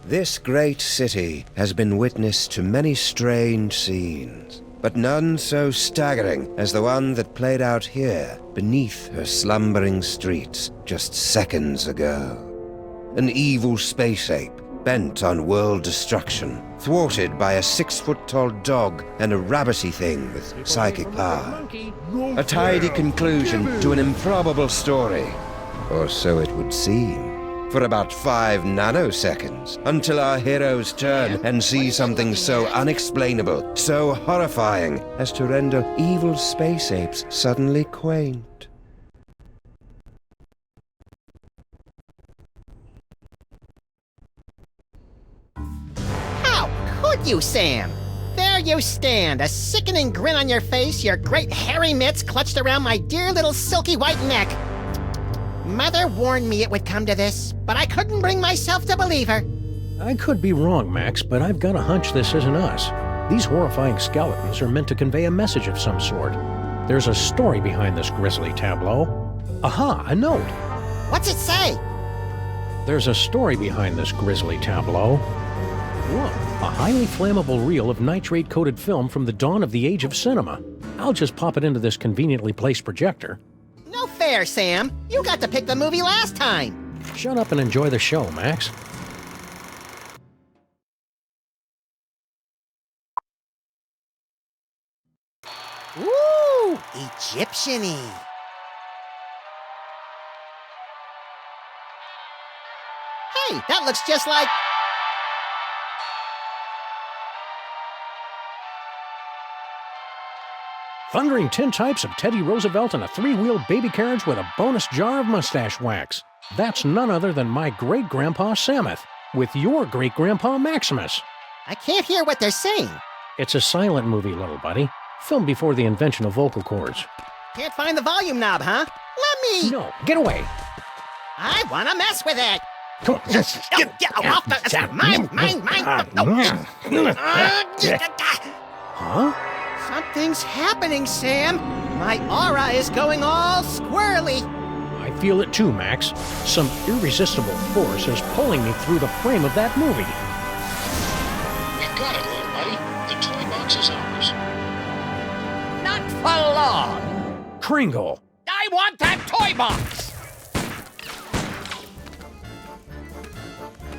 This great city has been witness to many strange scenes, but none so staggering as the one that played out here beneath her slumbering streets just seconds ago. An evil space ape bent on world destruction, thwarted by a 6-foot-tall dog and a rabbity thing with psychic power. A tidy conclusion to an improbable story, or so it would seem. For about 5 nanoseconds, until our heroes turn and see something so unexplainable, so horrifying, as to render evil space apes suddenly quaint. How could you, Sam? There you stand, a sickening grin on your face, your great hairy mitts clutched around my dear little silky white neck. Mother warned me it would come to this, but I couldn't bring myself to believe her. I could be wrong, Max, but I've got a hunch this isn't us. These horrifying skeletons are meant to convey a message of some sort. There's a story behind this grisly tableau. Aha, a note. What's it say? There's a story behind this grisly tableau. Look, a highly flammable reel of nitrate-coated film from the dawn of the age of cinema. I'll just pop it into this conveniently placed projector. No fair, Sam. You got to pick the movie last time. Shut up and enjoy the show, Max. Ooh, Egyptian-y. Hey, that looks just like... Thundering tintypes of Teddy Roosevelt and a 3-wheeled baby carriage with a bonus jar of mustache wax. That's none other than my great-grandpa Samuth, with your great-grandpa Maximus. I can't hear what they're saying. It's a silent movie, little buddy. Filmed before the invention of vocal cords. Can't find the volume knob, huh? Let me... No, get away! I want to mess with it. Come on. Get off the... Mine. Huh? Something's happening, Sam. My aura is going all squirrely. I feel it too, Max. Some irresistible force is pulling me through the frame of that movie. We've got it, little buddy. The toy box is ours. Not for long. Kringle! I want that toy box!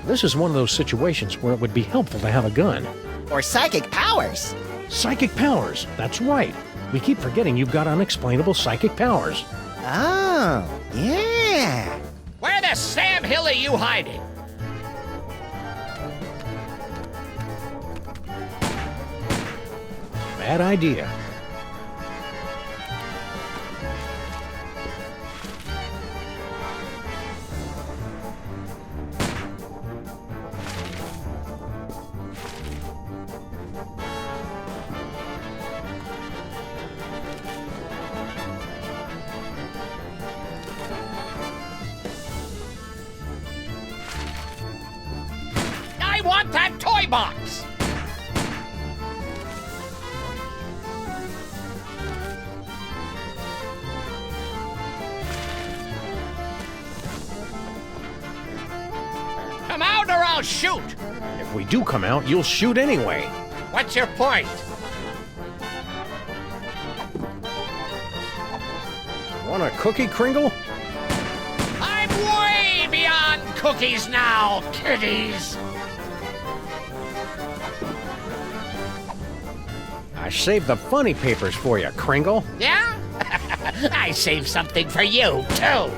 This is one of those situations where it would be helpful to have a gun. Or psychic powers. Psychic powers, that's right. We keep forgetting you've got unexplainable psychic powers. Oh, yeah. Where the Sam Hill are you hiding? Bad idea. I want that toy box! Come out or I'll shoot! If we do come out, you'll shoot anyway. What's your point? Want a cookie, Kringle? I'm way beyond cookies now, kiddies! I saved the funny papers for you, Kringle. Yeah? I saved something for you, too!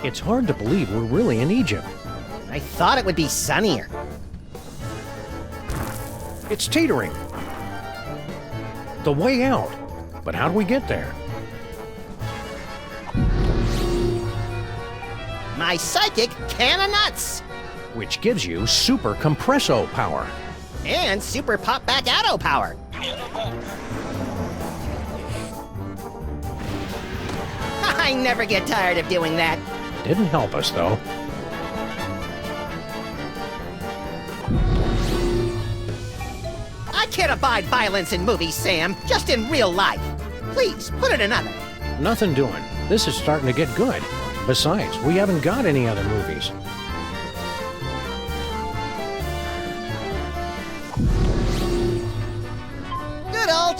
It's hard to believe we're really in Egypt. I thought it would be sunnier. It's teetering. The way out. But how do we get there? My psychic can of nuts. Which gives you super compresso power. And super pop back auto power. I never get tired of doing that. Didn't help us, though. I can't abide violence in movies, Sam. Just in real life. Please, put it another. Nothing doing. This is starting to get good. Besides, we haven't got any other movies.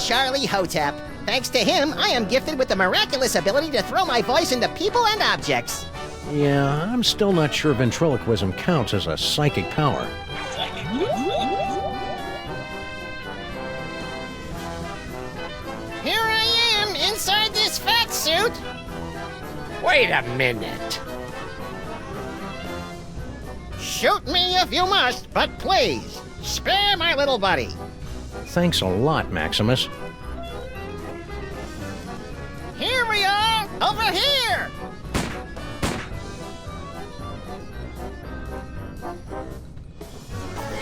Charlie Hotep. Thanks to him, I am gifted with the miraculous ability to throw my voice into people and objects. Yeah, I'm still not sure ventriloquism counts as a psychic power. Here I am, inside this fat suit. Wait a minute. Shoot me if you must, but please, spare my little buddy. Thanks a lot, Maximus. Here we are, over here.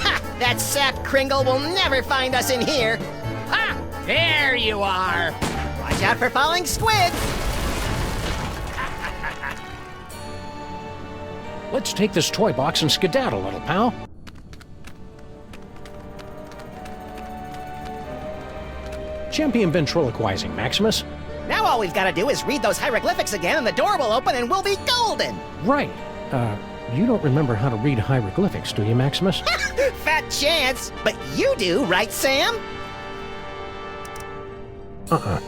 Ha! That sap Kringle will never find us in here. Ha! There you are. Watch out for falling squid. Let's take this toy box and skedaddle, little pal. Champion ventriloquizing, Maximus. Now all we've got to do is read those hieroglyphics again and the door will open and we'll be golden. Right. You don't remember how to read hieroglyphics, do you, Maximus? Fat chance. But you do, right, Sam? Uh-uh.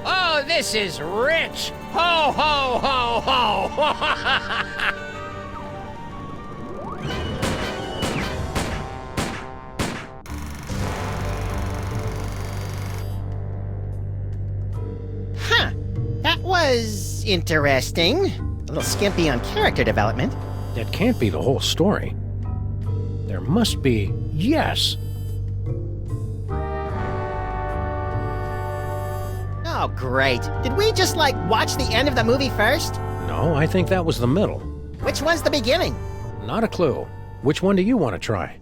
Oh, this is rich. Ho, ho, ho, ho. Huh. That was interesting. A little skimpy on character development. That can't be the whole story. There must be... Yes! Oh, great. Did we just, watch the end of the movie first? No, I think that was the middle. Which one's the beginning? Not a clue. Which one do you want to try?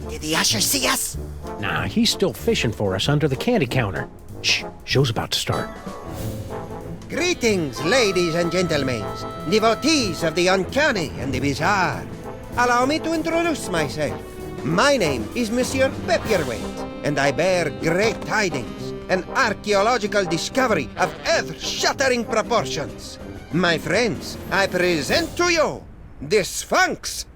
Did the usher see us? Nah, he's still fishing for us under the candy counter. Shh, show's about to start. Greetings, ladies and gentlemen, devotees of the uncanny and the bizarre. Allow me to introduce myself. My name is Monsieur Pepperweight, and I bear great tidings, an archaeological discovery of earth-shattering proportions. My friends, I present to you the Sphunx.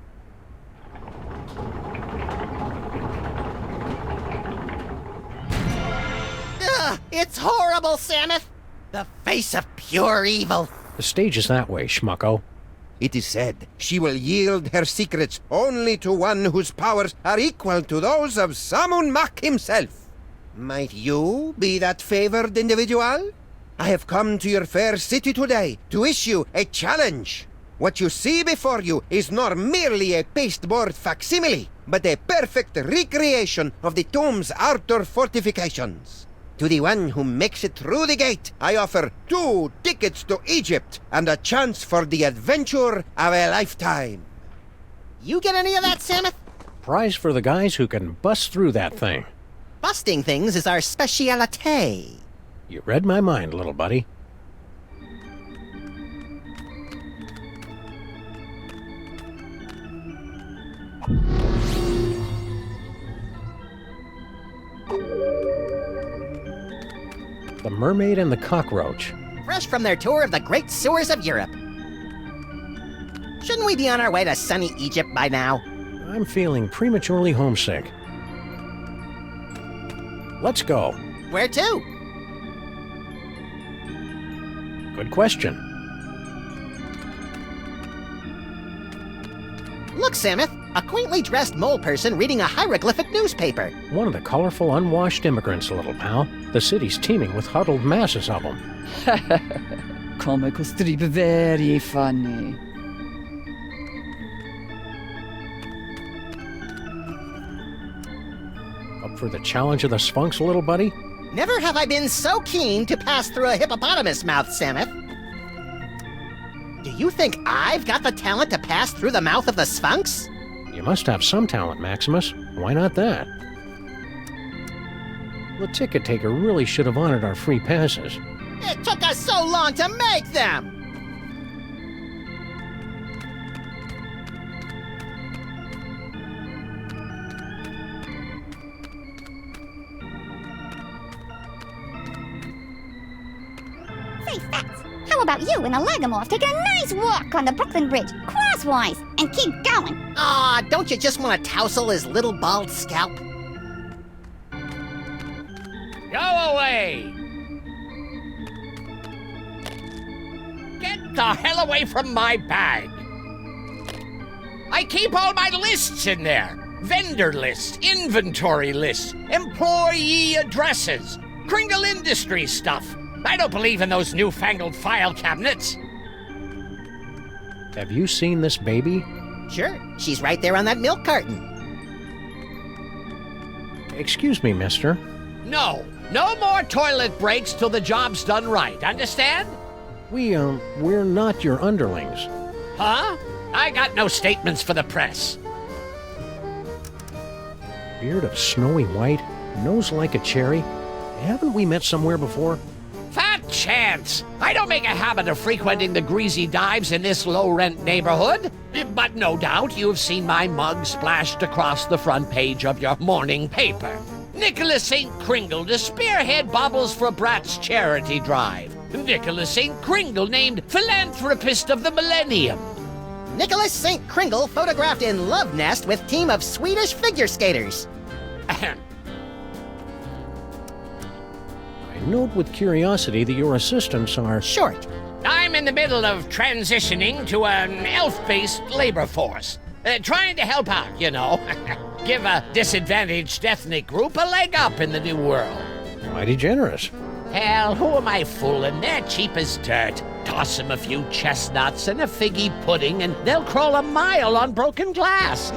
Ugh, it's horrible, Samus. The face of pure evil. The stage is that way, schmucko. It is said she will yield her secrets only to one whose powers are equal to those of Sammun-Mak himself. Might you be that favored individual? I have come to your fair city today to issue a challenge. What you see before you is not merely a pasteboard facsimile, but a perfect recreation of the tomb's outer fortifications. To the one who makes it through the gate, I offer 2 tickets to Egypt and a chance for the adventure of a lifetime. You get any of that, Samus? Prize for the guys who can bust through that thing. Busting things is our specialite. You read my mind, little buddy. The Mermaid and the Cockroach. fresh from their tour of the great sewers of Europe. Shouldn't we be on our way to sunny Egypt by now? I'm feeling prematurely homesick. Let's go. Where to? Good question. Look, Samuth, a quaintly dressed mole person reading a hieroglyphic newspaper. One of the colorful, unwashed immigrants, little pal. The city's teeming with huddled masses of them. Comical strip, very funny. Up for the challenge of the Sphunx, little buddy? Never have I been so keen to pass through a hippopotamus mouth, Samuth. Do you think I've got the talent to pass through the mouth of the Sphunx? You must have some talent, Maximus. Why not that? The ticket taker really should have honored our free passes. It took us so long to make them! Say, Fats, how about you and the Lagomorph taking a nice walk on the Brooklyn Bridge, crosswise, and keep going? Aw, don't you just want to tousle his little bald scalp? Go away! Get the hell away from my bag! I keep all my lists in there. Vendor lists, inventory lists, employee addresses, Kringle Industries stuff. I don't believe in those newfangled file cabinets. Have you seen this baby? Sure, she's right there on that milk carton. Excuse me, mister. No more toilet breaks till the job's done right, understand? We're not your underlings. Huh? I got no statements for the press. Beard of snowy white, nose like a cherry. Haven't we met somewhere before? Fat chance! I don't make a habit of frequenting the greasy dives in this low-rent neighborhood. But no doubt you've seen my mug splashed across the front page of your morning paper. Nicholas St. Kringle to spearhead Bobbles for Brats charity drive. Nicholas St. Kringle named Philanthropist of the Millennium. Nicholas St. Kringle photographed in love nest with team of Swedish figure skaters. I note with curiosity that your assistants are Short. I'm in the middle of transitioning to an elf-based labor force. Trying to help out, you know. Give a disadvantaged ethnic group a leg up in the new world. mighty generous. Hell, who am I fooling? They're cheap as dirt. Toss them a few chestnuts and a figgy pudding, and they'll crawl a mile on broken glass.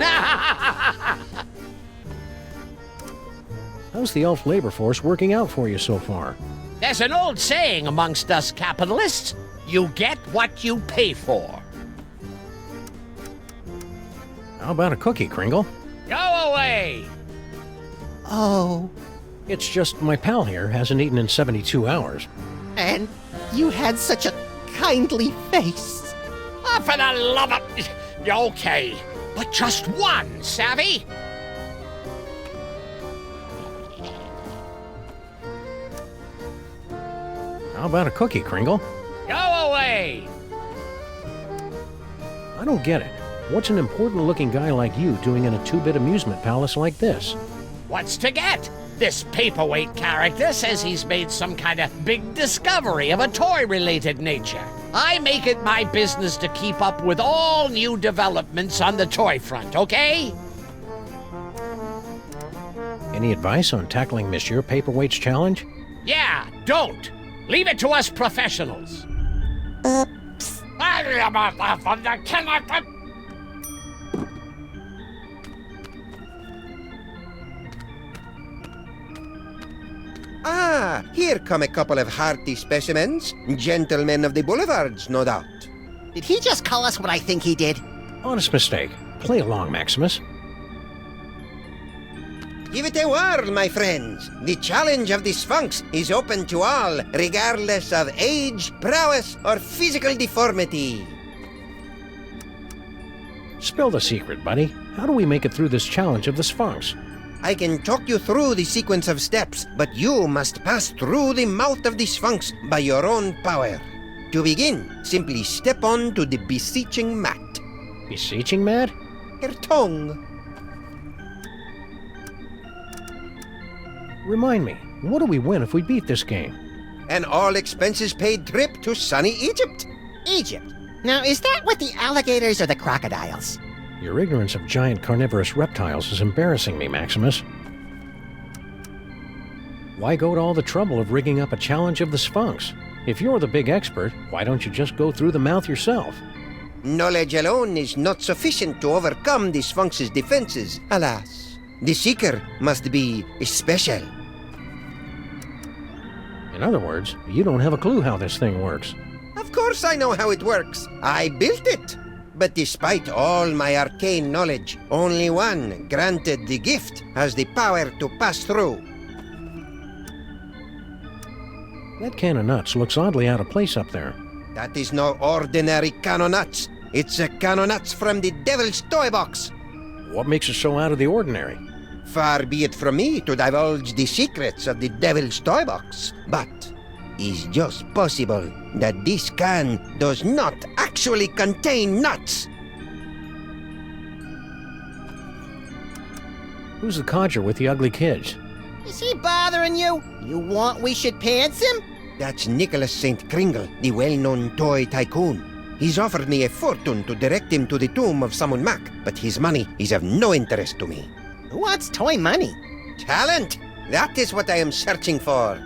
How's the elf labor force working out for you so far? There's an old saying amongst us capitalists, you get what you pay for. How about a cookie, Kringle? Go away! Oh, It's just my pal here hasn't eaten in 72 hours. and you had such a kindly face. Oh, for the love of... Okay, but just one, savvy? How about a cookie, Kringle? Go away! I don't get it. What's an important-looking guy like you doing in a two-bit amusement palace like this? What's to get? This paperweight character says he's made some kind of big discovery of a toy-related nature. I make it my business to keep up with all new developments on the toy front, okay? Any advice on tackling Monsieur Paperweight's challenge? Yeah, don't. Leave it to us professionals. Oops. Ah, here come a couple of hearty specimens. Gentlemen of the boulevards, no doubt. Did he just call us what I think he did? Honest mistake. Play along, Maximus. Give it a whirl, my friends. The challenge of the Sphunx is open to all, regardless of age, prowess, or physical deformity. Spill the secret, buddy. How do we make it through this challenge of the Sphunx? I can talk you through the sequence of steps, but you must pass through the mouth of the Sphunx by your own power. To begin, simply step on to the beseeching mat. Beseeching mat? Her tongue. Remind me, what do we win if we beat this game? An all-expenses-paid trip to sunny Egypt. Egypt. Now, is that with the alligators or the crocodiles? Your ignorance of giant carnivorous reptiles is embarrassing me, Maximus. Why go to all the trouble of rigging up a challenge of the Sphunx? If you're the big expert, why don't you just go through the mouth yourself? Knowledge alone is not sufficient to overcome the Sphunx's defenses, alas. The seeker must be special. In other words, you don't have a clue how this thing works. Of course I know how it works. I built it. But despite all my arcane knowledge, only one, granted the gift, has the power to pass through. That can of nuts looks oddly out of place up there. That is no ordinary can of nuts. It's a can of nuts from the Devil's Toy Box. What makes it so out of the ordinary? Far be it from me to divulge the secrets of the Devil's Toy Box, but it's just possible that this can does not actually contain nuts. Who's the codger with the ugly kids? Is he bothering you? You want we should pants him? That's Nicholas St. Kringle, the well-known toy tycoon. He's offered me a fortune to direct him to the tomb of Sammun-Mak, but his money is of no interest to me. Who wants toy money? Talent! That is what I am searching for.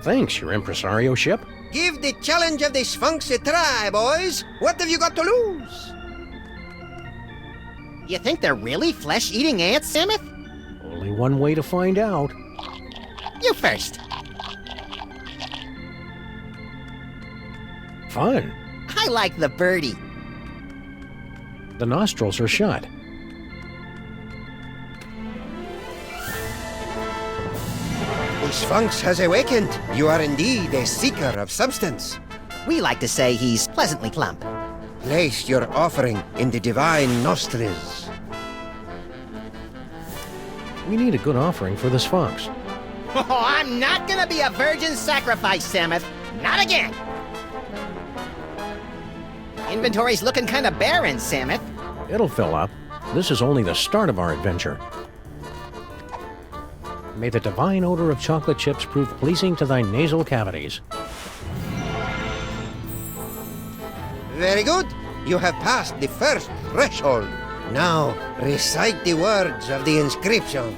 Thanks, your impresario ship. Give the challenge of the Sphunx a try, boys. What have you got to lose? You think they're really flesh-eating ants, Samuth? Only one way to find out. You first. Fun. I like the birdie. The nostrils are shut. The Sphunx has awakened. You are indeed a seeker of substance. We like to say he's pleasantly plump. Place your offering in the divine nostrils. We need a good offering for the Sphunx. Oh, I'm not gonna be a virgin sacrifice, Samuth. Not again. Inventory's looking kind of barren, Samuth. It'll fill up. This is only the start of our adventure. May the divine odor of chocolate chips prove pleasing to thy nasal cavities. Very good. You have passed the first threshold. Now, recite the words of the inscription.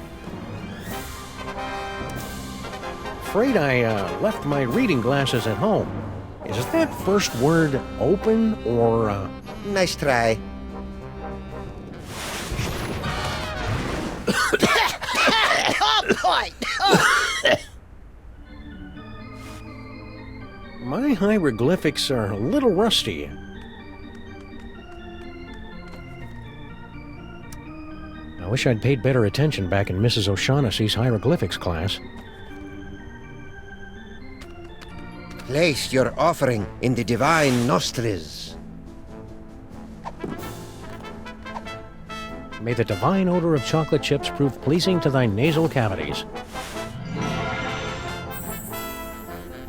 Afraid I left my reading glasses at home. Is that first word open or, Nice try. Oh, boy! Oh. My hieroglyphics are a little rusty. I wish I'd paid better attention back in Mrs. O'Shaughnessy's hieroglyphics class. Place your offering in the divine nostrils. May the divine odor of chocolate chips prove pleasing to thy nasal cavities.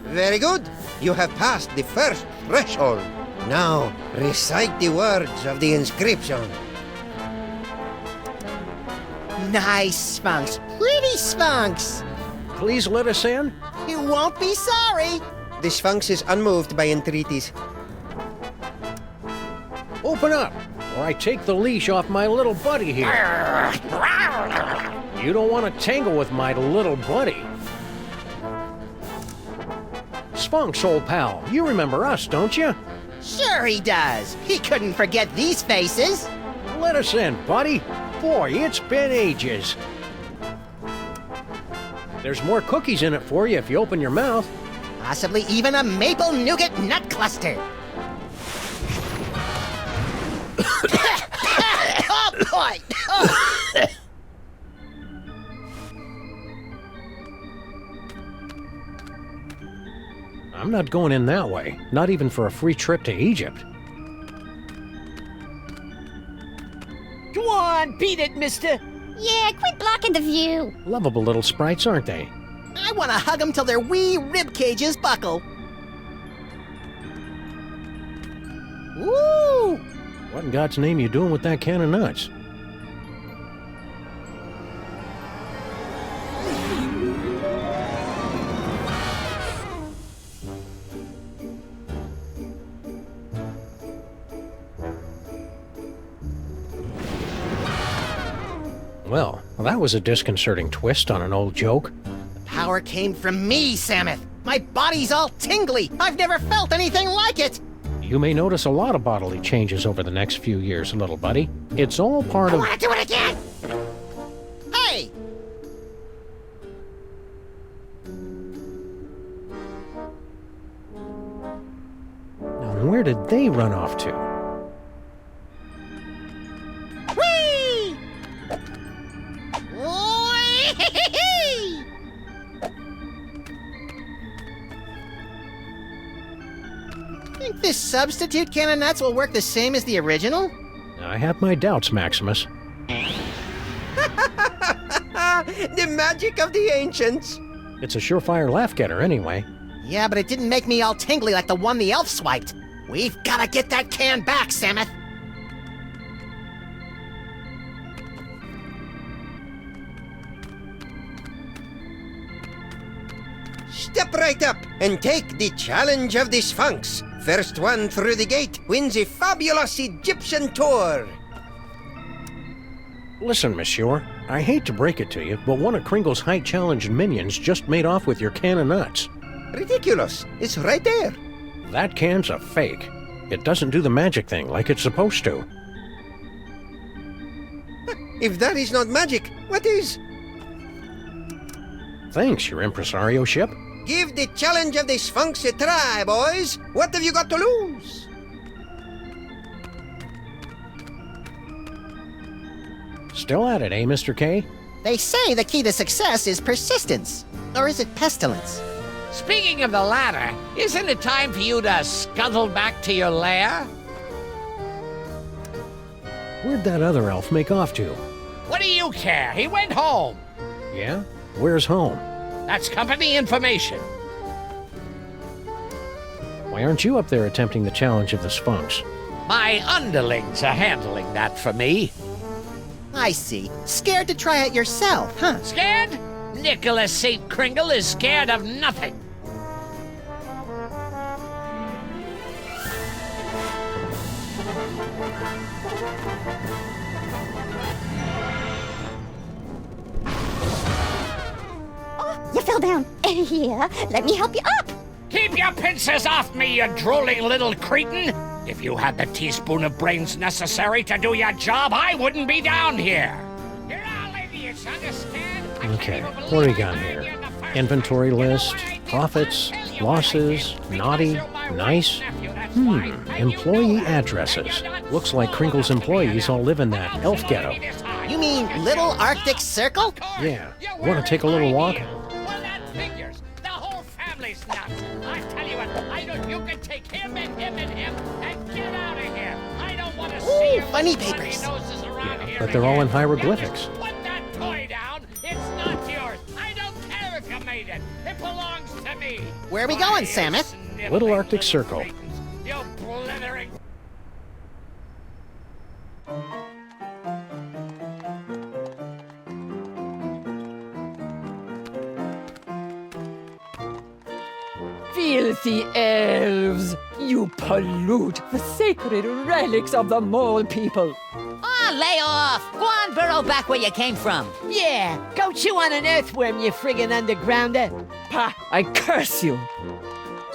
Very good. You have passed the first threshold. Now, recite the words of the inscription. Nice, Sphunx. Pretty Sphunx. Please let us in. You won't be sorry. The Sphunx is unmoved by entreaties. Open up, or I take the leash off my little buddy here. You don't want to tangle with my little buddy. Sphunx, old pal, you remember us, don't you? Sure he does. He couldn't forget these faces. Let us in, buddy. Boy, it's been ages. There's more cookies in it for you if you open your mouth. Possibly even a maple nougat nut cluster. Oh, boy! Oh. I'm not going in that way, not even for a free trip to Egypt. Go on, beat it, mister. Yeah, quit blocking the view. Lovable little sprites, aren't they? I want to hug them till their wee rib cages buckle. Woo! What in God's name you doing with that can of nuts? Well, that was a disconcerting twist on an old joke. Power came from me, Samus. My body's all tingly. I've never felt anything like it. You may notice a lot of bodily changes over the next few years, little buddy. It's all part I of... want to do it again. Hey! Now, where did they run off to? Whee! Whee! Think this substitute can of nuts will work the same as the original? I have my doubts, Maximus. The magic of the ancients. It's a surefire laugh-getter anyway. Yeah, but it didn't make me all tingly like the one the elf swiped. We've gotta get that can back, Samus. Step right up and take the challenge of the Sphunx. First one through the gate wins a fabulous Egyptian tour. Listen, monsieur, I hate to break it to you, but one of Kringle's height-challenged minions just made off with your can of nuts. Ridiculous. It's right there. That can's a fake. It doesn't do the magic thing like it's supposed to. If that is not magic, what is? Thanks, your impresario-ship. Give the challenge of the Sphunx a try, boys. What have you got to lose? Still at it, eh, Mr. K? They say the key to success is persistence. Or is it pestilence? Speaking of the latter, isn't it time for you to scuttle back to your lair? Where'd that other elf make off to? What do you care? He went home. Yeah? Where's home? That's company information. Why aren't you up there attempting the challenge of the Sphunx? My underlings are handling that for me. I see. Scared to try it yourself, huh? Scared? Nicholas St. Kringle is scared of nothing. You fell down. Here, let me help you up. Keep your pincers off me, you drooling little cretin! If you had the teaspoon of brains necessary to do your job, I wouldn't be down here. You're all idiots, understand? Okay, what do we got here? Inventory list, profits, losses, naughty, nice. Employee addresses. Looks like Kringle's employees all live in that elf ghetto. You mean Little Arctic Circle? Yeah. Want to take a little walk? Well, that figures. The whole family's nuts. I tell you what, you can take him and him and him and get out of here. I don't want to see your funny bloody papers. noses around here But they're all in again. hieroglyphics. Now just put that toy down. It's not yours. I don't care if you made it. It belongs to me. Where are we going, Samus? Little Arctic Circle. You blithering... Filthy elves! You pollute the sacred relics of the mole people. Oh, lay off! Go on, burrow back where you came from. Yeah, go chew on an earthworm, you friggin' undergrounder. Pah, I curse you!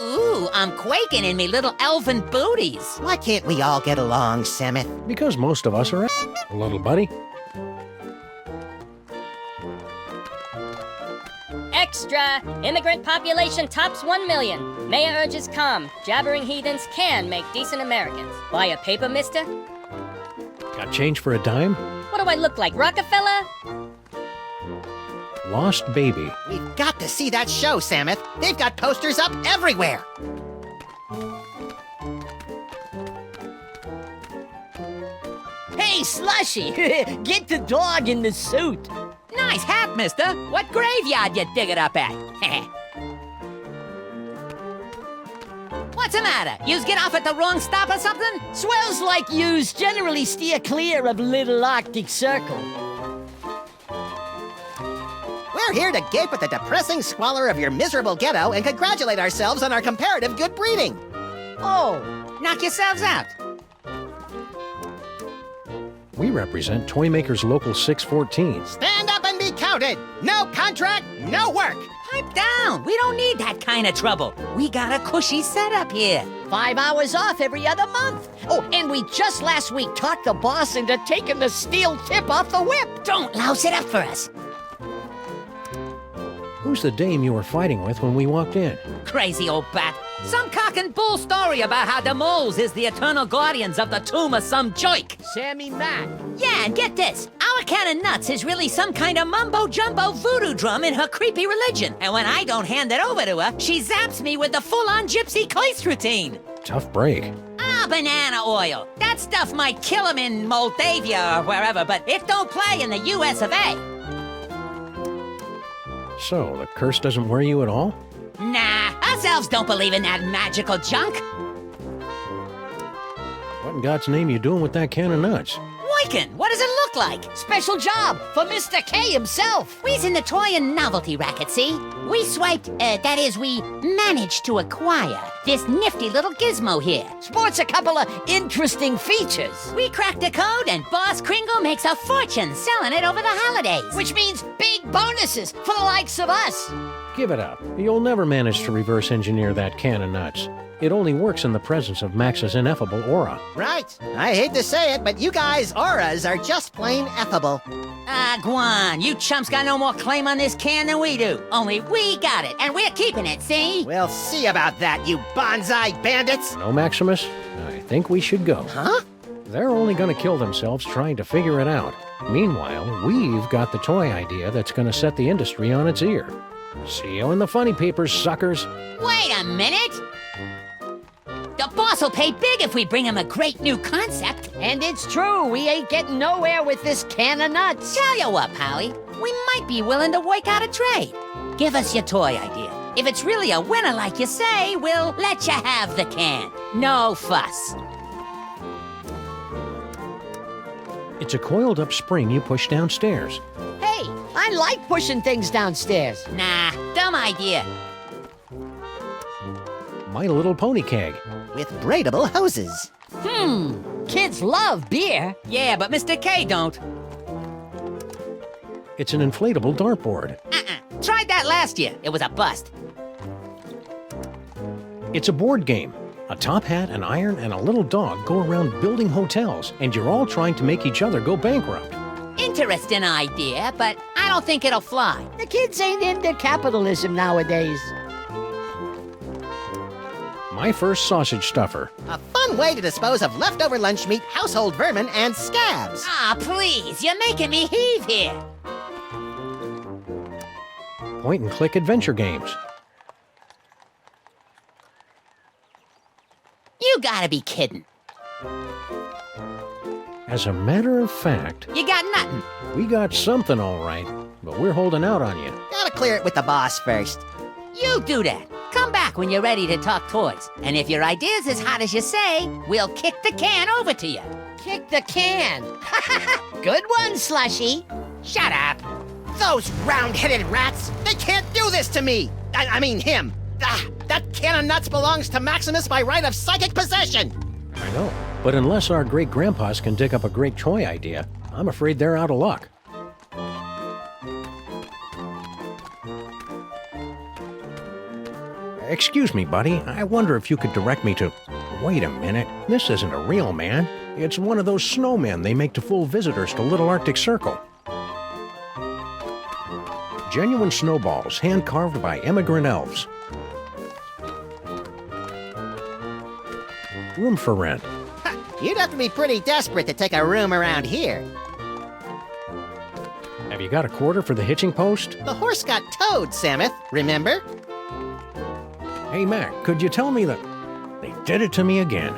Ooh, I'm quaking in me little elfin booties. Why can't we all get along, Samus? Because most of us are little buddy. Extra! Immigrant population tops 1 million. Mayor urges calm. Jabbering heathens can make decent Americans. Buy a paper, mister? Got change for a dime? What do I look like, Rockefeller? Lost baby. We've got to see that show, Samus. They've got posters up everywhere. Hey, Hey, Slushy, get the dog in the suit. Nice hat, mister. What graveyard you dig it up at? What's the matter? Yous get off at the wrong stop or something? Swells like yous generally steer clear of Little Arctic Circle. We're here to gape at the depressing squalor of your miserable ghetto and congratulate ourselves on our comparative good breeding. Oh, knock yourselves out. We represent Toymakers Local 614. Stand up and be counted. No contract, no work. Pipe down. We don't need that kind of trouble. We got a cushy setup here. 5 hours off every other month. Oh, and we just last week talked the boss into taking the steel tip off the whip. Don't louse it up for us. Who's the dame you were fighting with when we walked in? Crazy old bat. Some cock and bull story about how the moles is the eternal guardians of the tomb of some joik. Sammun-Mak. Yeah, and get this. Our can of nuts is really some kind of mumbo-jumbo voodoo drum in her creepy religion. And when I don't hand it over to her, she zaps me with the full-on gypsy cleats routine. Tough break. Ah, banana oil. That stuff might kill him in Moldavia or wherever, but it don't play in the US of A. So, the curse doesn't worry you at all? Nah, us elves don't believe in that magical junk. What in God's name you doing with that can of nuts? Wyken, what does it look like? Special job for Mr. K himself. We's in the toy and novelty racket, see? We swiped, that is, we managed to acquire this nifty little gizmo here. Sports a couple of interesting features. We cracked the code and Boss Kringle makes a fortune selling it over the holidays. Which means big bonuses for the likes of us. Give it up. You'll never manage to reverse engineer that can of nuts. It only works in the presence of Max's ineffable aura. Right. I hate to say it, but you guys' auras are just plain effable. Ah, Guan, you chumps got no more claim on this can than we do. Only we got it, and we're keeping it, see? We'll see about that, you bonsai bandits. No, Maximus? I think we should go. Huh? They're only gonna kill themselves trying to figure it out. Meanwhile, we've got the toy idea that's gonna set the industry on its ear. See you in the funny papers, suckers. Wait a minute! The boss will pay big if we bring him a great new concept. And it's true, we ain't getting nowhere with this can of nuts. Tell you what, Pally, we might be willing to work out a trade. Give us your toy idea. If it's really a winner like you say, we'll let you have the can. No fuss. It's a coiled up spring you push downstairs. Hey, I like pushing things downstairs. Nah, dumb idea. My Little Pony keg. With braidable hoses. Kids love beer. Yeah, but Mr. K don't. It's an inflatable dartboard. Tried that last year. It was a bust. It's a board game. A top hat, an iron, and a little dog go around building hotels, and you're all trying to make each other go bankrupt. Interesting idea, but I don't think it'll fly. The kids ain't into capitalism nowadays. My first sausage stuffer. A fun way to dispose of leftover lunch meat, household vermin, and scabs. Ah, please, you're making me heave here. Point and click adventure games. You gotta be kidding. As a matter of fact, You got nothing. we got something all right, but we're holding out on you. Gotta clear it with the boss first. You do that. Come back when you're ready to talk toys. And if your idea's as hot as you say, we'll kick the can over to you. Kick the can. Good one, Slushy. Shut up. Those round-headed rats! They can't do this to me! I mean him! That can of nuts belongs to Maximus by right of psychic possession! I know, but unless our great-grandpas can dig up a great toy idea, I'm afraid they're out of luck. Excuse me, buddy. I wonder if you could direct me to... Wait a minute. This isn't a real man. It's one of those snowmen they make to fool visitors to Little Arctic Circle. Genuine snowballs, hand-carved by immigrant elves. Room for rent. You'd have to be pretty desperate to take a room around here. Have you got a quarter for the hitching post? The horse got towed, Samuth, remember? Hey, Mac, could you tell me that... They did it to me again.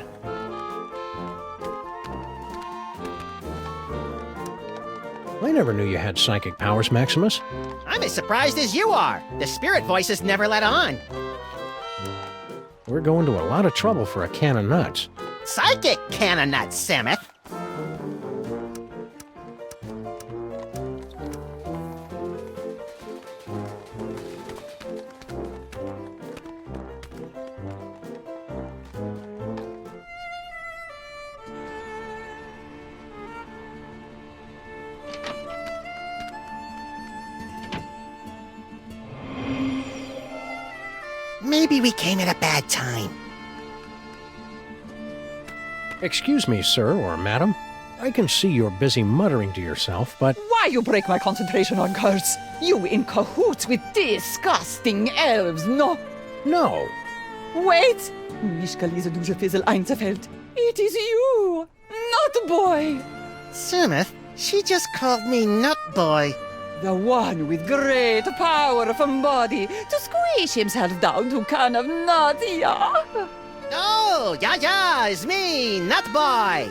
I never knew you had psychic powers, Maximus. I'm as surprised as you are. The spirit voices never let on. We're going to a lot of trouble for a can of nuts. Psychic can of nuts, Samuth. Maybe we came at a bad time. Excuse me, sir or madam. I can see you're busy muttering to yourself, but... Why you break my concentration on curse? You in cahoots with disgusting elves, no? No. Wait! Mich diese duże fizzle einzufällt. It is you, Nut Boy! Samuth, she just called me Nut Boy. The one with great power from body to squish himself down to can of nuts, yeah? Oh, yeah, it's me, Nut Boy.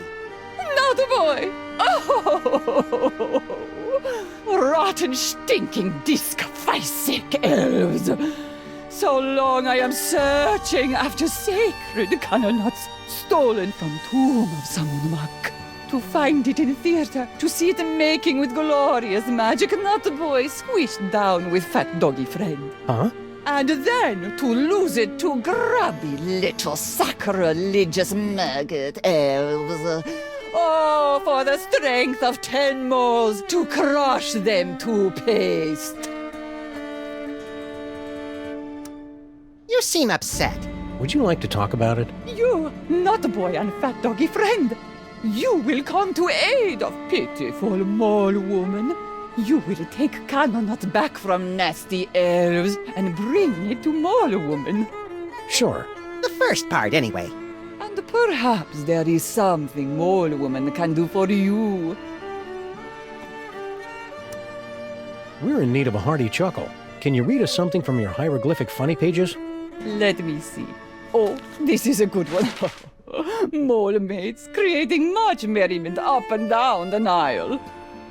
Nut Boy! Oh! Rotten, stinking, disc-sick elves! So long I am searching after sacred cannonuts stolen from tomb of Sammun-Mak. To find it in theater, to see it making with glorious magic, Nut Boy squished down with fat doggy friend. Huh? And then to lose it to grubby little sacrilegious maggot elves. Oh, for the strength of 10 moles to crush them to paste. You seem upset. Would you like to talk about it? You, Nut Boy and fat doggy friend. You will come to aid of pitiful mole woman. You will take Cannonut back from nasty elves and bring it to mole woman. Sure. The first part, anyway. And perhaps there is something mole woman can do for you. We're in need of a hearty chuckle. Can you read us something from your hieroglyphic funny pages? Let me see. Oh, this is a good one. Mole mates creating much merriment up and down the Nile.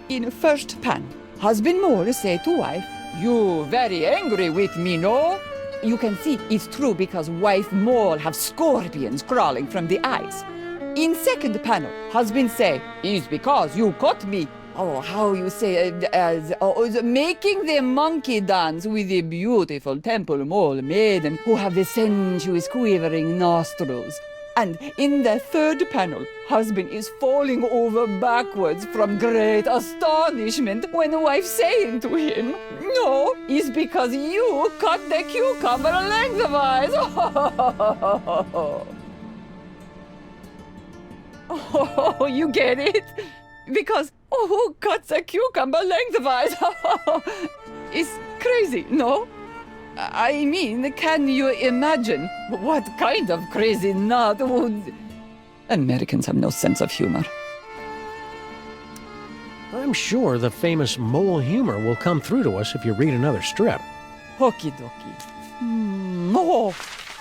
In first pan, husband mole say to wife, "You very angry with me, no?" You can see it's true because wife mole have scorpions crawling from the eyes. In second panel, husband say, "It's because you caught me." Oh, how you say, making the monkey dance with the beautiful temple mole maiden who have the sensuous quivering nostrils. And in the third panel, husband is falling over backwards from great astonishment when wife saying to him, "No, it's because you cut the cucumber lengthwise." Oh, you get it? Because, who cuts a cucumber lengthwise? It's crazy, no? I mean, can you imagine what kind of crazy nut would... Americans have no sense of humor. I'm sure the famous mole humor will come through to us if you read another strip. Okie dokie. Oh,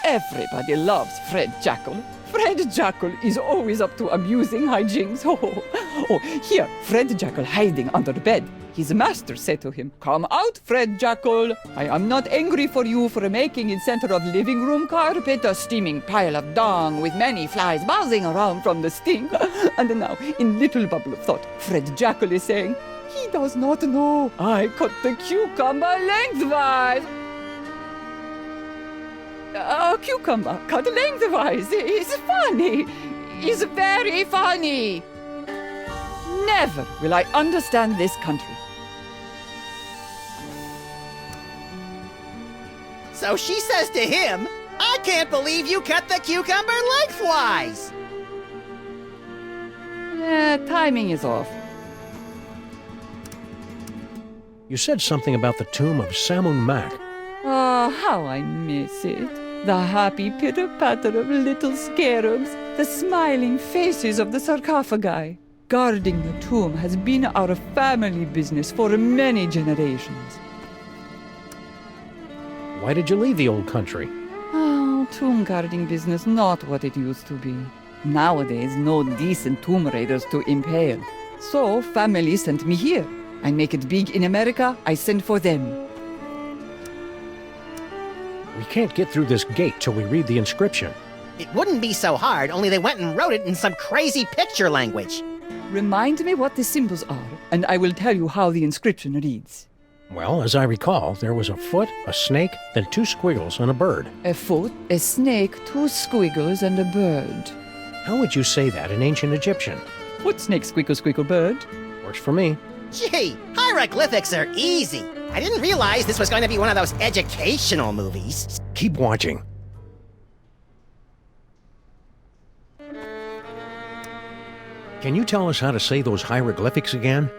everybody loves Fred Jackal. Fred Jackal is always up to amusing hijinks. Oh, here, Fred Jackal hiding under the bed. His master said to him, "Come out, Fred Jackal. I am not angry for you for making in center of living room carpet a steaming pile of dung with many flies buzzing around from the stink." And now, in little bubble of thought, Fred Jackal is saying, "He does not know. I cut the cucumber lengthwise." A cucumber cut lengthwise is funny. Is very funny. Never will I understand this country. So she says to him, "I can't believe you cut the cucumber lengthwise." Timing is off. You said something about the tomb of Sammun-Mak. Oh, how I miss it. The happy pitter-patter of little scarabs, the smiling faces of the sarcophagi. Guarding the tomb has been our family business for many generations. Why did you leave the old country? Oh, tomb guarding business not what it used to be. Nowadays, no decent tomb raiders to impale. So, family sent me here. I make it big in America, I send for them. We can't get through this gate till we read the inscription. It wouldn't be so hard, only they went and wrote it in some crazy picture language. Remind me what the symbols are, and I will tell you how the inscription reads. Well, as I recall, there was a foot, a snake, then 2 squiggles, and a bird. A foot, a snake, 2 squiggles, and a bird. How would you say that in ancient Egyptian? Foot, snake, squiggle, squiggle, bird. Works for me. Gee, hieroglyphics are easy. I didn't realize this was going to be one of those educational movies. Keep watching. Can you tell us how to say those hieroglyphics again?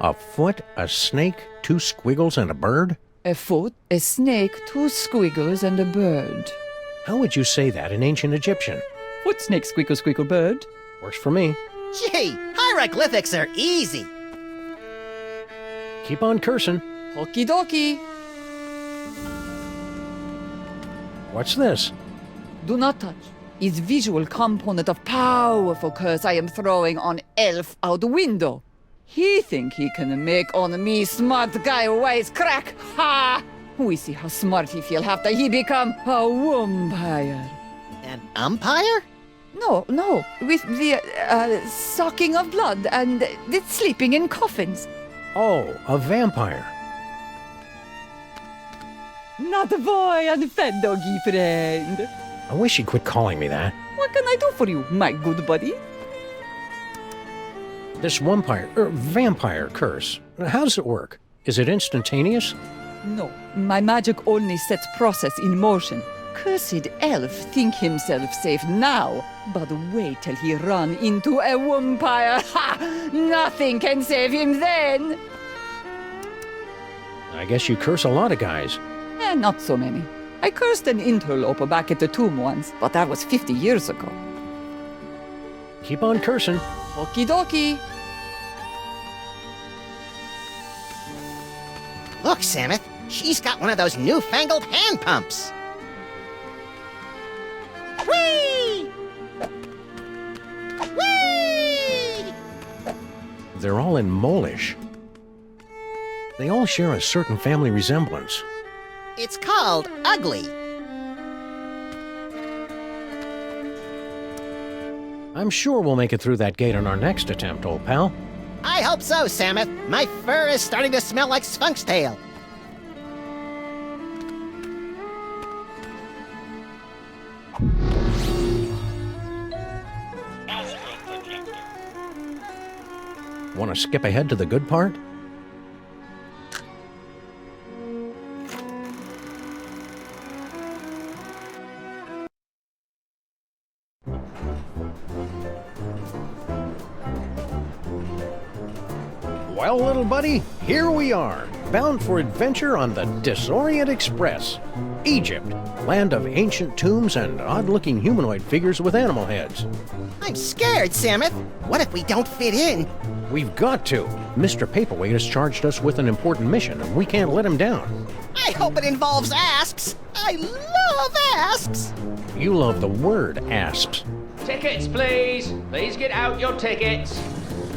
A foot, a snake, 2 squiggles, and a bird? A foot, a snake, 2 squiggles, and a bird. How would you say that in ancient Egyptian? Foot, snake, squiggle, squiggle, bird. Works for me. Gee, hieroglyphics are easy. Keep on cursing. Okie dokie. What's this? Do not touch. Is visual component of powerful curse I am throwing on elf out the window. He think he can make on me smart guy wise crack. Ha! We see how smart he feel after he become a vampire. An umpire? No, with the sucking of blood and the sleeping in coffins. Oh, a vampire. Not a boy and fat doggy friend. I wish he'd quit calling me that. What can I do for you, my good buddy? This vampire curse, how does it work? Is it instantaneous? No, my magic only sets process in motion. Cursed elf think himself safe now, but wait till he run into a vampire. Ha! Nothing can save him then. I guess you curse a lot of guys. Not so many. I cursed an interloper back at the tomb once, but that was 50 years ago. Keep on cursing. Okie dokie. Look, Samuth, she's got one of those newfangled hand pumps. Whee! Whee! They're all in Molish. They all share a certain family resemblance. It's called ugly. I'm sure we'll make it through that gate on our next attempt, old pal. I hope so, Samuth. My fur is starting to smell like sphunx tail. Want to skip ahead to the good part? Well, little buddy, here we are, bound for adventure on the Disorient Express. Egypt, land of ancient tombs and odd-looking humanoid figures with animal heads. I'm scared, Samuth. What if we don't fit in? We've got to. Mr. Paperweight has charged us with an important mission, and we can't let him down. I hope it involves asps. I love asps. You love the word asps. Tickets, please. Please get out your tickets.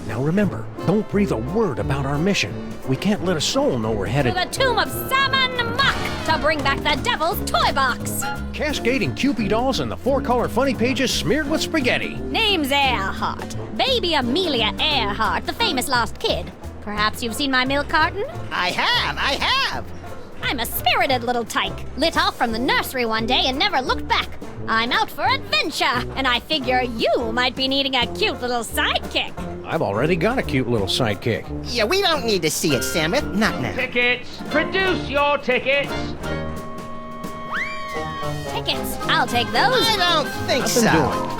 Now remember, don't breathe a word about our mission. We can't let a soul know we're headed To the tomb of Sammun-Mak to bring back the devil's toy box. cascading Cupid dolls and the 4-color funny pages smeared with spaghetti. Name's Earhart. Baby Amelia Earhart, the famous lost kid. Perhaps you've seen my milk carton? I have. I'm a spirited little tyke, lit off from the nursery one day and never looked back. I'm out for adventure, and I figure you might be needing a cute little sidekick. I've already got a cute little sidekick. Yeah, we don't need to see it, Samuth. Not now. Tickets. Produce your tickets. Tickets, I'll take those. I don't think Nothing so. doing.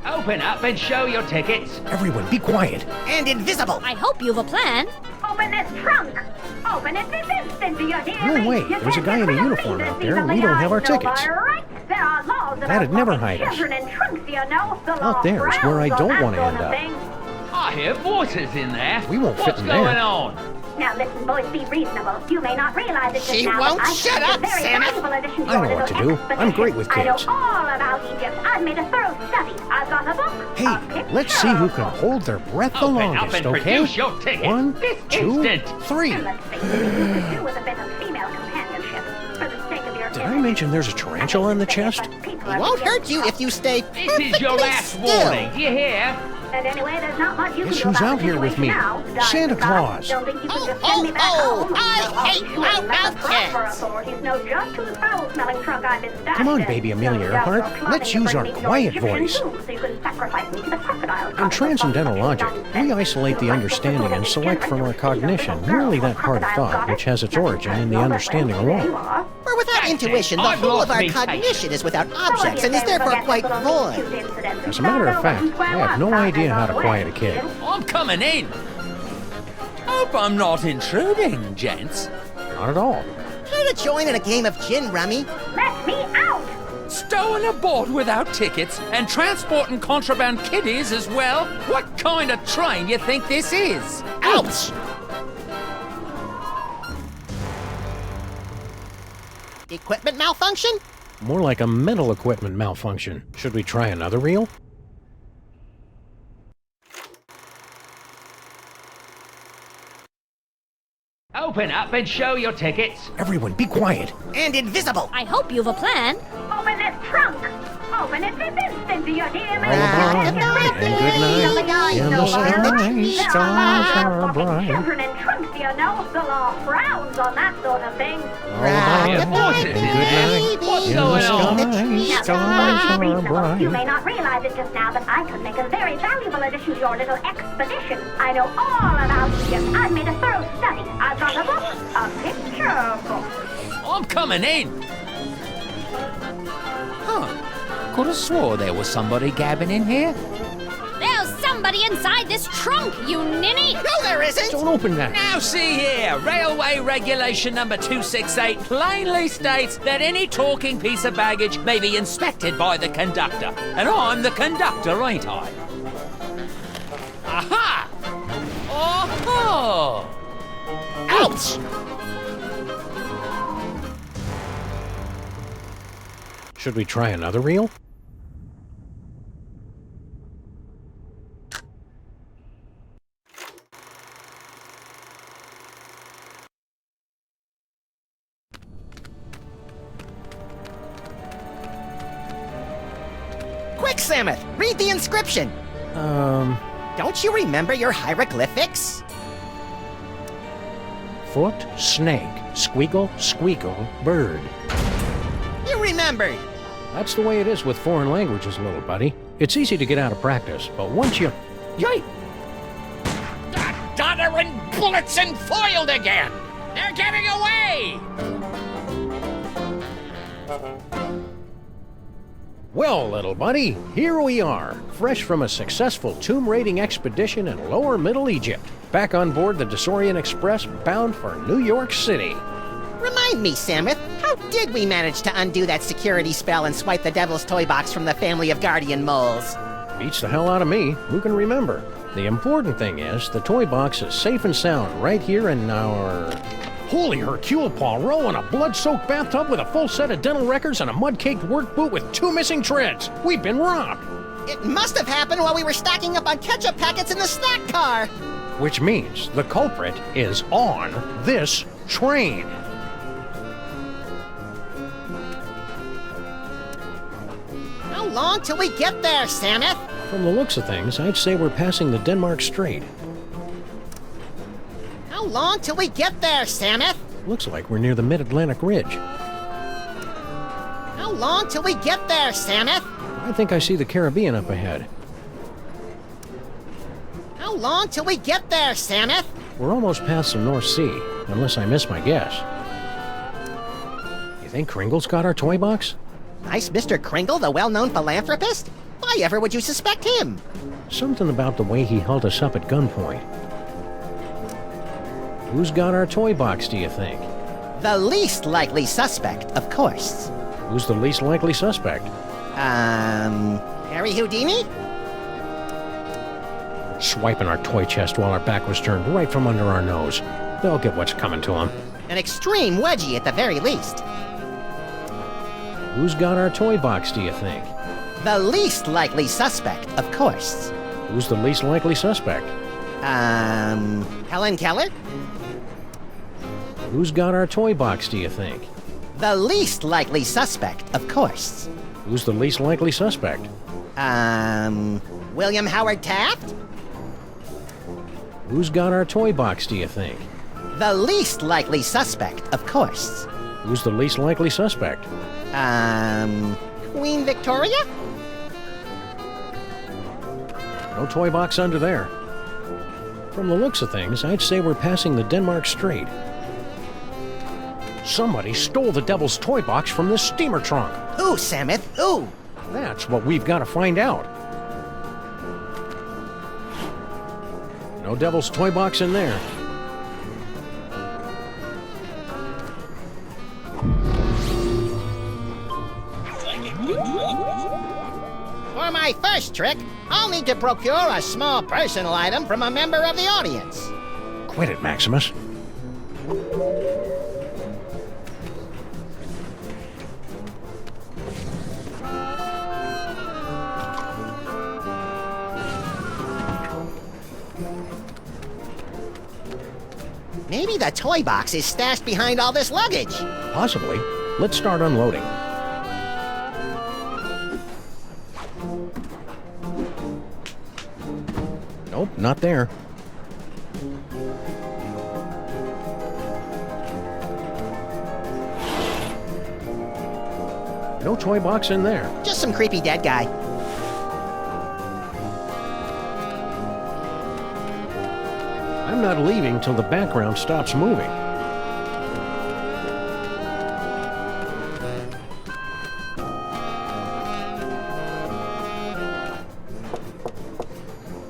Open up and show your tickets. Everyone, be quiet. And invisible. I hope you've a plan. Open this trunk! Open it this instant, do you hear No me? way, You there's a can't guy in a get rid of uniform me out this there, and we easily. don't have our I know tickets. by rights. There are laws That'd about never locking hide us. children in trunks, you know. The Out law there is where I frowns don't on want to that end sort of up. thing. I hear voices in there. We won't fit What's in going there. on? Now listen, boys, be reasonable. You may not realize it just She now, won't but I've shut got a up, very Sammy. valuable addition to I your know what little to do. expedition. I'm great with I know kids. all about Egypt. I've made a thorough study. I've got a book. Hey, a picture let's see who of can books. hold their breath the Open up longest, and okay? produce your ticket. 1, This 2, instant. 3. And let's face it, you could do with a bit of female companionship for the sake of your Did I mention there's a tarantula in the chest? It won't hurt you if you stay This is your perfectly last still. warning. Do you hear? And anyway, there's not much you Guess can do who's about out the here with me? situation now. Santa Darling Claus. Don't think you can just Oh, send me back oh, home. I I'll hate be sure and let loudmouth the proper kids. authorities know just whose foul-smelling trunk I've been stashed Come on, in. baby Amelia No doubt Earhart. you're plotting Let's to use bring our me to your quiet Egyptian voice. tomb so you can sacrifice me to the crocodile In god. transcendental logic, we isolate the You'll understanding like and to select from our cognition merely that part of thought which has its origin in the understanding alone. For without That's intuition, it. the I've whole of lost our me cognition is without objects and is therefore quite void. As a matter of fact, I have no idea how to quiet a kid. I'm coming in. Hope I'm not intruding, gents. Not at all. Care to join in a game of gin rummy? Let me out! Stowing aboard without tickets and transporting contraband kiddies as well? What kind of train you think this is? Ouch! Equipment malfunction? More like a mental equipment malfunction. Should we try another reel? Open up and show your tickets. Everyone, be quiet. And invisible. I hope you've a plan. Open this trunk! Open it this instant, do you hear me? Lullaby and good night. In the sky, stars are bright. Children in trunks, you know. The law frowns on that sort of thing. I hear voices in there. What's In the going on? sky, stars are bright. You may not realize it just now, but I could make a very valuable addition to your little expedition. I know all about Egypt. I've made a thorough study. I've got a book, a picture book. I'm coming in. Huh. Could have swore there was somebody gabbing in here. There's somebody inside this trunk, you ninny! No, there isn't! Don't open that. Now see here, Railway Regulation number 268 plainly states that any talking piece of baggage may be inspected by the conductor. And I'm the conductor, ain't I? Aha! Oh-ho! Ouch! Should we try another reel? Quick, Samuth! Read the inscription! Don't you remember your hieroglyphics? Foot, snake, squeakle, squeakle, bird. You remembered! That's the way it is with foreign languages, little buddy. It's easy to get out of practice, but once you... Yay! Doddering bullets and foiled again! They're getting away! Well, little buddy, here we are, fresh from a successful tomb raiding expedition in lower Middle Egypt, back on board the Desorient Express bound for New York City. Remind me, Samuth, how did we manage to undo that security spell and swipe the Devil's Toy Box from the family of guardian moles? Beats the hell out of me. Who can remember? The important thing is, the toy box is safe and sound right here in our... Holy Hercule Poirot in a blood-soaked bathtub with a full set of dental records and a mud-caked work boot with 2 missing treads. We've been robbed. It must have happened while we were stocking up on ketchup packets in the snack car. Which means the culprit is on this train. How long till we get there, Samuth? From the looks of things, I'd say we're passing the Denmark Strait. How long till we get there, Samuth? Looks like we're near the Mid-Atlantic Ridge. How long till we get there, Samuth? I think I see the Caribbean up ahead. How long till we get there, Samuth? We're almost past the North Sea, unless I miss my guess. You think Kringle's got our toy box? Nice Mr. Kringle, the well-known philanthropist? Why ever would you suspect him? Something about the way he held us up at gunpoint. Who's got our toy box, do you think? The least likely suspect, of course. Who's the least likely suspect? Harry Houdini? swiping our toy chest while our back was turned right from under our nose. They'll get what's coming to them. An extreme wedgie at the very least. Who's got our toy box, do you think? The least likely suspect, of course. Who's the least likely suspect? Helen Keller? Who's got our toy box, do you think? The least likely suspect, of course. Who's the least likely suspect? William Howard Taft? Who's got our toy box, do you think? The least likely suspect, of course. Who's the least likely suspect? Queen Victoria? No toy box under there. From the looks of things, I'd say we're passing the Denmark Strait. Somebody stole the Devil's toy box from this steamer trunk. Who, Samuth? Who? That's what we've got to find out. No Devil's toy box in there. For my first trick, I'll need to procure a small personal item from a member of the audience. Quit it, Maximus. Maybe the toy box is stashed behind all this luggage. Possibly. Let's start unloading. Nope, not there. No toy box in there. Just some creepy dead guy. I'm not leaving till the background stops moving.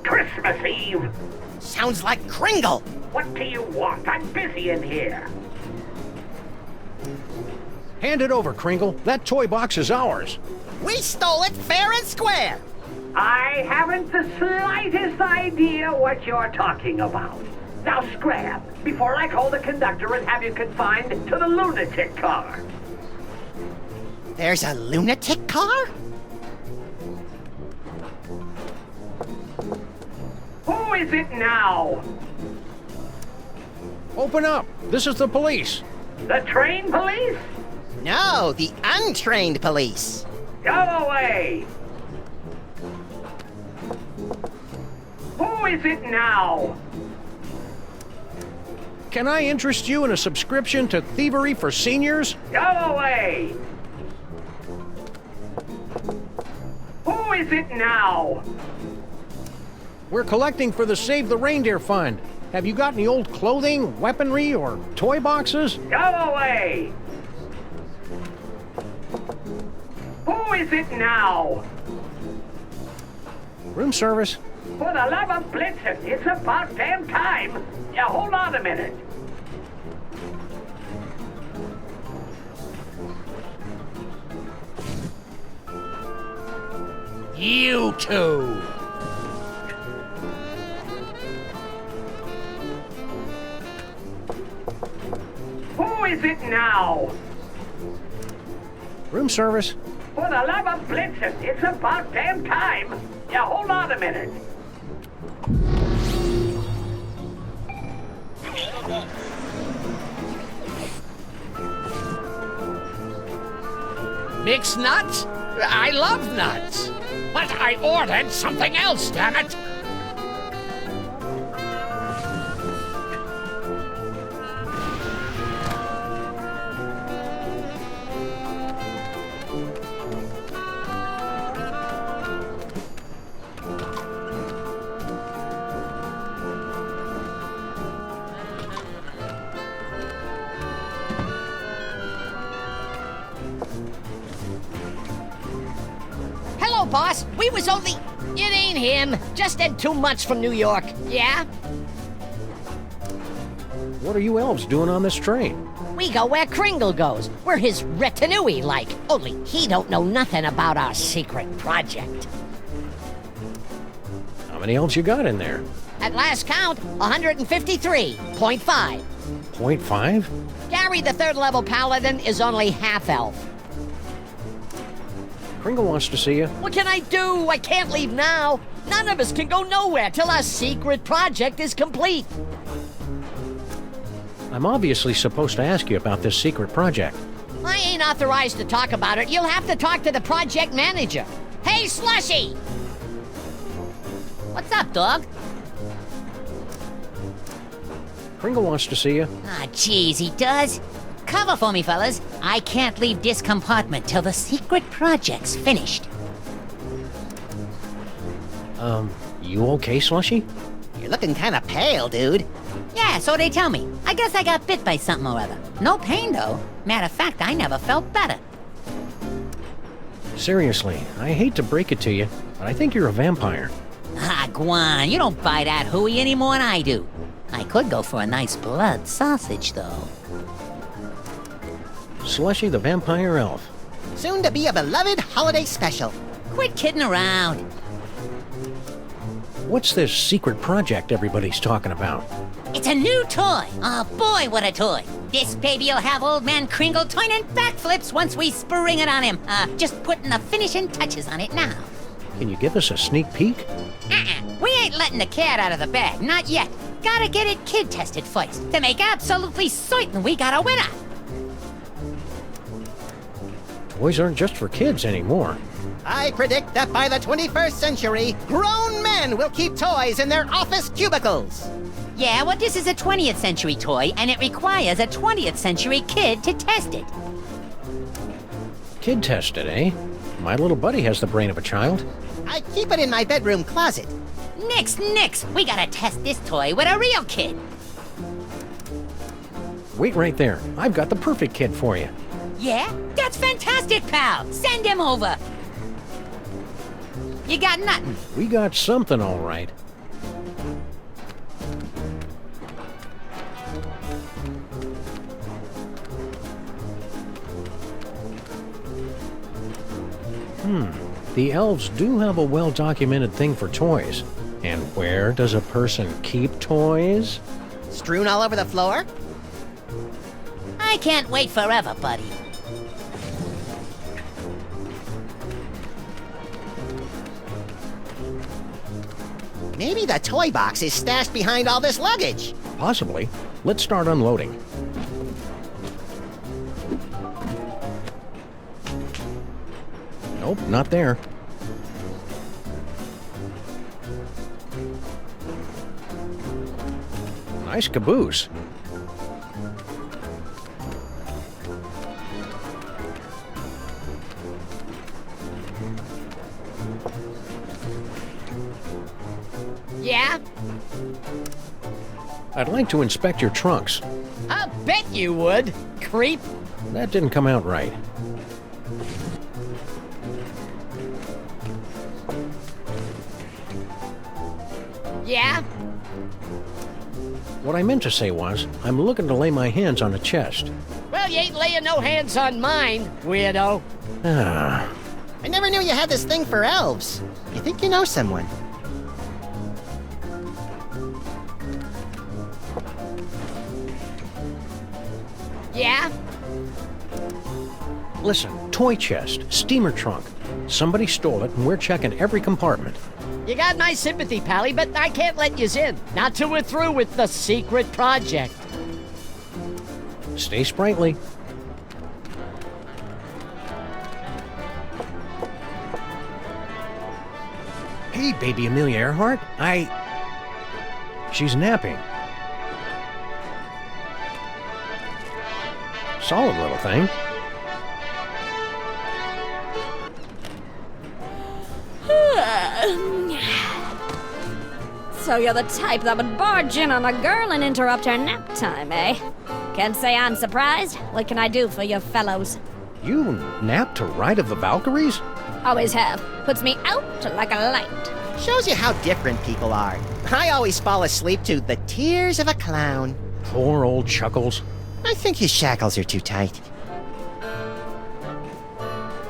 Christmas Eve! Sounds like Kringle! What do you want? I'm busy in here. Hand it over, Kringle. That toy box is ours. We stole it fair and square! I haven't the slightest idea what you're talking about. Now scram, before I call the conductor and have you confined to the lunatic car. There's a lunatic car? Who is it now? Open up. This is the police. The train police? No, the untrained police. Go away! Who is it now? Can I interest you in a subscription to Thievery for Seniors? Go away! Who is it now? We're collecting for the Save the Reindeer Fund. Have you got any old clothing, weaponry, or toy boxes? Go away! Who is it now? Room service. For the love of Blitzen, it's about damn time. Yeah, hold on a minute. You two! Who is it now? Room service. For the love of Blitzen, it's about damn time. Yeah, hold on a minute. Mixed nuts? I love nuts. But I ordered something else, damn it! Hello, boss. We was only... It ain't him. Just had too much from New York. Yeah? What are you elves doing on this train? We go where Kringle goes. We're his retinue like. Only he don't know nothing about our secret project. Now many elves you got in there? At last count, 153.5. 0.5? Gary, the third level paladin, is only half elf. Kringle wants to see you. What can I do? I can't leave now. None of us can go nowhere till our secret project is complete. I'm obviously supposed to ask you about this secret project. I ain't authorized to talk about it. You'll have to talk to the project manager. Hey, Slushy! What's up, dog? Kringle wants to see you. Ah, jeez, he does. Cover for me, fellas. I can't leave this compartment till the secret project's finished. You okay, Slushy? You're looking kind of pale, dude. Yeah, so they tell me. I guess I got bit by something or other. No pain, though. Matter of fact, I never felt better. Seriously, I hate to break it to you, but I think you're a vampire. Ah, Guan, you don't buy that hooey any more than I do. I could go for a nice blood sausage, though. Slushy the vampire elf. Soon to be a beloved holiday special. Quit kidding around. What's this secret project everybody's talking about? It's a new toy. Oh boy, what a toy. This baby'll have old man Kringle turning backflips once we spring it on him. Just putting the finishing touches on it now. Can you give us a sneak peek? We ain't letting the cat out of the bag, not yet. Gotta get it kid tested first to make absolutely certain we got a winner. Toys aren't just for kids anymore. I predict that by the 21st century, grown men will keep toys in their office cubicles. Yeah, well, this is a 20th century toy, and it requires a 20th century kid to test it. Kid tested, eh? My little buddy has the brain of a child. I keep it in my bedroom closet. Nix, we gotta test this toy with a real kid. Wait right there. I've got the perfect kid for you. Yeah? That's fantastic, pal. Send him over. You got nothing. We got something, all right. The elves do have a well-documented thing for toys. And where does a person keep toys? Strewn all over the floor? I can't wait forever, buddy. Maybe the toy box is stashed behind all this luggage. Possibly. Let's start unloading. Nope, not there. Nice caboose. Yeah? I'd like to inspect your trunks. I'll bet you would, creep. That didn't come out right. Yeah? What I meant to say was, I'm looking to lay my hands on a chest. Well, you ain't laying no hands on mine, weirdo. Ah. I never knew you had this thing for elves. You think you know someone? Yeah? Listen, toy chest, steamer trunk. Somebody stole it and we're checking every compartment. You got my sympathy, Pally, but I can't let yous in. Not till we're through with the secret project. Stay sprightly. Hey, baby Amelia Earhart. She's napping. Solid little thing. So you're the type that would barge in on a girl and interrupt her nap time, eh? Can't say I'm surprised. What can I do for you fellows? You nap to Ride of the Valkyries? Always have. Puts me out like a light. Shows you how different people are. I always fall asleep to The Tears of a Clown. Poor old Chuckles. I think his shackles are too tight.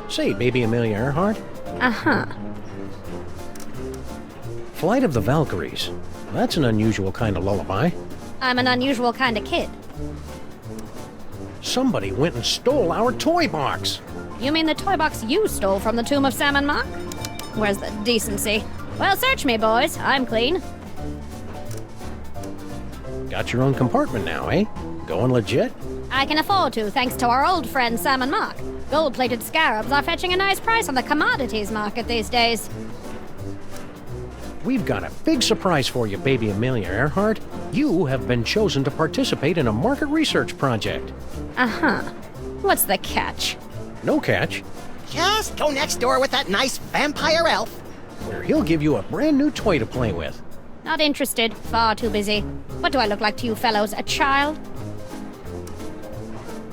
Say, baby Amelia Earhart. Uh-huh. Flight of the Valkyries. That's an unusual kind of lullaby. I'm an unusual kind of kid. Somebody went and stole our toy box. You mean the toy box you stole from the tomb of Sammun-Mak? Where's the decency? Well, search me, boys. I'm clean. Got your own compartment now, eh? Going legit? I can afford to, thanks to our old friend Sammun-Mak. Gold-plated scarabs are fetching a nice price on the commodities market these days. We've got a big surprise for you, baby Amelia Earhart. You have been chosen to participate in a market research project. Uh-huh. What's the catch? No catch. Just go next door with that nice vampire elf. Where he'll give you a brand new toy to play with. Not interested. Far too busy. What do I look like to you fellows? A child?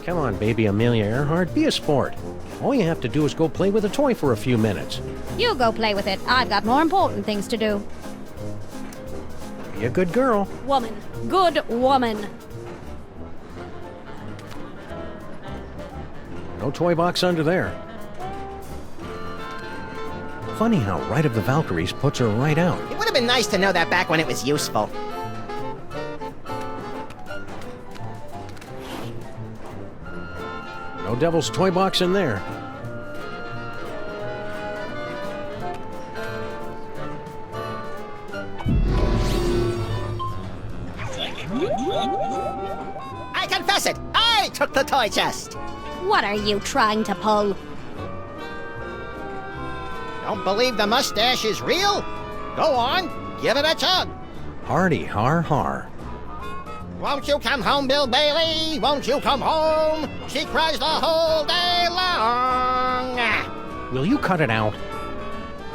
Come on, baby Amelia Earhart, be a sport. All you have to do is go play with a toy for a few minutes. You go play with it. I've got more important things to do. Be a good girl. Woman. Good woman. No toy box under there. Funny how Rite of the Valkyries puts her right out. It would have been nice to know that back when it was useful. No Devil's toy box in there. I confess it! I took the toy chest! What are you trying to pull? Don't believe the mustache is real? Go on, give it a tug. Hardy har har. Won't you come home, Bill Bailey? Won't you come home? She cries the whole day long. Will you cut it out?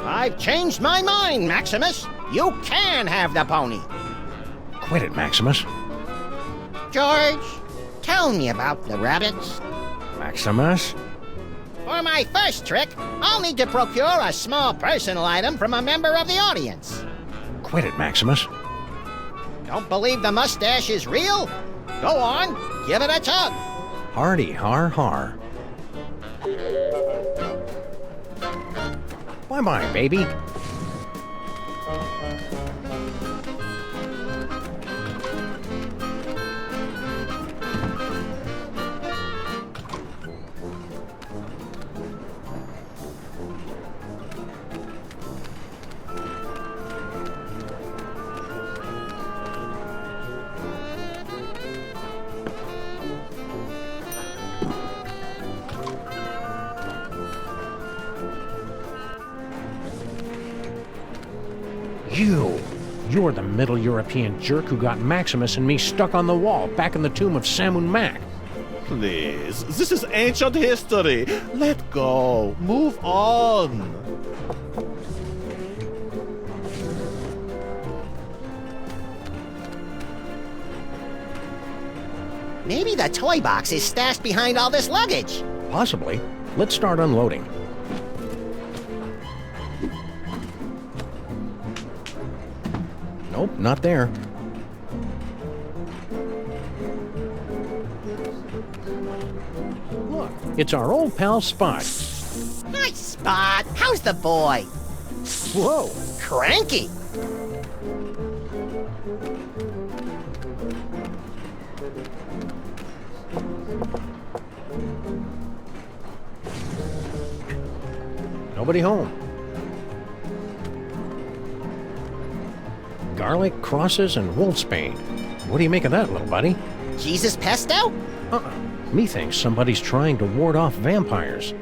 I've changed my mind, Maximus. You can have the pony. Quit it, Maximus. George, tell me about the rabbits. Maximus? For my first trick, I'll need to procure a small personal item from a member of the audience. Quit it, Maximus. Don't believe the mustache is real? Go on, give it a tug. Hardy har har. Bye-bye, baby. You're the Middle European jerk who got Maximus and me stuck on the wall back in the tomb of Sammun-Mak. Please, this is ancient history. Let go. Move on. Maybe the toy box is stashed behind all this luggage. Possibly. Let's start unloading. Nope, not there. Look, it's our old pal Spot. Nice Spot. How's the boy? Whoa. Cranky. Nobody home. Garlic, crosses, and wolfsbane. What do you make of that, little buddy? Jesus pesto? Methinks somebody's trying to ward off vampires.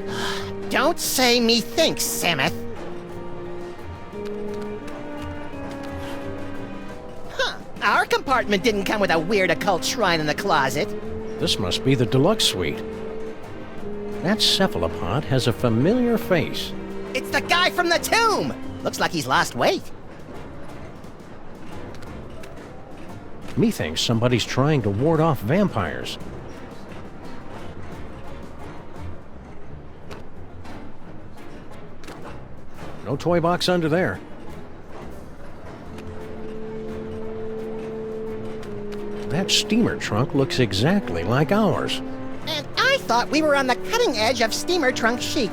Don't say methinks, Samuth. Huh. Our compartment didn't come with a weird occult shrine in the closet. This must be the deluxe suite. That cephalopod has a familiar face. It's the guy from the tomb! Looks like he's lost weight. Methinks somebody's trying to ward off vampires. No toy box under there. That steamer trunk looks exactly like ours. And I thought we were on the cutting edge of steamer trunk chic.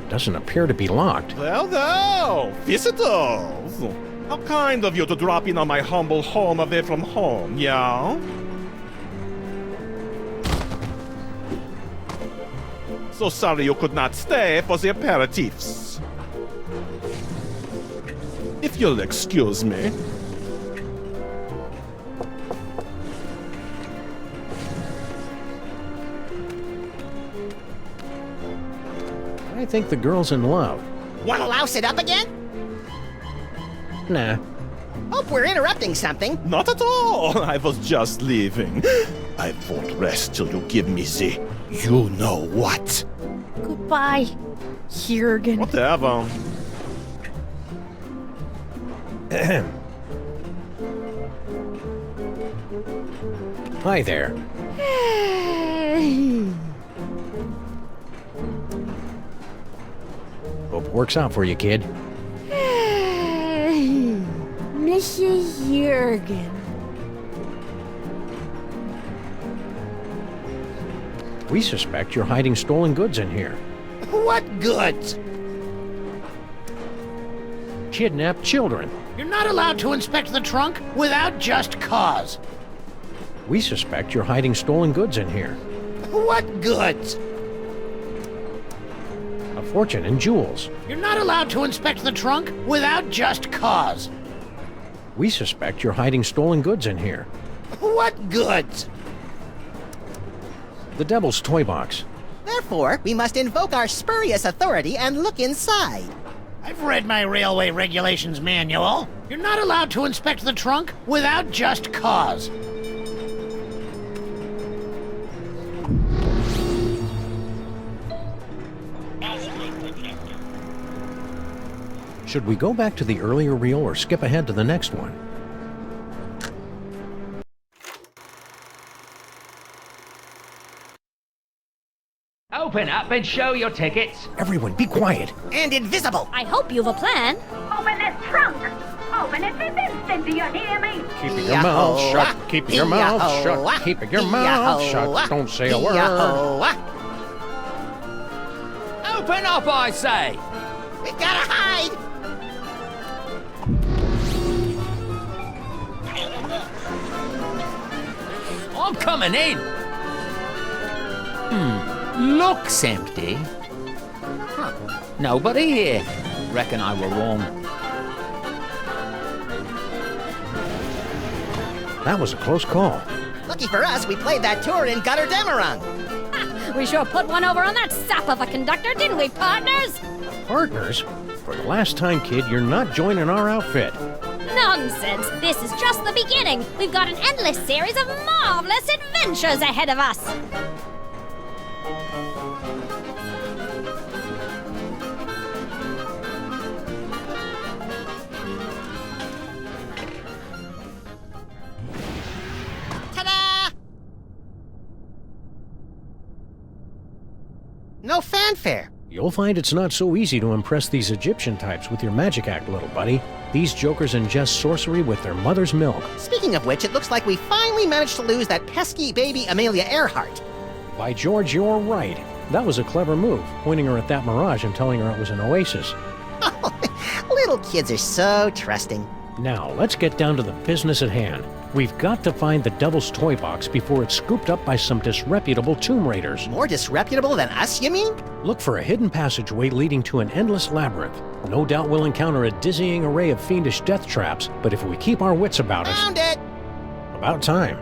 Doesn't appear to be locked. Well, no, visitors. How kind of you to drop in on my humble home away from home, yeah? So sorry you could not stay for the aperitifs. If you'll excuse me. I think the girl's in love. Wanna louse it up again? Nah. Hope we're interrupting something. Not at all. I was just leaving. I won't rest till you give me the you know what. Goodbye, Jürgen. Whatever. Hi there. Hope it works out for you, kid. Mrs. Jürgen. We suspect you're hiding stolen goods in here. What goods? Kidnapped children. You're not allowed to inspect the trunk without just cause. We suspect you're hiding stolen goods in here. What goods? A fortune in jewels. You're not allowed to inspect the trunk without just cause. We suspect you're hiding stolen goods in here. What goods? The Devil's Toy Box. Therefore, we must invoke our spurious authority and look inside. I've read my railway regulations manual. You're not allowed to inspect the trunk without just cause. Should we go back to the earlier reel or skip ahead to the next one? Open up and show your tickets. Everyone, be quiet. And invisible. I hope you've a plan. Open this trunk! Open it this instant, do you hear me? Keep your mouth shut. Keep your mouth shut. Keep your mouth shut. Don't say a word. Open up, I say! We gotta hide! I'm coming in. Looks empty. Huh. Nobody here. Reckon I were wrong. That was a close call. Lucky for us, we played that tour in Gutter Demerung. We sure put one over on that sap of a conductor, didn't we, partners? Partners? For the last time, kid, you're not joining our outfit. Nonsense! This is just the beginning. We've got an endless series of marvelous adventures ahead of us. Ta-da! No fanfare. You'll find it's not so easy to impress these Egyptian types with your magic act, little buddy. These jokers ingest sorcery with their mother's milk. Speaking of which, it looks like we finally managed to lose that pesky baby Amelia Earhart. By George, you're right. That was a clever move, pointing her at that mirage and telling her it was an oasis. Little kids are so trusting. Now, let's get down to the business at hand. We've got to find the Devil's Toy Box before it's scooped up by some disreputable tomb raiders. More disreputable than us, you mean? Look for a hidden passageway leading to an endless labyrinth. No doubt we'll encounter a dizzying array of fiendish death traps, but if we keep our wits about us... Found it! About time.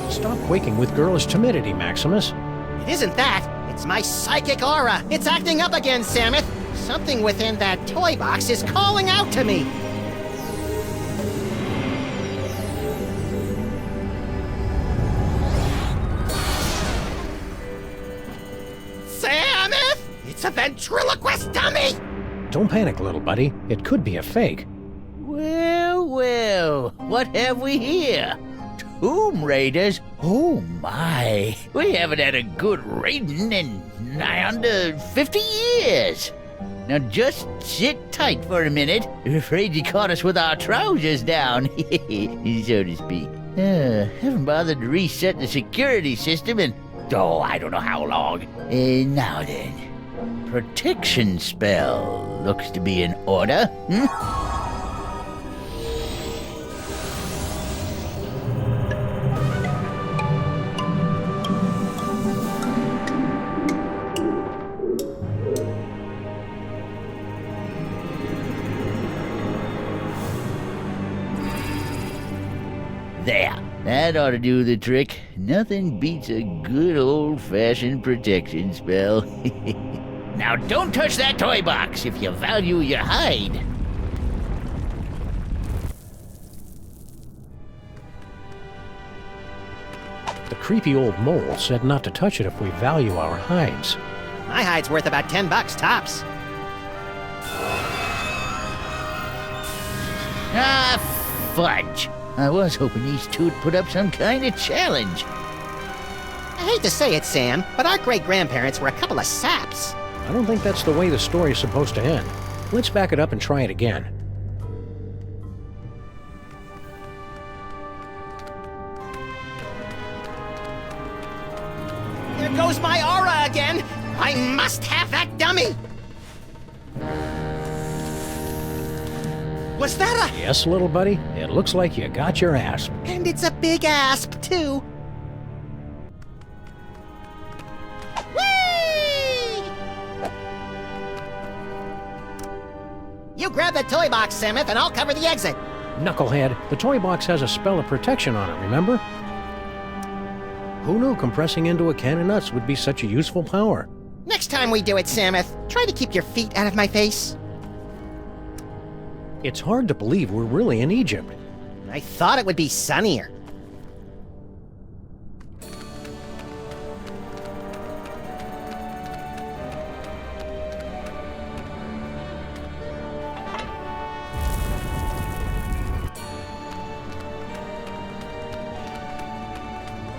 Stop quaking with girlish timidity, Maximus. It isn't that. It's my psychic aura. It's acting up again, Samus. Something within that toy box is calling out to me. Samus! It's a ventriloquist dummy! Don't panic, little buddy. It could be a fake. Well, well, what have we here? Tomb Raiders? Oh my, we haven't had a good raiding in nigh under 50 years. Now just sit tight for a minute. I'm afraid you caught us with our trousers down, so to speak. Haven't bothered to reset the security system in, I don't know how long. Now then, protection spell looks to be in order. There. That ought to do the trick. Nothing beats a good old-fashioned protection spell. Now don't touch that toy box if you value your hide. The creepy old mole said not to touch it if we value our hides. My hide's worth about $10 tops. Ah, fudge. I was hoping these two'd put up some kind of challenge. I hate to say it, Sam, but our great-grandparents were a couple of saps. I don't think that's the way the story's supposed to end. Let's back it up and try it again. There goes my aura again! I must have that dummy! Was that a... Yes, little buddy? It looks like you got your asp. And it's a big asp, too. Whee! You grab the toy box, Samuth, and I'll cover the exit. Knucklehead, the toy box has a spell of protection on it, remember? Who knew compressing into a can of nuts would be such a useful power? Next time we do it, Samuth, try to keep your feet out of my face. It's hard to believe we're really in Egypt. I thought it would be sunnier.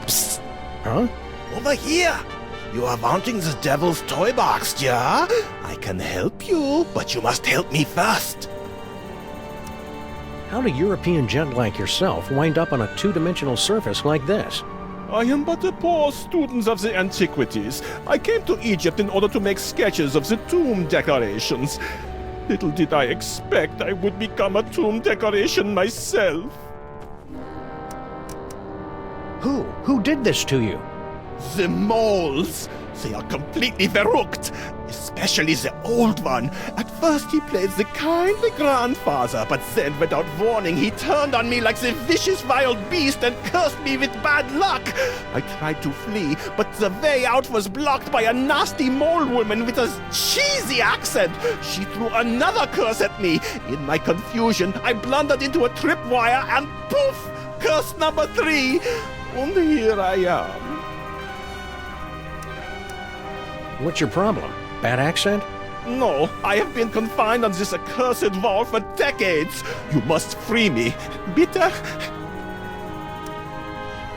Psst. Huh? Over here! You are wanting the devil's toy box, yeah? I can help you, but you must help me first. How do European gent like yourself wind up on a two-dimensional surface like this? I am but a poor student of the antiquities. I came to Egypt in order to make sketches of the tomb decorations. Little did I expect I would become a tomb decoration myself. Who did this to you? The moles. They are completely verrückt. Especially the old one. At first he played the kindly grandfather, but then without warning he turned on me like the vicious wild beast and cursed me with bad luck. I tried to flee, but the way out was blocked by a nasty mole woman with a cheesy accent. She threw another curse at me. In my confusion, I blundered into a tripwire and poof! Curse number 3. And here I am. What's your problem? Bad accent? No, I have been confined on this accursed wall for decades. You must free me. Bitte?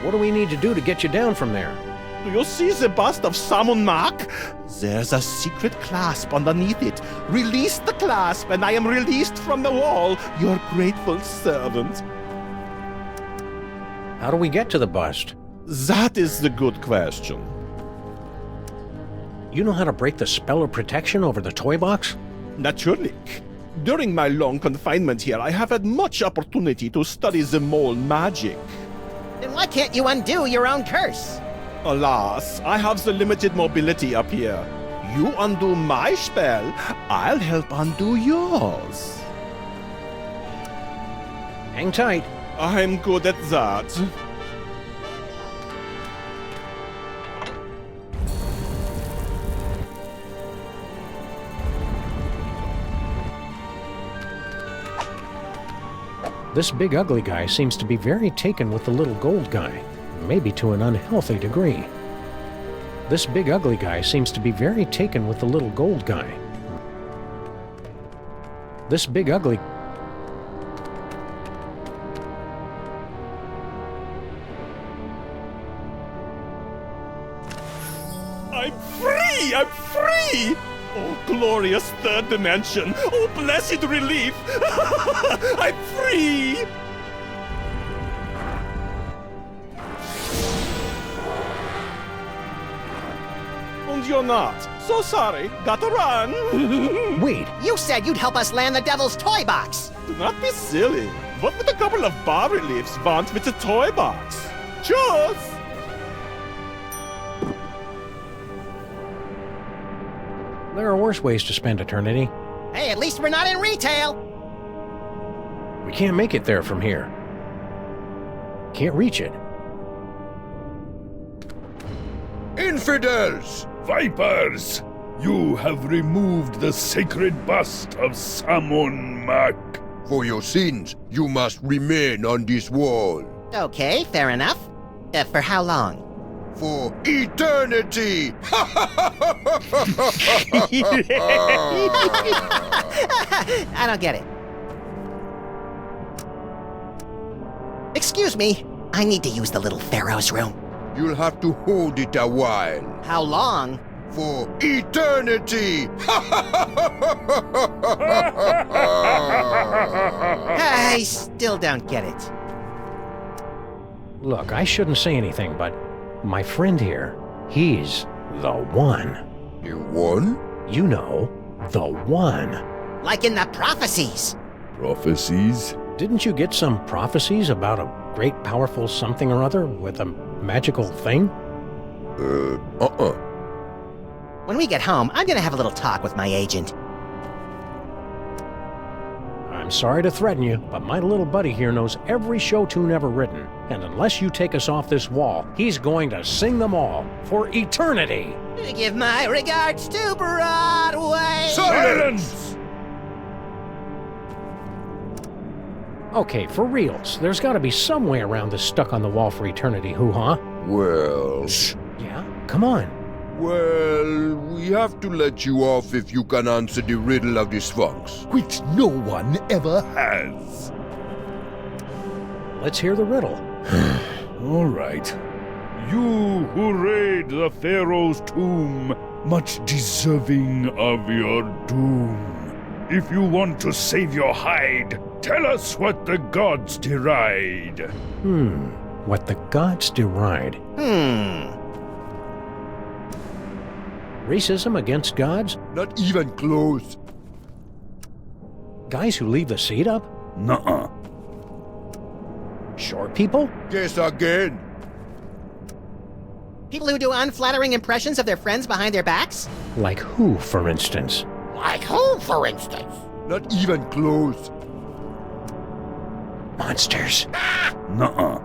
What do we need to do to get you down from there? Do you see the bust of Sammun-Mak? There's a secret clasp underneath it. Release the clasp and I am released from the wall, your grateful servant. How do we get to the bust? That is the good question. You know how to break the spell of protection over the toy box? Natürlich. During my long confinement here, I have had much opportunity to study the mole magic. Then why can't you undo your own curse? Alas, I have the limited mobility up here. You undo my spell, I'll help undo yours. Hang tight. I'm good at that. This big ugly guy seems to be very taken with the little gold guy, maybe to an unhealthy degree. This big ugly guy seems to be very taken with the little gold guy. This big ugly... I'm free! I'm free! Oh, glorious third dimension! Oh, blessed relief! I'm free! and you're not. So sorry, gotta run. Wait, You said you'd help us land the devil's toy box. Do not be silly. What would a couple of bas-reliefs want with a toy box? Cheers! there are worse ways to spend eternity. Hey, at least we're not in retail. We can't make it there from here. Can't reach it. Infidels! Vipers! You have removed the sacred bust of Sammun-Mak. For your sins, you must remain on this wall. Okay, fair enough. For how long? For eternity! I don't get it. Excuse me, I need to use the little pharaoh's room. You'll have to hold it a while. How long? For eternity! I still don't get it. Look, I shouldn't say anything, but my friend here, he's the one. You won? You know, the one. Like in the prophecies. Prophecies? Didn't you get some prophecies about a great powerful something or other with a magical thing? When we get home, I'm gonna have a little talk with my agent. I'm sorry to threaten you, but my little buddy here knows every show tune ever written, and unless you take us off this wall, he's going to sing them all for eternity. Give my regards to Broadway. Silence! Okay, for reals, there's got to be some way around this stuck on the wall for eternity hoo-ha. Well... Shh. Yeah? Come on. Well, we have to let you off if you can answer the riddle of the Sphunx. Which no one ever has. Let's hear the riddle. All right. You who raid the Pharaoh's tomb, much deserving of your doom. If you want to save your hide, tell us what the gods deride. What the gods deride. Racism against gods? Not even close. Guys who leave the seat up? Nuh-uh. Short people? Guess again. People who do unflattering impressions of their friends behind their backs? Like who, for instance? Like who, for instance? Not even close. Monsters. Nuh-uh.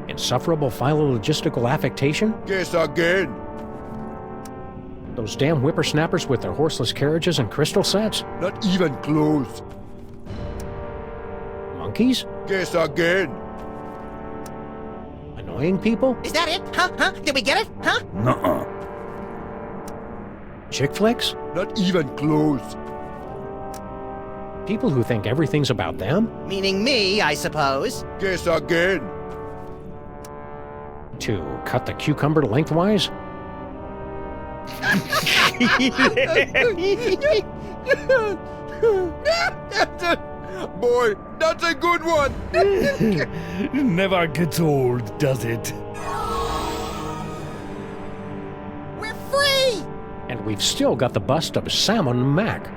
Insufferable philologistical affectation? Guess again. Those damn whippersnappers with their horseless carriages and crystal sets? Not even close. Monkeys? Guess again. Annoying people? Is that it? Huh? Did we get it? Huh? Nuh-uh. Chick flicks? Not even close. People who think everything's about them? Meaning me, I suppose. Guess again. To cut the cucumber lengthwise? Boy, that's a good one. Never gets old, does it? We're free! And we've still got the bust of Sammun-Mak.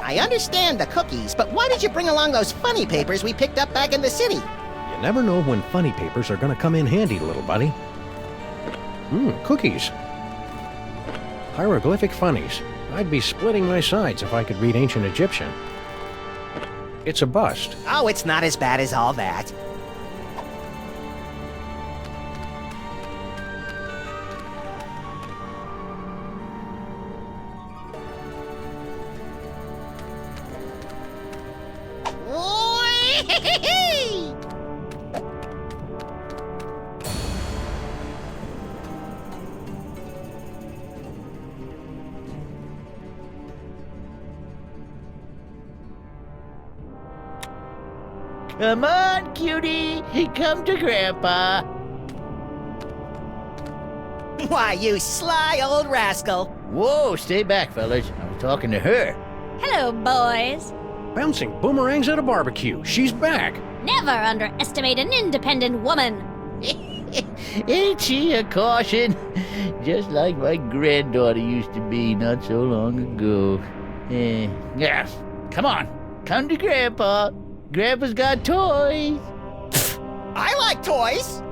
I understand the cookies, but why did you bring along those funny papers we picked up back in the city? You never know when funny papers are going to come in handy, little buddy. Cookies. Hieroglyphic funnies. I'd be splitting my sides if I could read ancient Egyptian. It's a bust. Oh, it's not as bad as all that. Come on, cutie. Come to Grandpa. Why, you sly old rascal. Whoa, stay back, fellas. I'm talking to her. Hello, boys. Bouncing boomerangs at a barbecue. She's back. Never underestimate an independent woman. Ain't she a caution? Just like my granddaughter used to be not so long ago. Yeah, come on. Come to Grandpa. Grandpa's got toys. I like toys.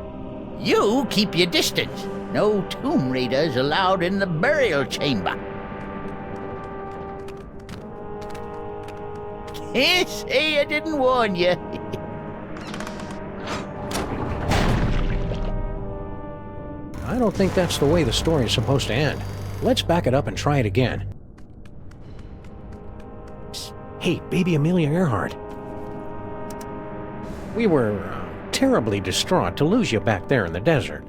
You keep your distance. No tomb raiders allowed in the burial chamber. Can't say I didn't warn you. I don't think that's the way the story is supposed to end. Let's back it up and try it again. Psst. Hey, baby Amelia Earhart. We were terribly distraught to lose you back there in the desert.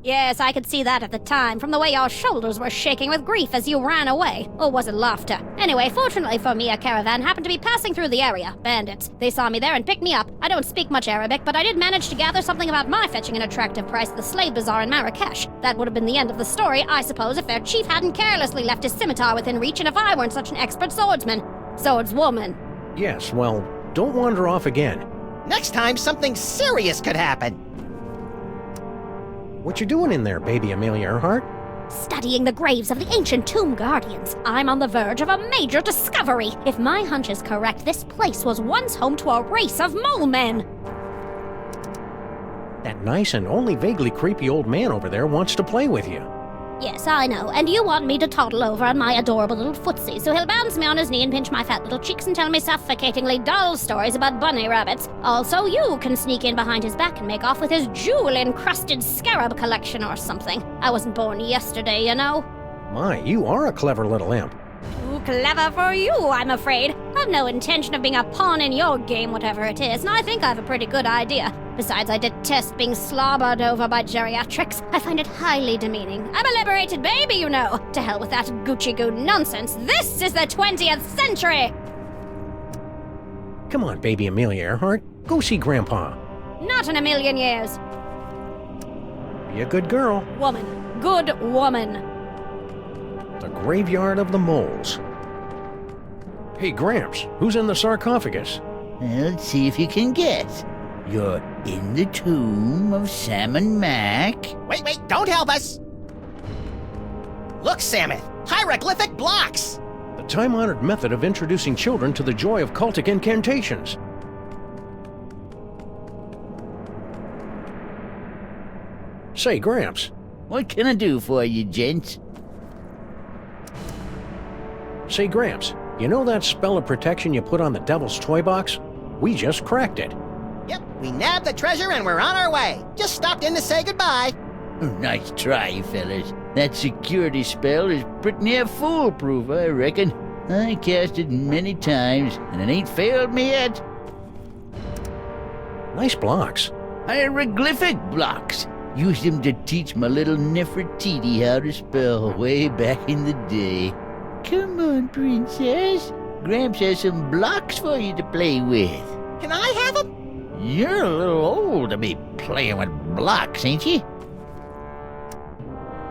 Yes, I could see that at the time, from the way your shoulders were shaking with grief as you ran away. Or was it laughter? Anyway, fortunately for me, a caravan happened to be passing through the area. Bandits. They saw me there and picked me up. I don't speak much Arabic, but I did manage to gather something about my fetching an attractive price at the slave bazaar in Marrakesh. That would have been the end of the story, I suppose, if their chief hadn't carelessly left his scimitar within reach and if I weren't such an expert swordsman. Swordswoman. Yes, well, don't wander off again. Next time, something serious could happen. What you doing in there, baby Amelia Earhart? Studying the graves of the ancient tomb guardians. I'm on the verge of a major discovery. If my hunch is correct, this place was once home to a race of mole men. That nice and only vaguely creepy old man over there wants to play with you. Yes, I know, and you want me to toddle over on my adorable little footsie, so he'll bounce me on his knee and pinch my fat little cheeks and tell me suffocatingly dull stories about bunny rabbits. Also, you can sneak in behind his back and make off with his jewel-encrusted scarab collection or something. I wasn't born yesterday, you know. My, you are a clever little imp. Too clever for you, I'm afraid. I've no intention of being a pawn in your game, whatever it is, and I think I have a pretty good idea. Besides, I detest being slobbered over by geriatrics. I find it highly demeaning. I'm a liberated baby, you know. To hell with that Gucci-goo nonsense. This is the 20th century! Come on, baby Amelia Earhart. Go see Grandpa. Not in a million years. Be a good girl. Woman. Good woman. The graveyard of the moles. Hey, Gramps, who's in the sarcophagus? Let's see if you can guess. You're in the tomb of Sammun-Mak. Wait, don't help us! Look, Samus! Hieroglyphic blocks! The time-honored method of introducing children to the joy of cultic incantations. Say, Gramps. What can I do for you, gents? Say, Gramps, you know that spell of protection you put on the devil's toy box? We just cracked it. Yep, we nabbed the treasure and we're on our way. Just stopped in to say goodbye. Nice try, fellas. That security spell is pretty near foolproof, I reckon. I cast it many times, and it ain't failed me yet. Nice blocks. Hieroglyphic blocks. Used them to teach my little Nefertiti how to spell way back in the day. Come on, princess. Gramps has some blocks for you to play with. Can I have them? You're a little old to be playing with blocks, ain't you?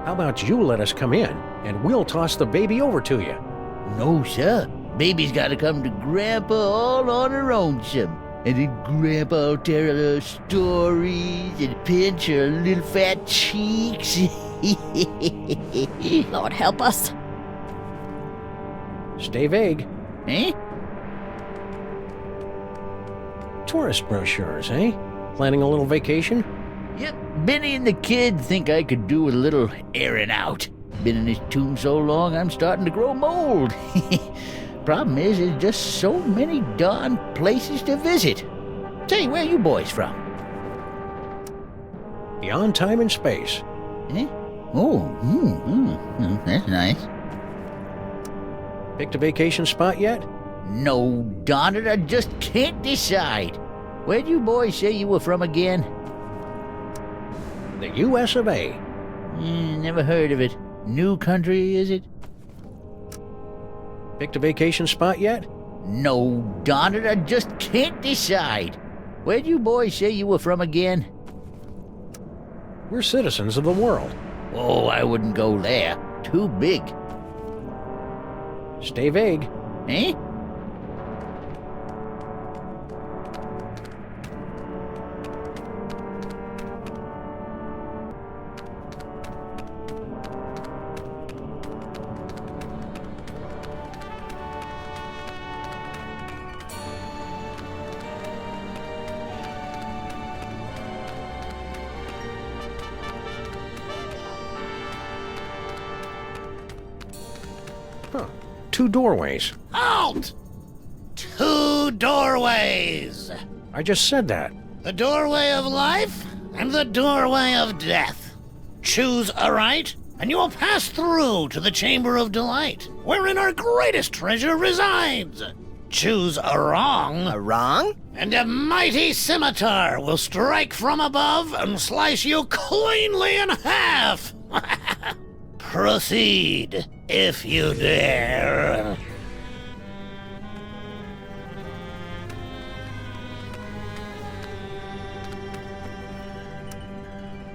How about you let us come in, and we'll toss the baby over to you? No, sir. Baby's gotta come to Grandpa all on her own, some. And then Grandpa'll tell her stories and pinch her little fat cheeks. Lord help us. Stay vague. Eh? Tourist brochures, eh? Planning a little vacation? Yep, Benny and the kid think I could do with a little airing out. Been in this tomb so long, I'm starting to grow mold. Problem is, there's just so many darn places to visit. Say, where you boys from? Beyond time and space. Eh? Oh, that's nice. Picked a vacation spot yet? No, darn it, I just can't decide. Where'd you boys say you were from again? The U.S. of A. Never heard of it. New country, is it? Picked a vacation spot yet? No, darn it, I just can't decide. Where'd you boys say you were from again? We're citizens of the world. Oh, I wouldn't go there. Too big. Stay vague. Eh? 2 doorways. Halt! 2 doorways. I just said that. The doorway of life and the doorway of death. Choose aright, and you will pass through to the Chamber of Delight, wherein our greatest treasure resides. Choose a wrong. A wrong? And a mighty scimitar will strike from above and slice you cleanly in half. Proceed, if you dare.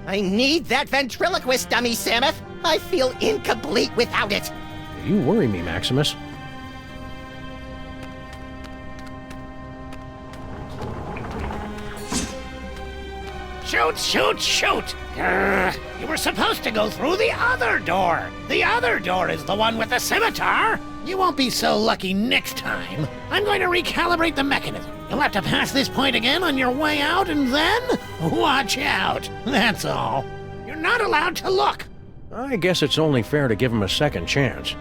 I need that ventriloquist dummy, Samus. I feel incomplete without it. You worry me, Maximus. Shoot, shoot, shoot! You were supposed to go through the other door. The other door is the one with the scimitar. You won't be so lucky next time. I'm going to recalibrate the mechanism. You'll have to pass this point again on your way out, and then watch out. That's all. You're not allowed to look. I guess it's only fair to give him a second chance.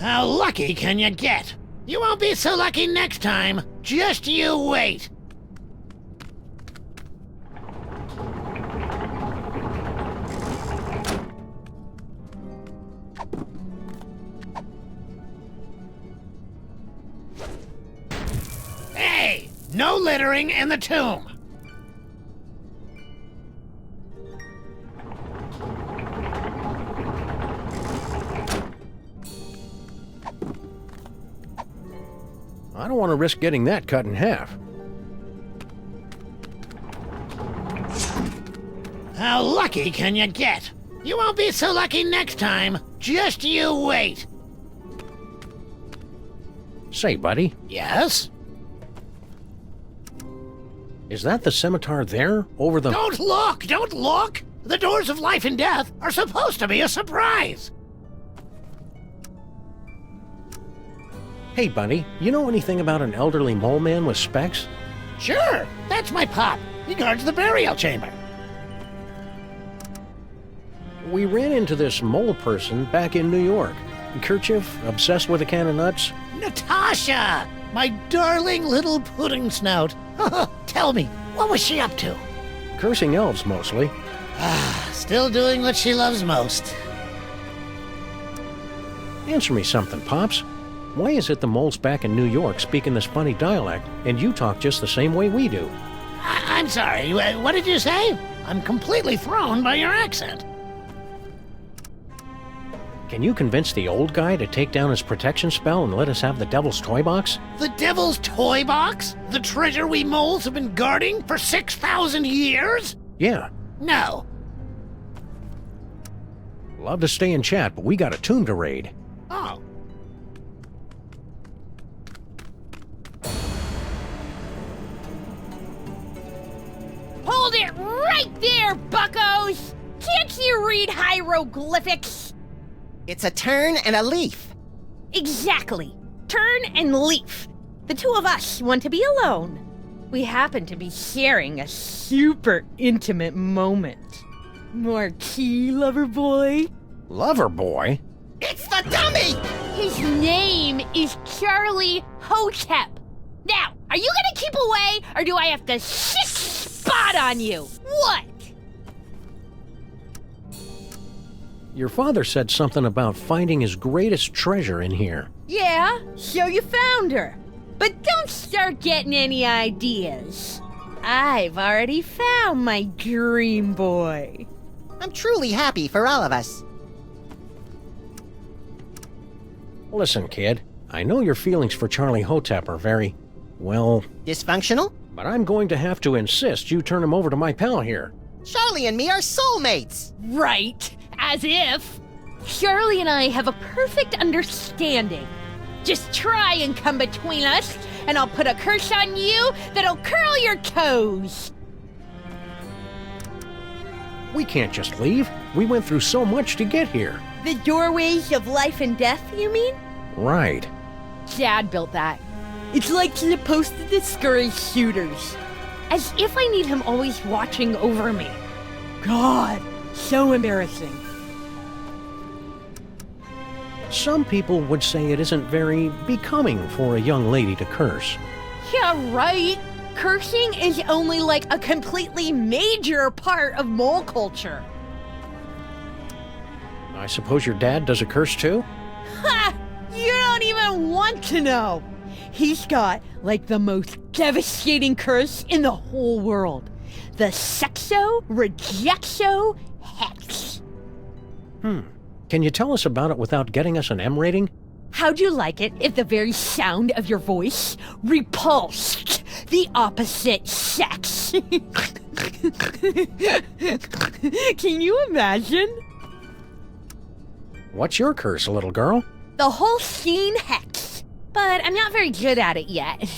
How lucky can you get? You won't be so lucky next time. Just you wait. Hey, no littering in the tomb. I don't want to risk getting that cut in half. How lucky can you get? You won't be so lucky next time. Just you wait. Say, buddy. Yes? Is that the scimitar there, over the... Don't look! Don't look! The doors of life and death are supposed to be a surprise. Hey, buddy, you know anything about an elderly mole man with specs? Sure, that's my pop. He guards the burial chamber. We ran into this mole person back in New York. Kerchief, obsessed with a can of nuts. Natasha! My darling little pudding snout. Tell me, what was she up to? Cursing elves, mostly. Still doing what she loves most. Answer me something, Pops. Why is it the moles back in New York speaking this funny dialect, and you talk just the same way we do? I'm sorry, what did you say? I'm completely thrown by your accent. Can you convince the old guy to take down his protection spell and let us have the Devil's Toy Box? The Devil's Toy Box? The treasure we moles have been guarding for 6,000 years? Yeah. No. Love to stay and chat, but we got a tomb to raid. Oh. Hold it right there, buckos! Can't you read hieroglyphics? It's a turn and a leaf. Exactly. Turn and leaf. The two of us want to be alone. We happen to be sharing a super intimate moment. Marquis, lover boy. Lover boy? It's the dummy! His name is Charlie Hotep. Now, are you gonna keep away, or do I have to shit spot on you? What? Your father said something about finding his greatest treasure in here. Yeah, so you found her. But don't start getting any ideas. I've already found my dream boy. I'm truly happy for all of us. Listen, kid, I know your feelings for Charlie Hotep are very, well... Dysfunctional? But I'm going to have to insist you turn him over to my pal here. Charlie and me are soulmates. Right, as if. Charlie and I have a perfect understanding. Just try and come between us, and I'll put a curse on you that'll curl your toes. We can't just leave. We went through so much to get here. The doorways of life and death, you mean? Right. Dad built that. It's like supposed to discourage shooters. As if I need him always watching over me. God, so embarrassing. Some people would say it isn't very becoming for a young lady to curse. Yeah, right. Cursing is only like a completely major part of mole culture. I suppose your dad does a curse too? Ha! You don't even want to know. He's got like the most devastating curse in the whole world. The Sexo Rejecto Hex. Can you tell us about it without getting us an M rating? How'd you like it if the very sound of your voice repulsed the opposite sex? Can you imagine? What's your curse, little girl? The whole scene hex. But I'm not very good at it yet.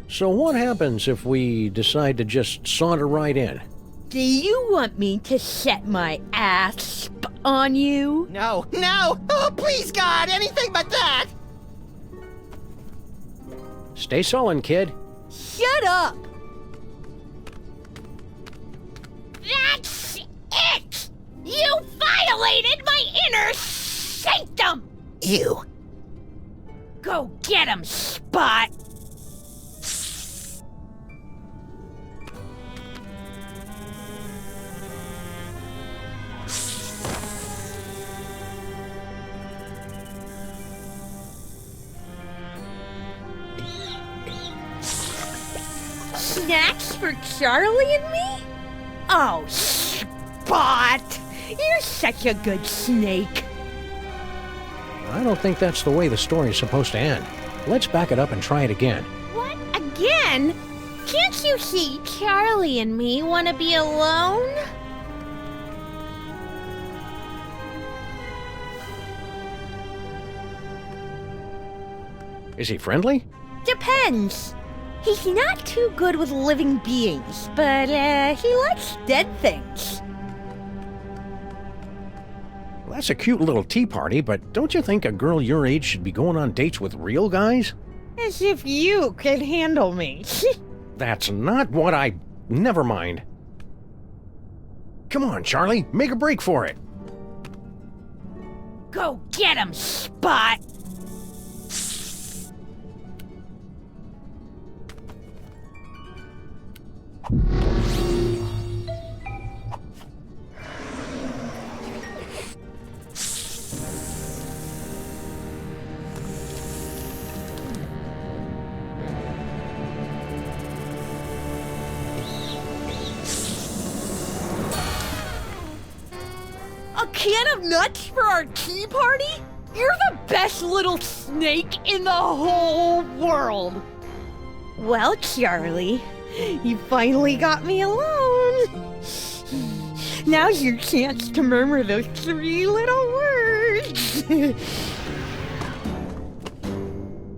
So what happens if we decide to just saunter right in? Do you want me to set my asp on you? No, no! Oh, please, God, anything but that! Stay sullen, kid. Shut up! That's it! You violated my inner sanctum! Ew. Go get him, Spot! Snacks for Charlie and me? Oh, Spot! You're such a good snake. I don't think that's the way the story's supposed to end. Let's back it up and try it again. What? Again? Can't you see Charlie and me want to be alone? Is he friendly? Depends. He's not too good with living beings, but he likes dead things. Well, that's a cute little tea party, but don't you think a girl your age should be going on dates with real guys? As if you could handle me. That's not what I... Never mind. Come on, Charlie, make a break for it. Go get him, Spot! A can of nuts for our tea party? You're the best little snake in the whole world. Well, Charlie, you finally got me alone. Now's your chance to murmur those 3 little words.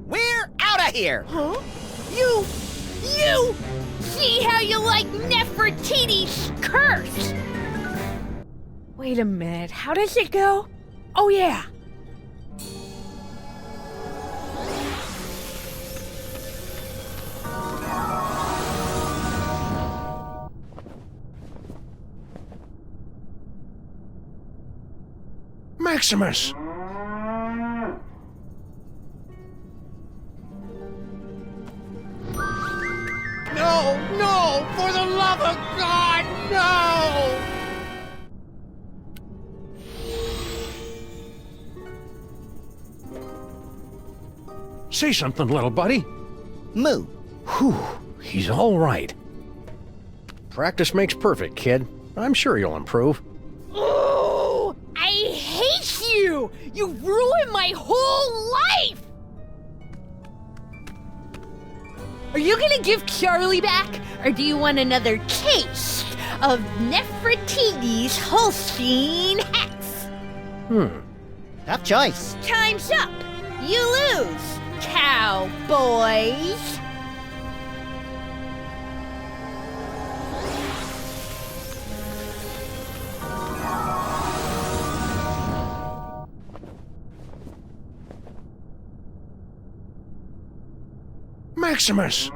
We're out of here! Huh? You! See how you like Nefertiti's curse! Wait a minute, how does it go? Oh yeah! Maximus! No! For the love of God, no! Say something, little buddy. Moo. Whew, he's all right. Practice makes perfect, kid. I'm sure you'll improve. Oh, I hate you! You ruined my whole life! Are you gonna give Charlie back, or do you want another taste of Nefertiti's Holstein Hex? Tough choice. Time's up! You lose, cowboys! Maximus!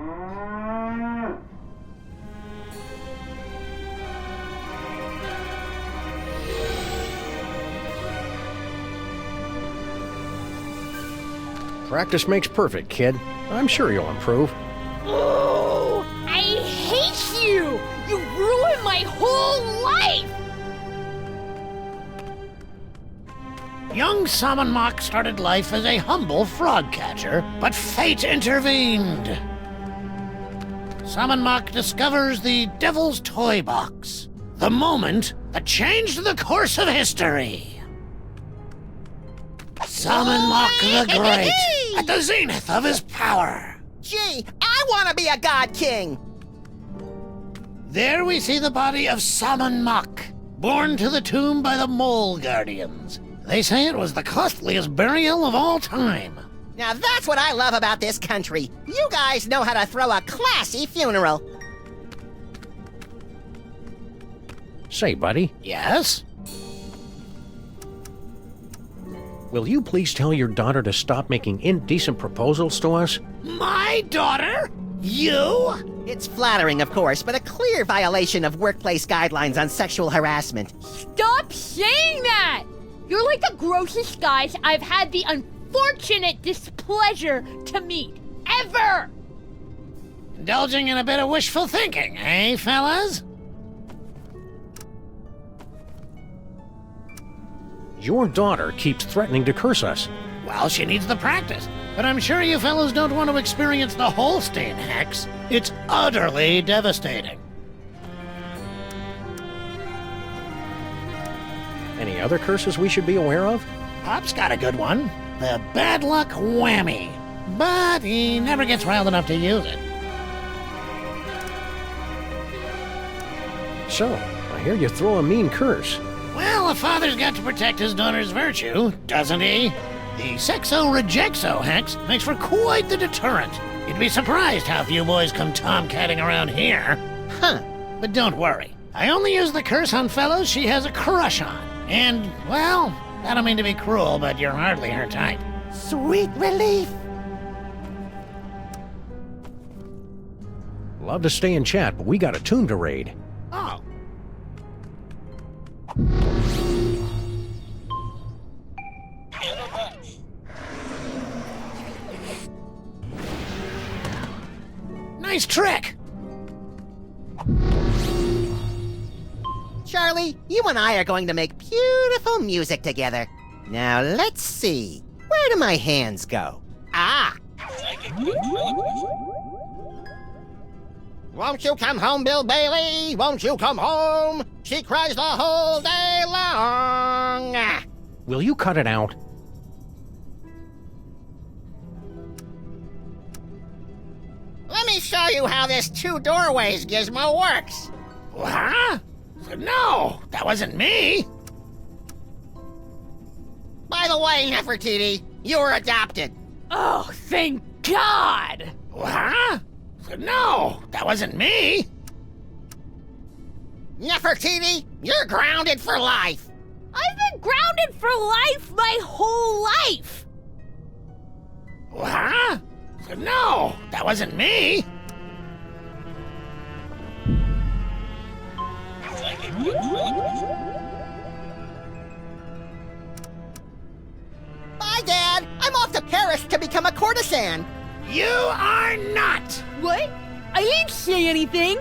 Practice makes perfect, kid. I'm sure you'll improve. Oh, I hate you! You ruined my whole life! Young Sammun-Mak started life as a humble frog catcher, but fate intervened. Sammun-Mak discovers the Devil's Toy Box, the moment that changed the course of history. Sammun-Mak the Great, at the zenith of his power. Gee, I want to be a god king! There we see the body of Sammun-Mak, borne to the tomb by the Mole Guardians. They say it was the costliest burial of all time. Now that's what I love about this country. You guys know how to throw a classy funeral. Say, buddy. Yes? Will you please tell your daughter to stop making indecent proposals to us? My daughter? You? It's flattering, of course, but a clear violation of workplace guidelines on sexual harassment. Stop saying that! You're like the grossest guys I've had the unfortunate displeasure to meet, ever! Indulging in a bit of wishful thinking, eh, fellas? Your daughter keeps threatening to curse us. Well, she needs the practice, but I'm sure you fellows don't want to experience the Holstein hex. It's utterly devastating. Any other curses we should be aware of? Pop's got a good one. The bad luck whammy. But he never gets riled enough to use it. So, I hear you throw a mean curse. Well, a father's got to protect his daughter's virtue, doesn't he? The sexo-rejexo hex makes for quite the deterrent. You'd be surprised how few boys come tomcatting around here. Huh. But don't worry. I only use the curse on fellows she has a crush on. And, well, I don't mean to be cruel, but you're hardly her type. Sweet relief. Love to stay and chat, but we got a tomb to raid. Oh. Nice trick! Charlie, you and I are going to make beautiful music together. Now, let's see. Where do my hands go? Ah! Won't you come home, Bill Bailey? Won't you come home? She cries the whole day long. Will you cut it out? Let me show you how this two doorways gizmo works. Huh? No, that wasn't me. By the way, Nefertiti, you were adopted. Oh, thank God! Huh? No, that wasn't me. Nefertiti, you're grounded for life. I've been grounded for life my whole life. Huh? No, that wasn't me. Bye, Dad. I'm off to Paris to become a courtesan. You are not. What? I didn't say anything.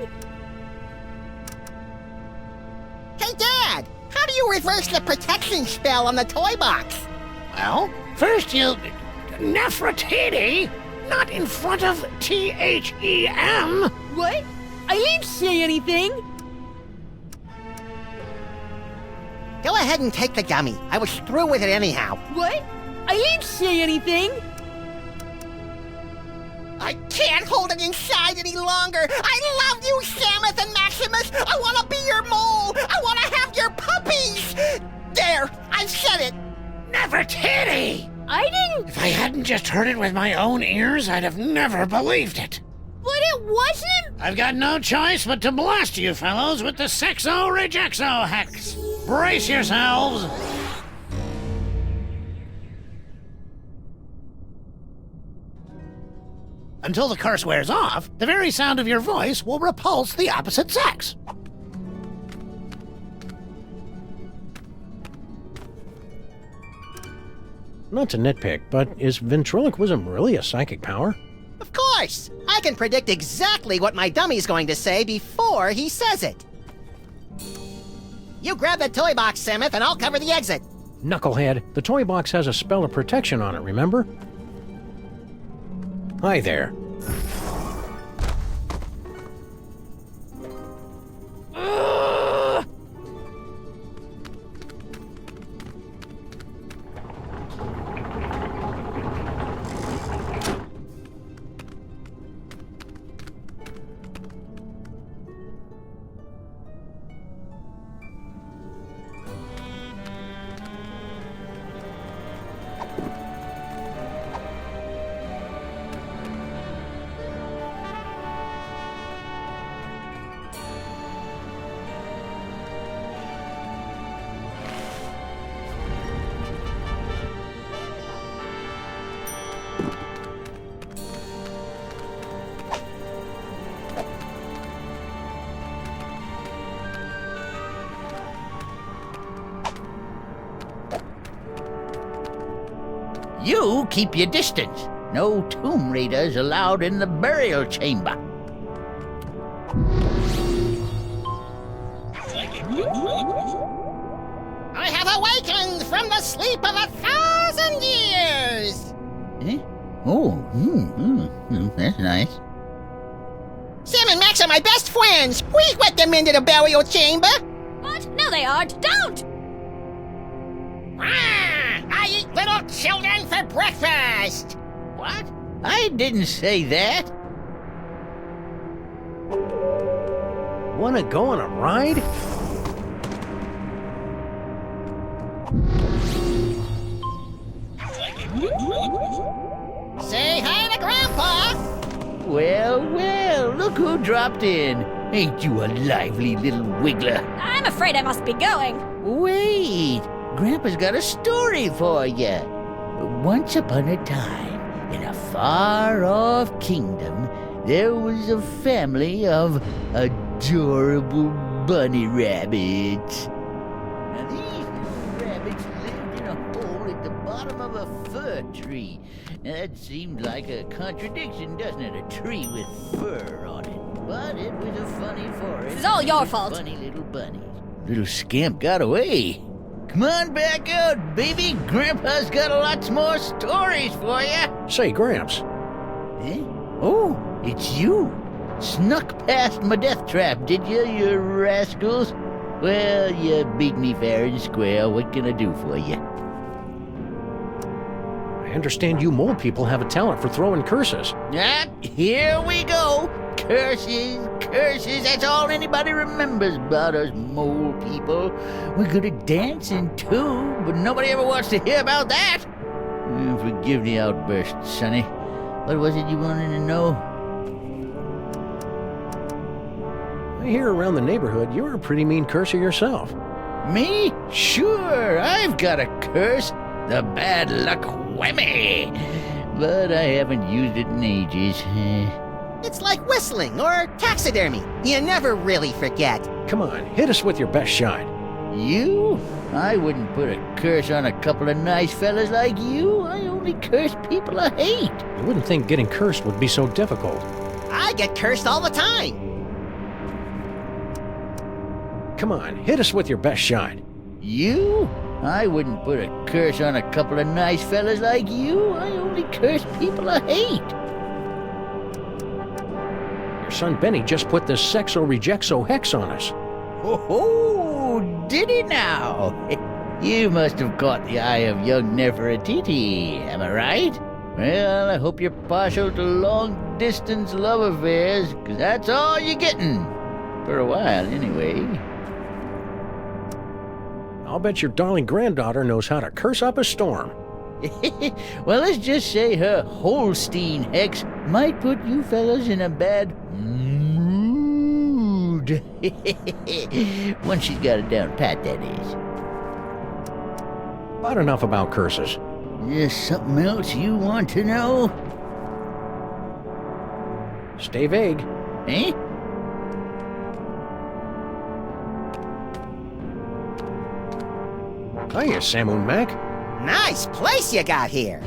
Hey, Dad, how do you reverse the protection spell on the toy box? Well, first you... Nefertiti? Not in front of T-H-E-M. What? I didn't say anything. Go ahead and take the gummy. I was through with it anyhow. What? I didn't say anything. I can't hold it inside any longer. I love you, Samus and Maximus. I want to be your mole. I want to have your puppies. There, I've said it. Nefertiti! I didn't... If I hadn't just heard it with my own ears, I'd have never believed it. But it wasn't... I've got no choice but to blast you fellows with the sexo-rejexo hex. Brace yourselves. Until the curse wears off, the very sound of your voice will repulse the opposite sex. Not to nitpick, but is ventriloquism really a psychic power? Of course! I can predict exactly what my dummy's going to say before he says it. You grab the toy box, Samuth, and I'll cover the exit. Knucklehead, the toy box has a spell of protection on it, remember? Hi there. You keep your distance. No tomb raiders allowed in the burial chamber. I have awakened from the sleep of 1,000 years! Eh? Oh, that's nice. Sammun-Mak are my best friends! We let them into the burial chamber! What? No, they aren't! Don't! I eat little children for breakfast! What? I didn't say that. Wanna go on a ride? Say hi to Grandpa! Well, well, look who dropped in. Ain't you a lively little wiggler? I'm afraid I must be going. Wait, Grandpa's got a story for you. Once upon a time, in a far-off kingdom, there was a family of adorable bunny rabbits. Now these little rabbits lived in a hole at the bottom of a fir tree. Now that seemed like a contradiction, doesn't it? A tree with fur on it. But it was a funny forest. This is all your fault. Funny little bunnies. Little scamp got away. Come on back out, baby. Grandpa's got lots more stories for you. Say, Gramps. Eh? Oh, it's you. Snuck past my death trap, did you rascals? Well, you beat me fair and square. What can I do for you? I understand you mole people have a talent for throwing curses. Ah, here we go. Curses, curses, that's all anybody remembers about us mole people. We're good at dancing too, but nobody ever wants to hear about that. Forgive the outburst, Sonny. What was it you wanted to know? I hear around the neighborhood you're a pretty mean curser yourself. Me? Sure, I've got a curse. The bad luck whammy. But I haven't used it in ages. It's like whistling or taxidermy. You never really forget. Come on, hit us with your best shot. You? I wouldn't put a curse on a couple of nice fellas like you. I only curse people I hate. I wouldn't think getting cursed would be so difficult. I get cursed all the time. Come on, hit us with your best shot. You? I wouldn't put a curse on a couple of nice fellas like you. I only curse people I hate. Your son Benny just put this Sexo Rejexo hex on us. Oh, did he now? You must have caught the eye of young Nefertiti, am I right? Well, I hope you're partial to long-distance love affairs, 'cause that's all you're getting. For a while, anyway. I'll bet your darling granddaughter knows how to curse up a storm. Well, let's just say her Holstein hex might put you fellas in a bad mood. Once she's got it down pat, that is. About enough about curses. Is something else you want to know? Stay vague. Eh? Hiya, Sammun-Mak. Nice place you got here.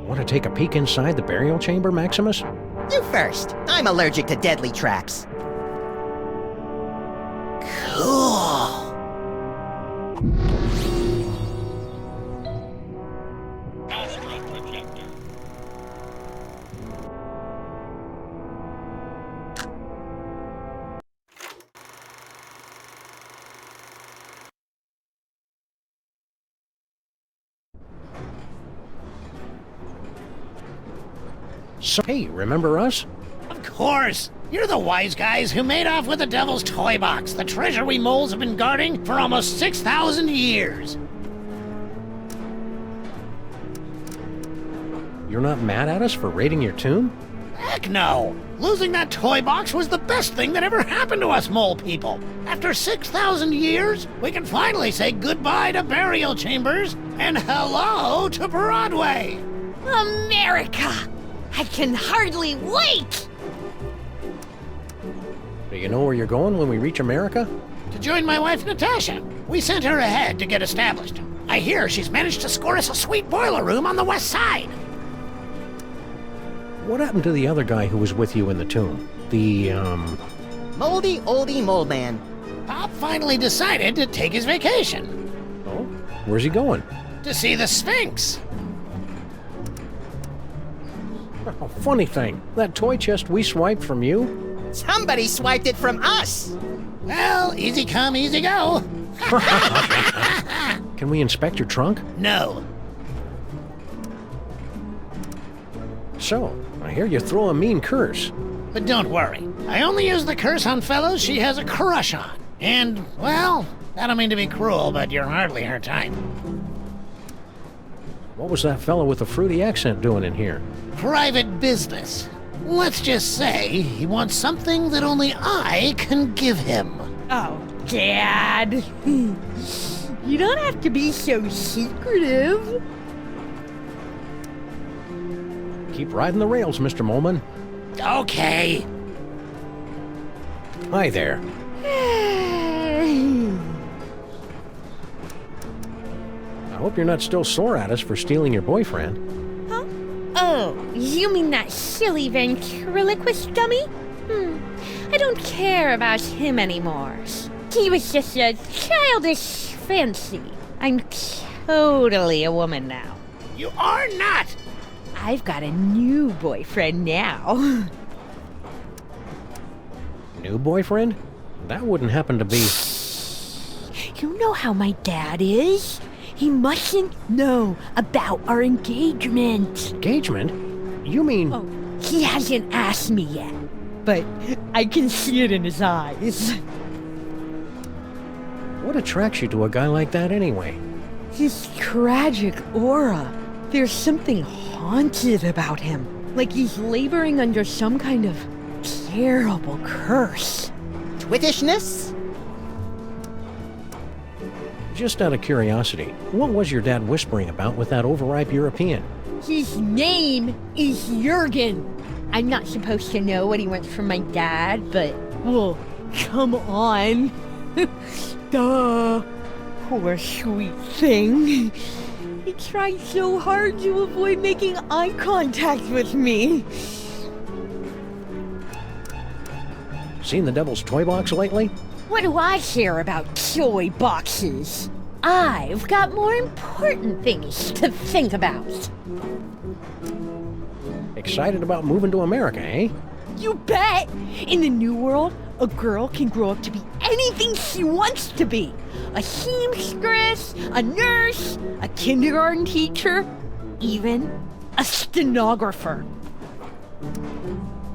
Want to take a peek inside the burial chamber, Maximus? You first. I'm allergic to deadly traps. Cool. So, hey, remember us? Of course! You're the wise guys who made off with the Devil's Toy Box, the treasure we moles have been guarding for almost 6,000 years. You're not mad at us for raiding your tomb? Heck no! Losing that toy box was the best thing that ever happened to us mole people. After 6,000 years, we can finally say goodbye to burial chambers and hello to Broadway! America! I can hardly wait! Do you know where you're going when we reach America? To join my wife Natasha. We sent her ahead to get established. I hear she's managed to score us a sweet boiler room on the west side. What happened to the other guy who was with you in the tomb? The, Moldy oldie mold man. Pop finally decided to take his vacation. Oh? Where's he going? To see the Sphinx. Oh, funny thing, that toy chest we swiped from you? Somebody swiped it from us. Well, easy come, easy go. Can we inspect your trunk? No. So, I hear you throw a mean curse. But don't worry. I only use the curse on fellows she has a crush on. And, well, I don't mean to be cruel, but you're hardly her type. What was that fellow with the fruity accent doing in here? Private business. Let's just say he wants something that only I can give him. Oh, Dad. You don't have to be so secretive. Keep riding the rails, Mr. Moleman. Okay. Hi there. I hope you're not still sore at us for stealing your boyfriend. Huh? Oh, you mean that silly ventriloquist dummy? I don't care about him anymore. He was just a childish fancy. I'm totally a woman now. You are not! I've got a new boyfriend now. New boyfriend? That wouldn't happen to be... You know how my dad is? He mustn't know about our engagement. Engagement? You mean... Oh, he hasn't asked me yet, but I can see it in his eyes. What attracts you to a guy like that anyway? His tragic aura. There's something haunted about him, like he's laboring under some kind of terrible curse. Twittishness? Just out of curiosity, what was your dad whispering about with that overripe European? His name is Jurgen. I'm not supposed to know what he wants from my dad, but, well, come on. Duh. Poor sweet thing. He tried so hard to avoid making eye contact with me. Seen the Devil's Toy Box lately? What do I care about toy boxes? I've got more important things to think about. Excited about moving to America, eh? You bet! In the new world, a girl can grow up to be anything she wants to be. A seamstress, a nurse, a kindergarten teacher, even a stenographer.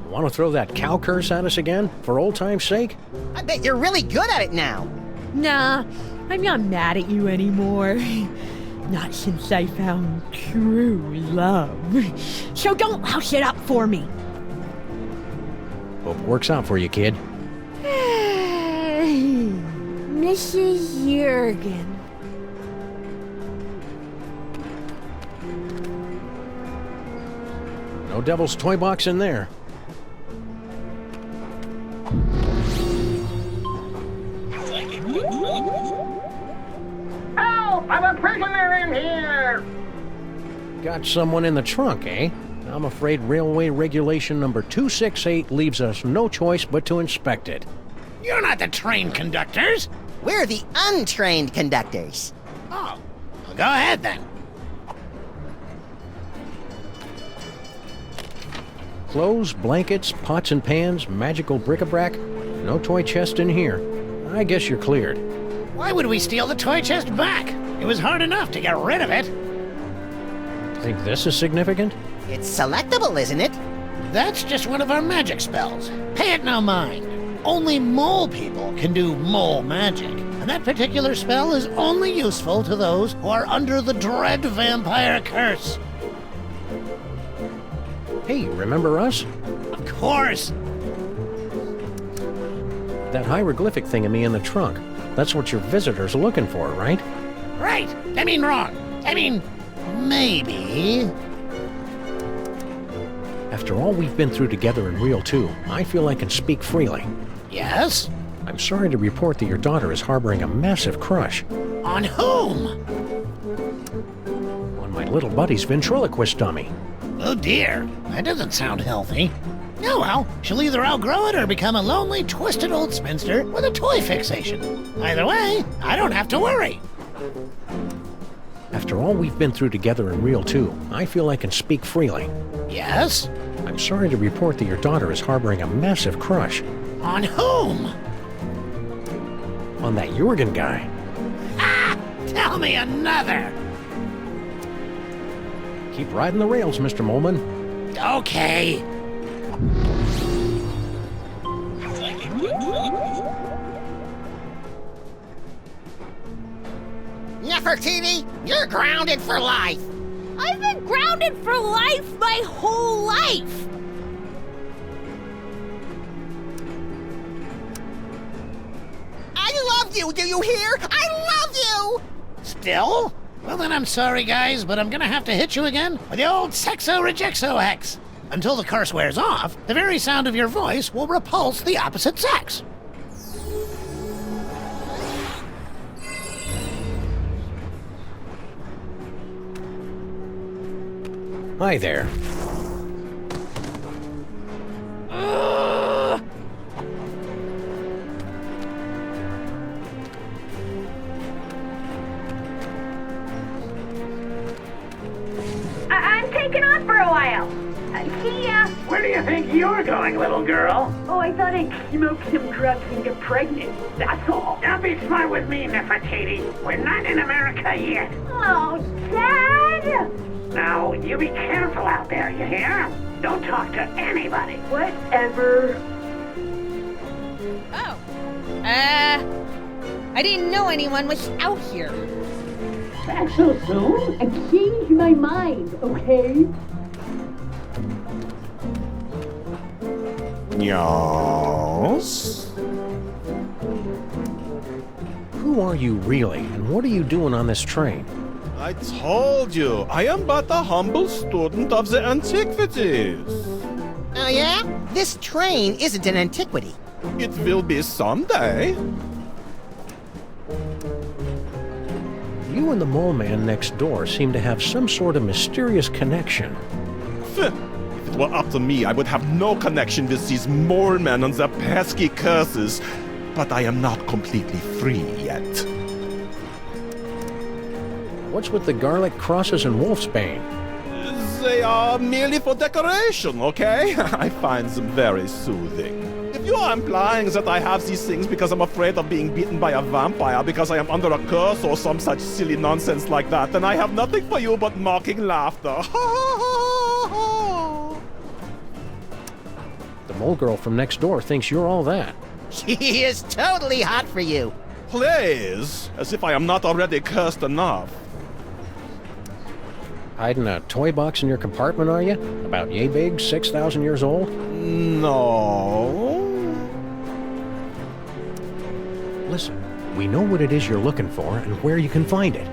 Want to throw that cow curse at us again, for old time's sake? I bet you're really good at it now. Nah, I'm not mad at you anymore. Not since I found true love. So don't house it up for me. Hope it works out for you, kid. Mrs. Jurgen. No devil's toy box in there. Help! I'm a prisoner in here! Got someone in the trunk, eh? I'm afraid railway regulation number 268 leaves us no choice but to inspect it. You're not the train conductors. We're the untrained conductors. Oh, well, go ahead then. Clothes, blankets, pots and pans, magical bric-a-brac. No toy chest in here. I guess you're cleared. Why would we steal the toy chest back? It was hard enough to get rid of it. Think this is significant? It's selectable, isn't it? That's just one of our magic spells. Pay it no mind. Only mole people can do mole magic, and that particular spell is only useful to those who are under the dread vampire curse. Hey, remember us? Of course. That hieroglyphic thingy in the trunk. That's what your visitors are looking for, right? Right. I mean wrong. I mean, maybe. After all we've been through together in Real 2, I feel I can speak freely. Yes? I'm sorry to report that your daughter is harboring a massive crush. On whom? On my little buddy's ventriloquist dummy. Oh dear, that doesn't sound healthy. Oh well, she'll either outgrow it or become a lonely, twisted old spinster with a toy fixation. Either way, I don't have to worry. After all we've been through together in Real 2, I feel I can speak freely. Yes? I'm sorry to report that your daughter is harboring a massive crush. On whom? On that Jurgen guy. Ah! Tell me another! Keep riding the rails, Mr. Moleman. Okay. Nefertiti, you're grounded for life. I've been grounded for life my whole life! I love you, do you hear? I love you! Still? Well then I'm sorry guys, but I'm gonna have to hit you again with the old Sexo-Rejexo-Hex. Until the curse wears off, the very sound of your voice will repulse the opposite sex. Hi there. I'm taking off for a while. See ya. Where do you think you're going, little girl? Oh, I thought I'd smoke some drugs and get pregnant. That's all. Don't be smart with me, Nefertiti. We're not in America yet. Oh, Dad! Now, you be careful out there, you hear? Don't talk to anybody. Whatever. Oh. I didn't know anyone was out here. Back so soon? I changed my mind, okay? Yes? Who are you really, and what are you doing on this train? I told you, I am but a humble student of the antiquities. Oh yeah? This train isn't an antiquity. It will be someday. You and the mole man next door seem to have some sort of mysterious connection. If it were up to me, I would have no connection with these mole men and their pesky curses. But I am not completely free yet. What's with the garlic crosses and wolfsbane? They are merely for decoration, okay? I find them very soothing. If you are implying that I have these things because I'm afraid of being beaten by a vampire because I am under a curse or some such silly nonsense like that, then I have nothing for you but mocking laughter. The mole girl from next door thinks you're all that. She is totally hot for you. Please, as if I am not already cursed enough. Hiding a toy box in your compartment, are you? About yay big, 6,000 years old? No. Listen, we know what it is you're looking for and where you can find it.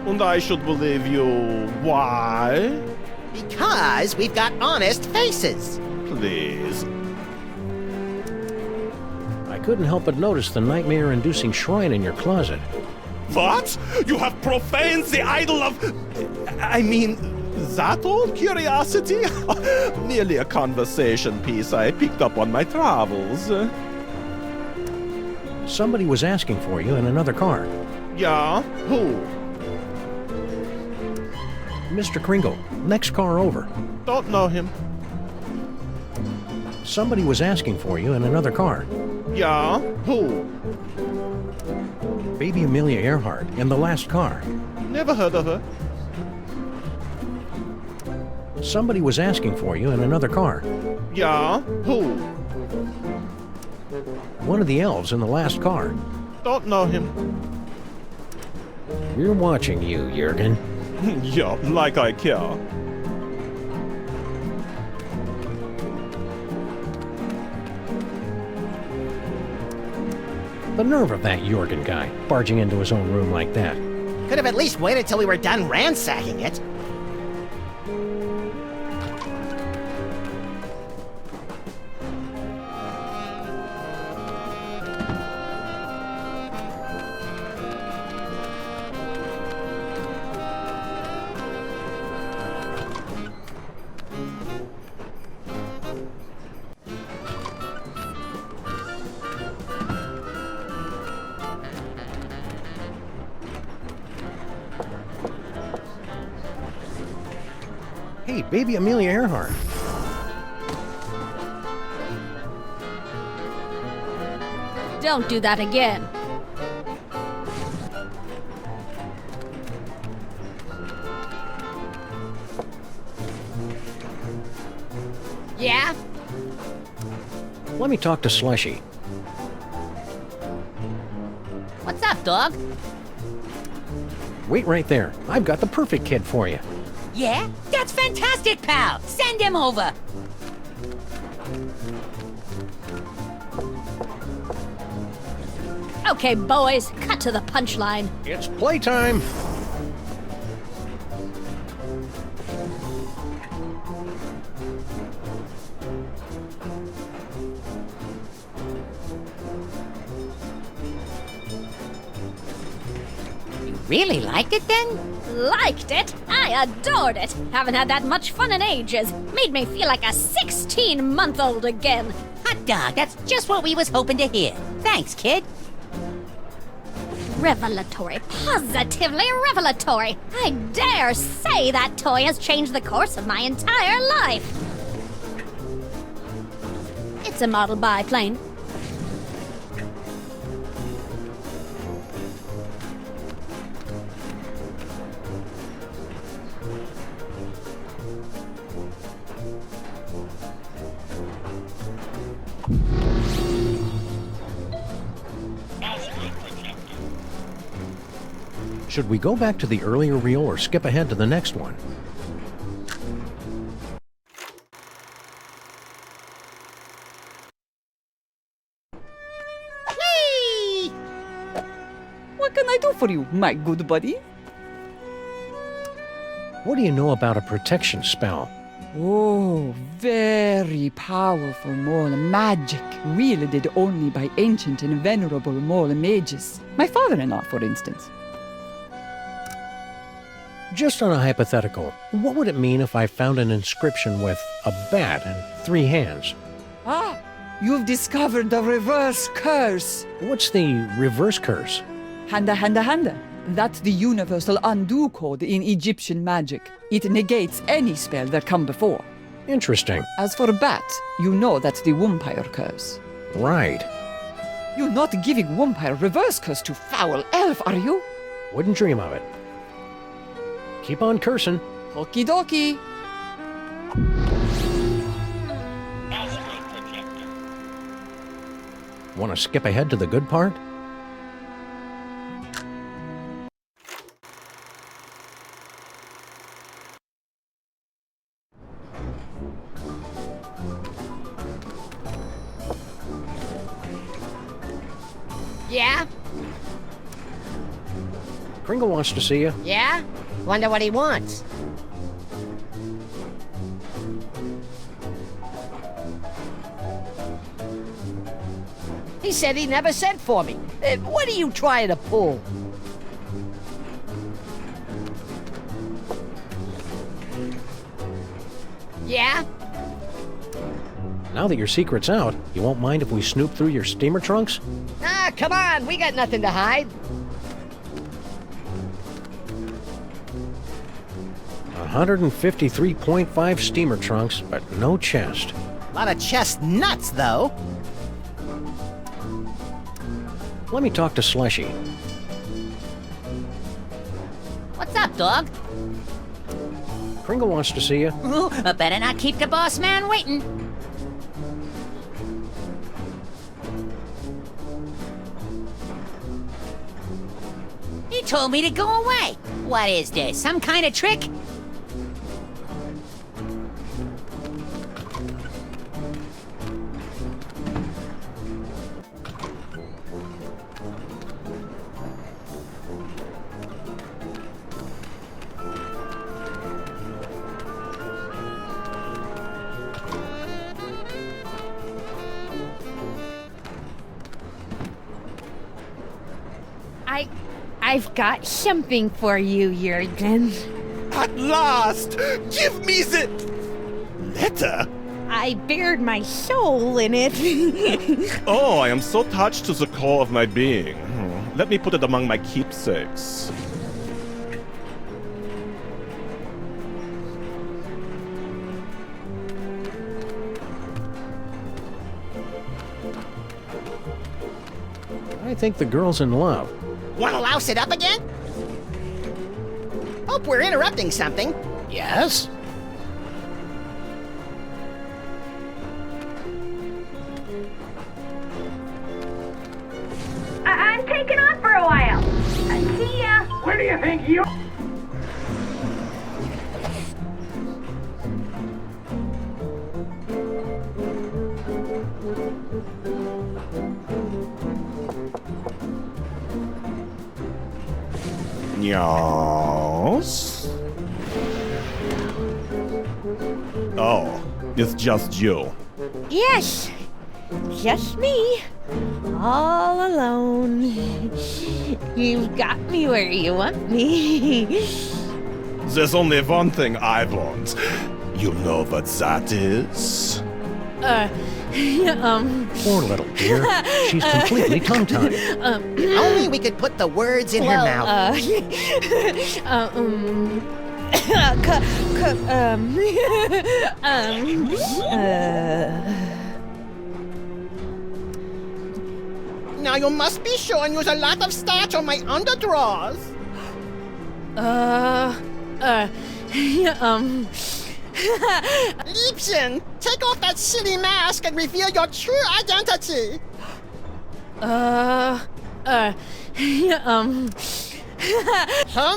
And I should believe you. Why? Because we've got honest faces. Please. I couldn't help but notice the nightmare-inducing shrine in your closet. What? You have profaned the idol of... I mean, that old curiosity? Merely a conversation piece I picked up on my travels. Somebody was asking for you in another car. Yeah? Who? Mr. Kringle, next car over. Don't know him. Somebody was asking for you in another car. Yeah? Who? Baby Amelia Earhart in the last car. Never heard of her. Somebody was asking for you in another car. Yeah? Who? One of the elves in the last car. Don't know him. We're watching you, Jurgen. Yeah, like I care. The nerve of that Jurgen guy, barging into his own room like that. Could have at least waited till we were done ransacking it. Hey, baby Amelia Earhart. Don't do that again. Yeah? Let me talk to Slushy. What's up, dog? Wait right there. I've got the perfect kid for you. Yeah? That's fantastic, pal! Send him over! Okay, boys, cut to the punchline. It's playtime! You really liked it then? Liked it? I adored it. Haven't had that much fun in ages. Made me feel like a 16-month-old again. Hot dog, that's just what we was hoping to hear. Thanks, kid. Revelatory. Positively revelatory. I dare say that toy has changed the course of my entire life. It's a model biplane. Should we go back to the earlier reel or skip ahead to the next one? Whee! What can I do for you, my good buddy? What do you know about a protection spell? Oh, very powerful mole magic, wielded only by ancient and venerable mole mages. My father-in-law, for instance. Just on a hypothetical, what would it mean if I found an inscription with a bat and 3 hands? Ah, you've discovered the reverse curse. What's the reverse curse? Handa, handa, handa. That's the universal undo code in Egyptian magic. It negates any spell that come before. Interesting. As for bat, you know that's the Wumpire curse. Right. You're not giving Wumpire reverse curse to foul elf, are you? Wouldn't dream of it. Keep on cursing. Okie dokie. Want to skip ahead to the good part? Yeah? Kringle wants to see you. Yeah? Wonder what he wants. He said he never sent for me. What are you trying to pull? Yeah? Now that your secret's out, you won't mind if we snoop through your steamer trunks? Ah, come on, we got nothing to hide. 153.5 steamer trunks, but no chest. A lot of chest nuts, though. Let me talk to Slushy. What's up, dog? Kringle wants to see you. Ooh, I better not keep the boss man waiting. He told me to go away. What is this, some kind of trick? I've got something for you, Jurgen. At last! Give me the letter! I bared my soul in it. Oh, I am so touched to the core of my being. Let me put it among my keepsakes. I think the girl's in love. Wanna louse it up again? Hope we're interrupting something. Yes? I'm taking off for a while. See ya. Where do you think you... Yes? Oh, it's just you. Yes, just me. All alone. You've got me where you want me. There's only one thing I want. You know what that is? Poor little dear. She's completely tongue-tied. Only we could put the words in her mouth. Now you must be sure and use a lot of starch on my underdrawers. Liebchen, take off that silly mask and reveal your true identity. How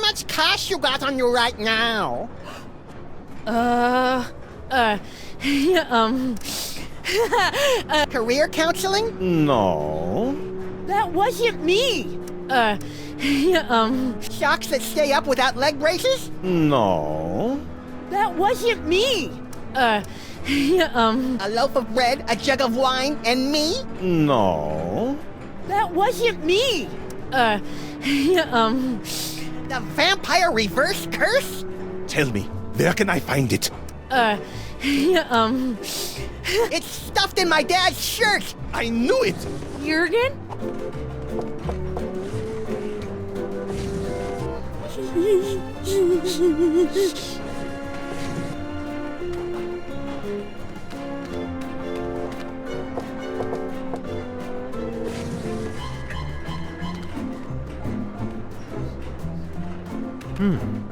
much cash you got on you right now? Career counseling? No. That wasn't me. Socks that stay up without leg braces? No. That wasn't me. A loaf of bread, a jug of wine, and me? No. That wasn't me. The vampire reverse curse? Tell me, where can I find it? It's stuffed in my dad's shirt! I knew it! Jurgen?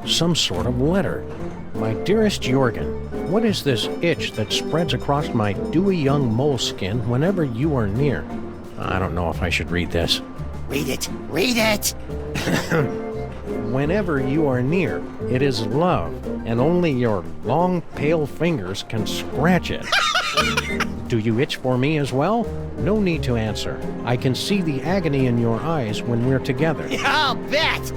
Some sort of letter. My dearest Jurgen, what is this itch that spreads across my dewy young mole skin whenever you are near? I don't know if I should read this. Read it! Read it! Whenever you are near, it is love, and only your long, pale fingers can scratch it. Do you itch for me as well? No need to answer. I can see the agony in your eyes when we're together. I'll bet!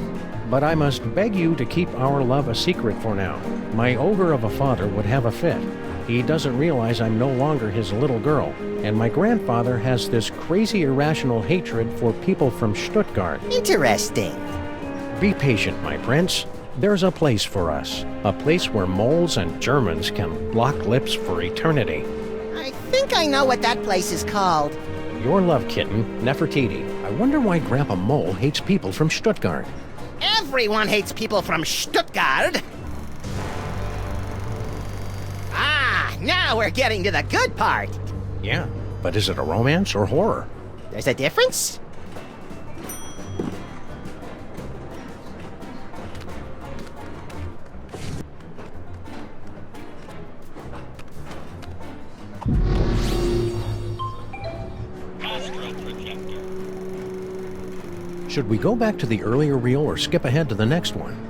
But I must beg you to keep our love a secret for now. My ogre of a father would have a fit. He doesn't realize I'm no longer his little girl, and my grandfather has this crazy irrational hatred for people from Stuttgart. Interesting. Be patient, my prince. There's a place for us. A place where moles and Germans can lock lips for eternity. I think I know what that place is called. Your love kitten, Nefertiti. I wonder why Grandpa Mole hates people from Stuttgart. Everyone hates people from Stuttgart. Ah, now we're getting to the good part. Yeah, but is it a romance or horror? There's a difference? Should we go back to the earlier reel or skip ahead to the next one?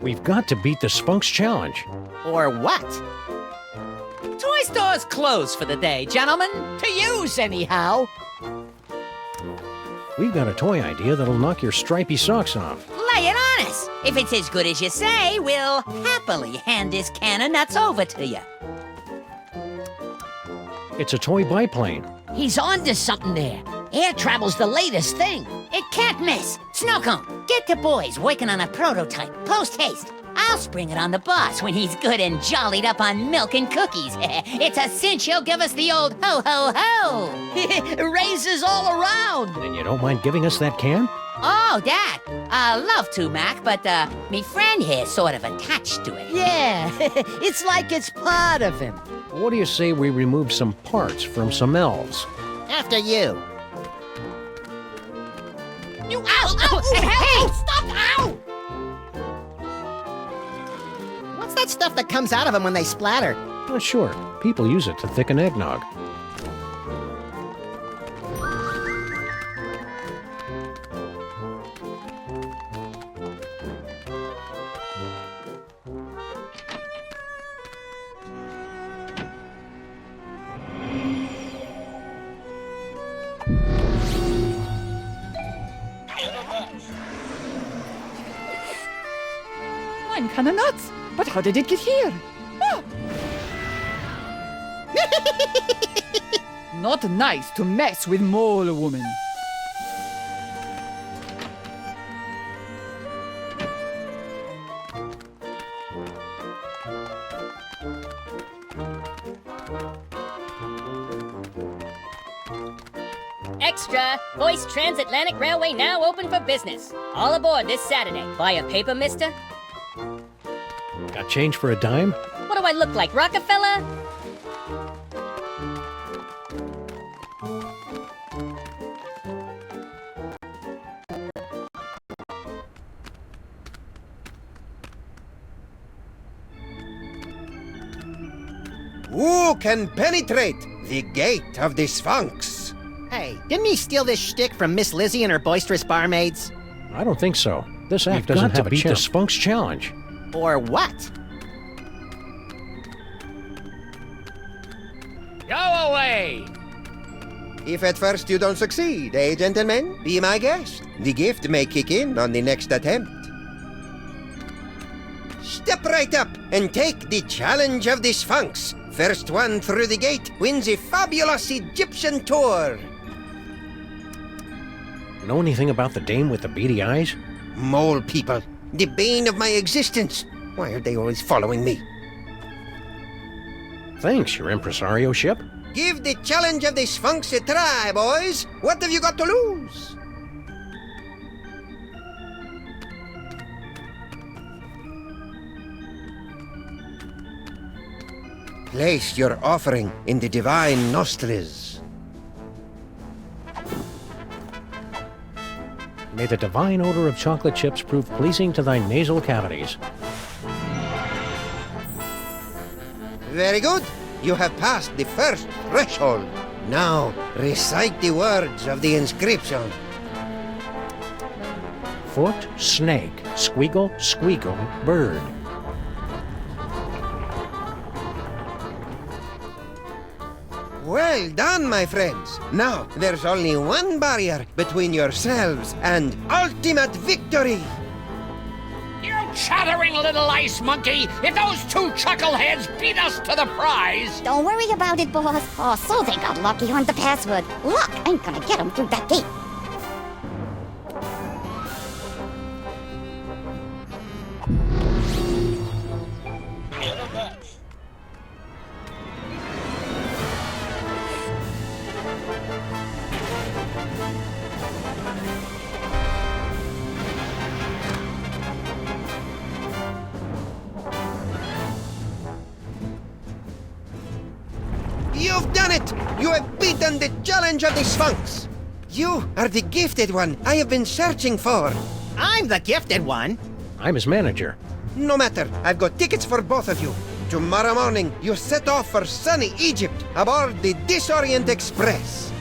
We've got to beat the Sphunx challenge. Or what? Toy store's closed for the day, gentlemen. To use, anyhow. We've got a toy idea that'll knock your stripy socks off. Lay it on us. If it's as good as you say, we'll happily hand this can of nuts over to you. It's a toy biplane. He's on to something there. Air travel's the latest thing. It can't miss. Snowcone, get the boys working on a prototype. Post haste. I'll spring it on the boss when he's good and jollied up on milk and cookies. It's a cinch he'll give us the old ho-ho-ho. Raises all around. And you don't mind giving us that can? Oh, that. Love to, Mac, but, me friend here's sort of attached to it. Yeah, it's like it's part of him. What do you say we remove some parts from some elves? After you. You hey! Stop! Ow! What's that stuff that comes out of them when they splatter? Not sure. People use it to thicken eggnog. I'm kinda nuts. But how did it get here? Oh. Not nice to mess with Mole Woman. Extra! Voice Transatlantic Railway now open for business. All aboard this Saturday. Buy a paper, mister? Got change for a dime? What do I look like, Rockefeller? Who can penetrate the gate of the Sphunx? Hey, didn't he steal this shtick from Miss Lizzie and her boisterous barmaids? I don't think so. This act doesn't have a beat the Sphunx challenge. Or what? Go away! If at first you don't succeed, eh, gentlemen? Be my guest. The gift may kick in on the next attempt. Step right up and take the challenge of the Sphunx. First one through the gate wins a fabulous Egyptian tour. Know anything about the dame with the beady eyes? Mole people, the bane of my existence. Why are they always following me? Thanks, your impresario ship. Give the challenge of the Sphunx a try, boys. What have you got to lose? Place your offering in the divine nostrils. May the divine odor of chocolate chips prove pleasing to thy nasal cavities. Very good. You have passed the first threshold. Now, recite the words of the inscription. Foot, snake, squeagle, squeagle, bird. Well done, my friends. Now, there's only one barrier between yourselves and ultimate victory. You chattering little ice monkey! If those two chuckleheads beat us to the prize! Don't worry about it, boss. Oh, so they got lucky on the password. Luck ain't gonna get them through that gate. You've done it! You have beaten the challenge of the Sphunx! You are the gifted one I have been searching for! I'm the gifted one! I'm his manager. No matter, I've got tickets for both of you. Tomorrow morning, you set off for sunny Egypt aboard the Disorient Express.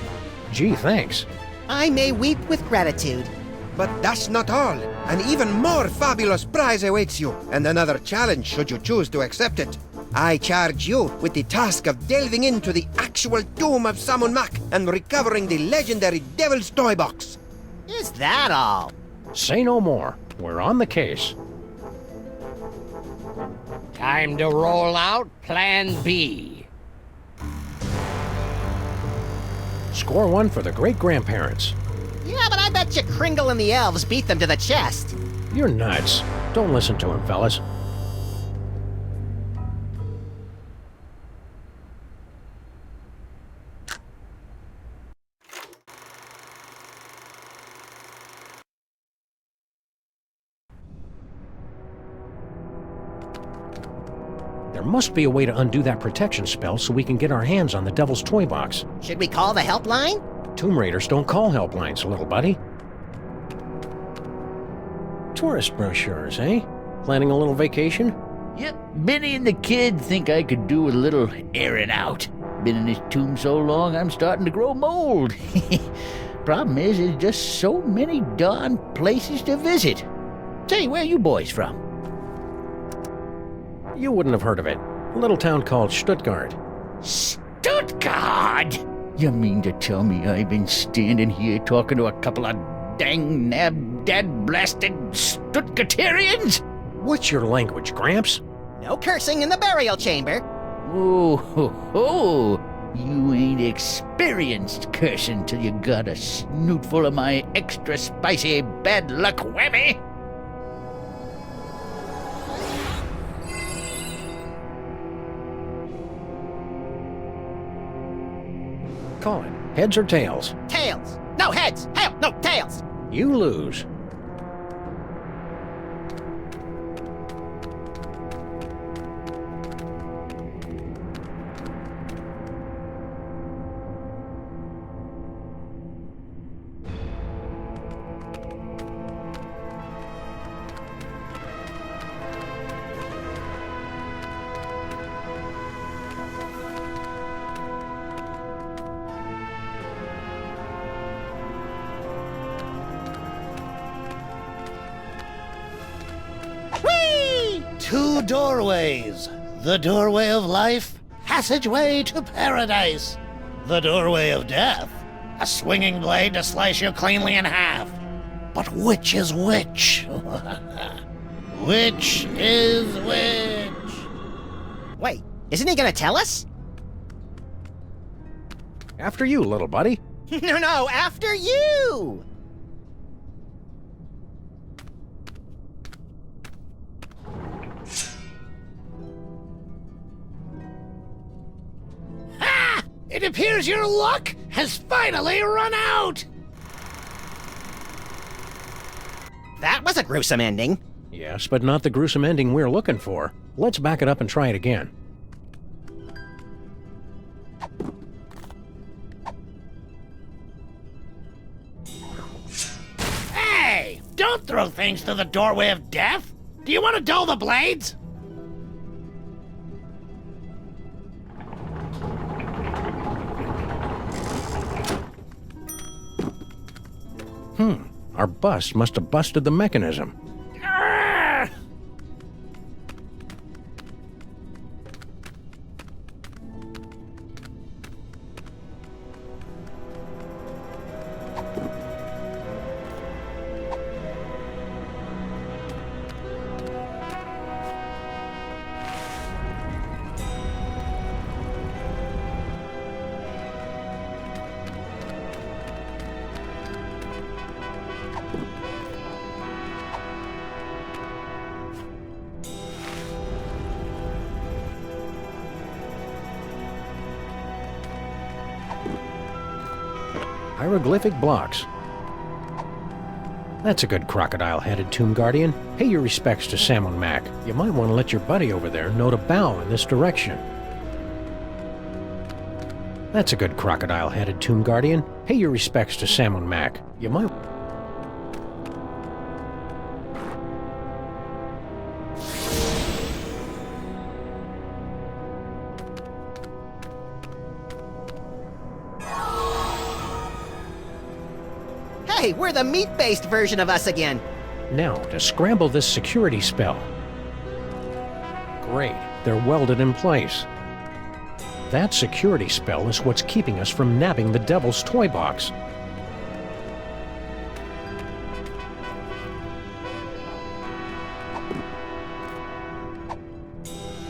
Gee, thanks. I may weep with gratitude. But that's not all. An even more fabulous prize awaits you, and another challenge should you choose to accept it. I charge you with the task of delving into the actual tomb of Sammun-Mak and recovering the legendary Devil's Toy Box. Is that all? Say no more. We're on the case. Time to roll out Plan B. Score one for the great-grandparents. Yeah, but I bet you Kringle and the elves beat them to the chest. You're nuts. Don't listen to him, fellas. There must be a way to undo that protection spell so we can get our hands on the Devil's Toy Box. Should we call the helpline? Tomb Raiders don't call helplines, little buddy. Tourist brochures, eh? Planning a little vacation? Yep, Benny and the kid think I could do with a little airing out. Been in this tomb so long, I'm starting to grow mold. Problem is, there's just so many darn places to visit. Say, where are you boys from? You wouldn't have heard of it. A little town called Stuttgart. Stuttgart? You mean to tell me I've been standing here talking to a couple of dang nab-dad-blasted Stuttgarterians? What's your language, Gramps? No cursing in the burial chamber. Oh, ho, ho. You ain't experienced cursing till you got a snoot full of my extra spicy bad luck whammy. Call it. Heads or tails? Tails. No, heads. Hell, no, tails. You lose. Two doorways. The doorway of life, passageway to paradise. The doorway of death, a swinging blade to slice you cleanly in half. But which is which? Which is which? Wait, isn't he gonna tell us? After you, little buddy. No, after you! It appears your luck has finally run out! That was a gruesome ending. Yes, but not the gruesome ending we're looking for. Let's back it up and try it again. Hey! Don't throw things to the doorway of death! Do you want to dull the blades? Our bus must have busted the mechanism. Hieroglyphic blocks. That's a good crocodile-headed tomb guardian. Pay your respects to Sammun-Mak. You might want to let your buddy over there know to bow in this direction. That's a good crocodile-headed tomb guardian. Pay your respects to Sammun-Mak. You might... Hey, we're the meat-based version of us again. Now, to scramble this security spell. Great, they're welded in place. That security spell is what's keeping us from nabbing the devil's toy box.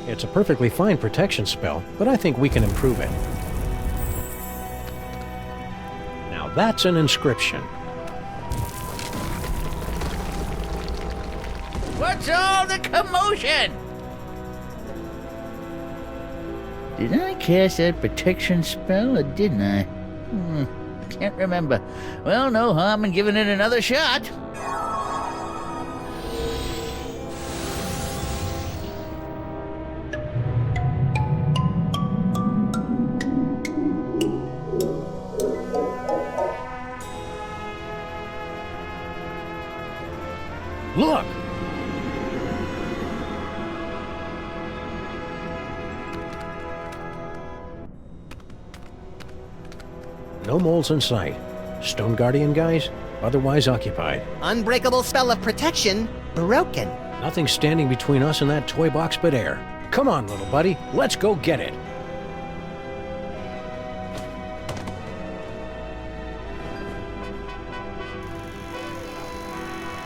It's a perfectly fine protection spell, but I think we can improve it. Now that's an inscription. What's all the commotion? Did I cast that protection spell or didn't I? Can't remember. Well, no harm in giving it another shot. Look! No moles in sight. Stone Guardian guys, otherwise occupied. Unbreakable spell of protection, broken. Nothing standing between us and that toy box but air. Come on, little buddy, let's go get it.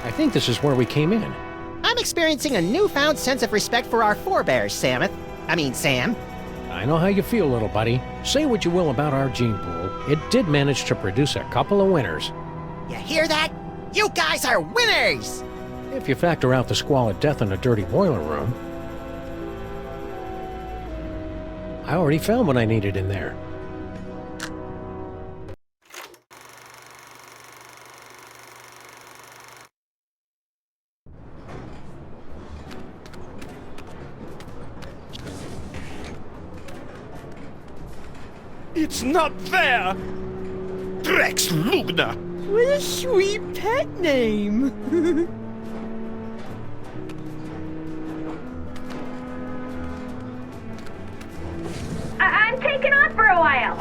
I think this is where we came in. I'm experiencing a newfound sense of respect for our forebears, Sam. I know how you feel, little buddy. Say what you will about our gene pool, it did manage to produce a couple of winners. You hear that? You guys are winners! If you factor out the squalid death in a dirty boiler room. I already found what I needed in there. It's not there! Drex Lugna! What a sweet pet name! I'm taking off for a while.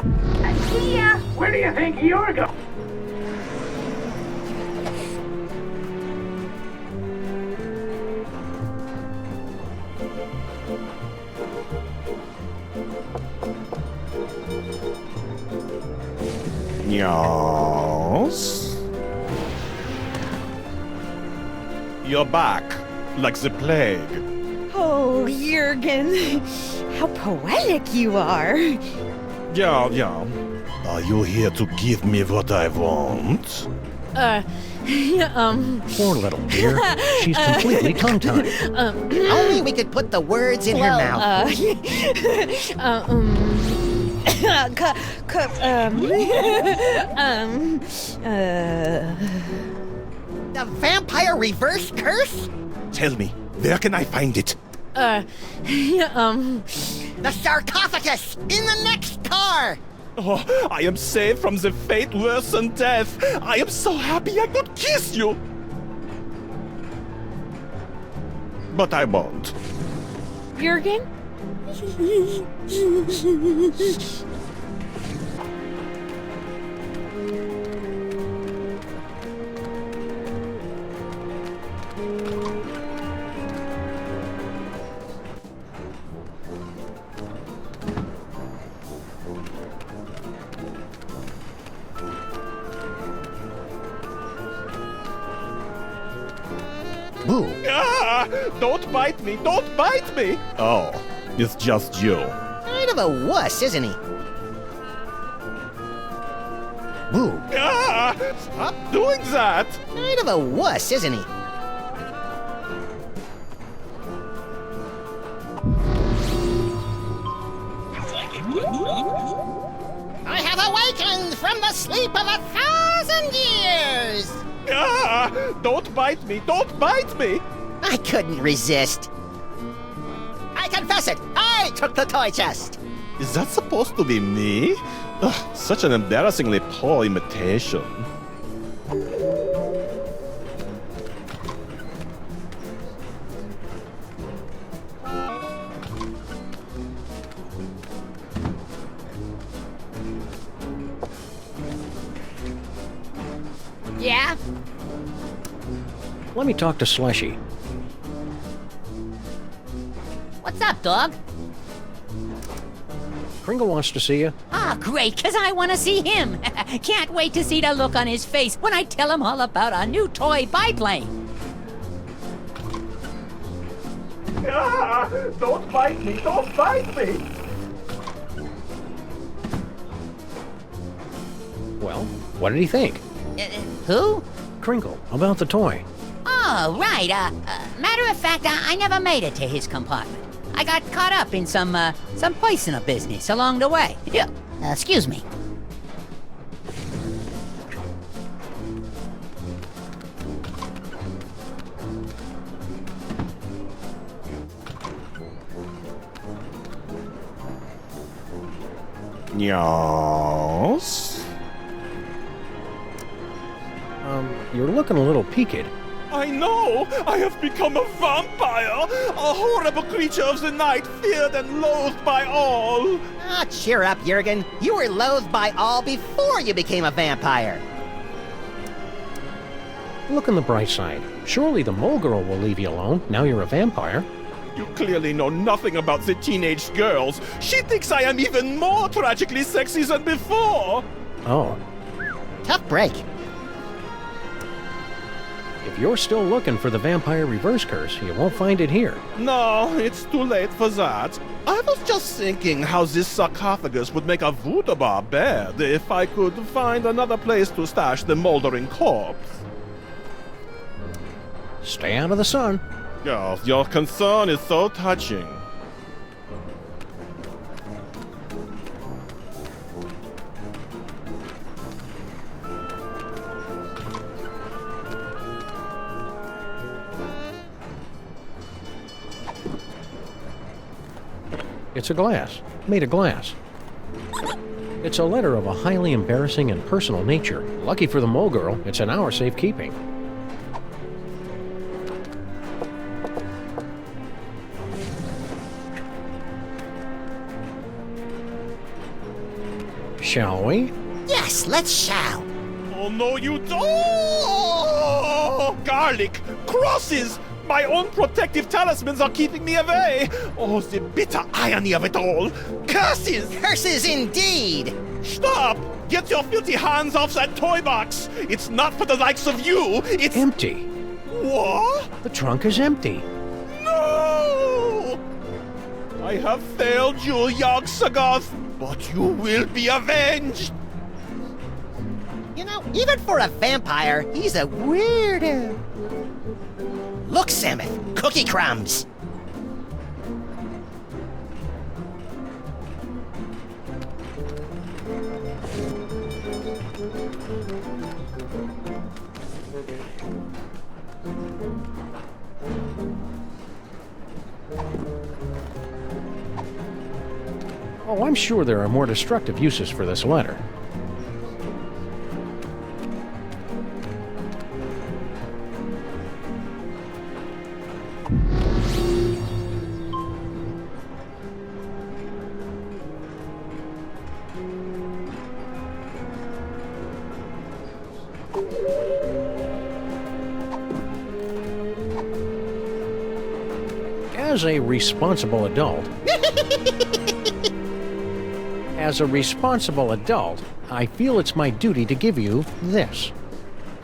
See ya! Where do you think you're going? Yes? You're back, like the plague. Oh, Jurgen, how poetic you are. Yeah. Are you here to give me what I want? Poor little dear. She's completely tongue-tied. Only we could put the words in her mouth. The vampire reverse curse? Tell me, where can I find it? The sarcophagus in the next car! Oh, I am saved from the fate worse than death. I am so happy I could kiss you. But I won't. Jurgen? Boo. Ah! Don't bite me! Don't bite me! Oh, it's just you. Kind of a wuss, isn't he? Boo. Ah! Stop doing that! Kind of a wuss, isn't he? I have awakened from the sleep of 1,000 years! Ah! Don't bite me! Don't bite me! I couldn't resist. I confess it! I took the toy chest! Is that supposed to be me? Ugh, such an embarrassingly poor imitation. Yeah? Let me talk to Slushy. What's up, dog? Kringle wants to see you. Ah, great, 'cause I want to see him. Can't wait to see the look on his face when I tell him all about our new toy biplane. Ah! Don't bite me! Don't bite me! Well, what did he think? Who? Kringle, about the toy. Oh, right. Matter of fact, I never made it to his compartment. I got caught up in some personal business along the way. Yeah, excuse me. Yes? You're looking a little peaked. I know! I have become a vampire! A horrible creature of the night, feared and loathed by all! Ah, cheer up, Jurgen. You were loathed by all before you became a vampire. Look on the bright side. Surely the mole girl will leave you alone, now you're a vampire. You clearly know nothing about the teenage girls. She thinks I am even more tragically sexy than before! Oh. Tough break. If you're still looking for the vampire reverse curse, you won't find it here. No, it's too late for that. I was just thinking how this sarcophagus would make a voodoo bar bed if I could find another place to stash the moldering corpse. Stay out of the sun. Yes, your concern is so touching. It's a glass, made of glass. It's a letter of a highly embarrassing and personal nature. Lucky for the mole girl, it's in our safekeeping. Shall we? Yes, let's shall. Oh no, you don't! Oh, garlic! Crosses! My own protective talismans are keeping me away! Oh, the bitter irony of it all! Curses! Curses indeed! Stop! Get your filthy hands off that toy box! It's not for the likes of you! It's empty. What? The trunk is empty. No! I have failed you, Yogg-Sothoth, but you will be avenged! You know, even for a vampire, he's a weirdo. Look, Samuth, cookie crumbs. Oh, I'm sure there are more destructive uses for this letter. As a responsible adult, I feel it's my duty to give you this.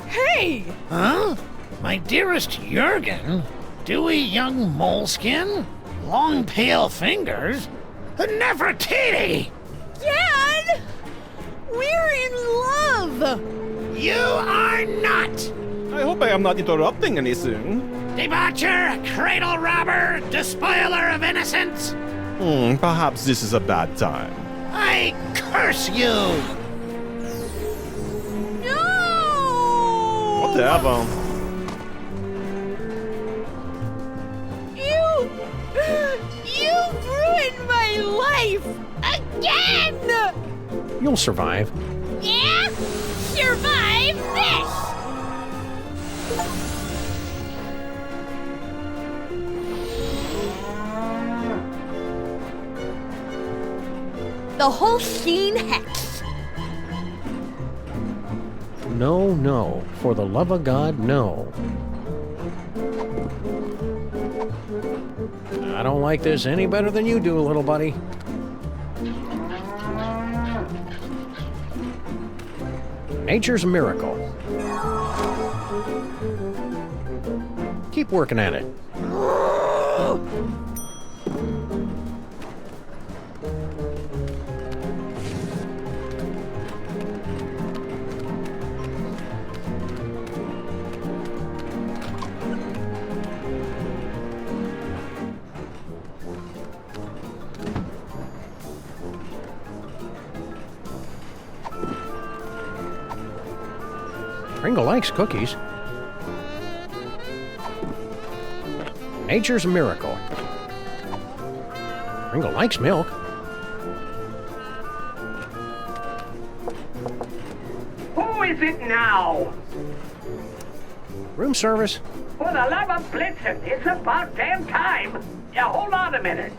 Hey! Huh? My dearest Jurgen? Dewy young moleskin? Long pale fingers? Nefertiti! Dad! We're in love! You are not! I hope I am not interrupting anything. Debaucher, cradle robber, despoiler of innocence! Perhaps this is a bad time. I curse you! No! Whatever. You've ruined my life! Again! You'll survive. Yeah? Survive this! The whole scene hex. No, no. For the love of God, no. I don't like this any better than you do, little buddy. Nature's a miracle. Keep working at it. Kringle likes cookies. Nature's a miracle. Kringle likes milk. Who is it now? Room service. For the love of Blitzen, it's about damn time. Yeah, hold on a minute.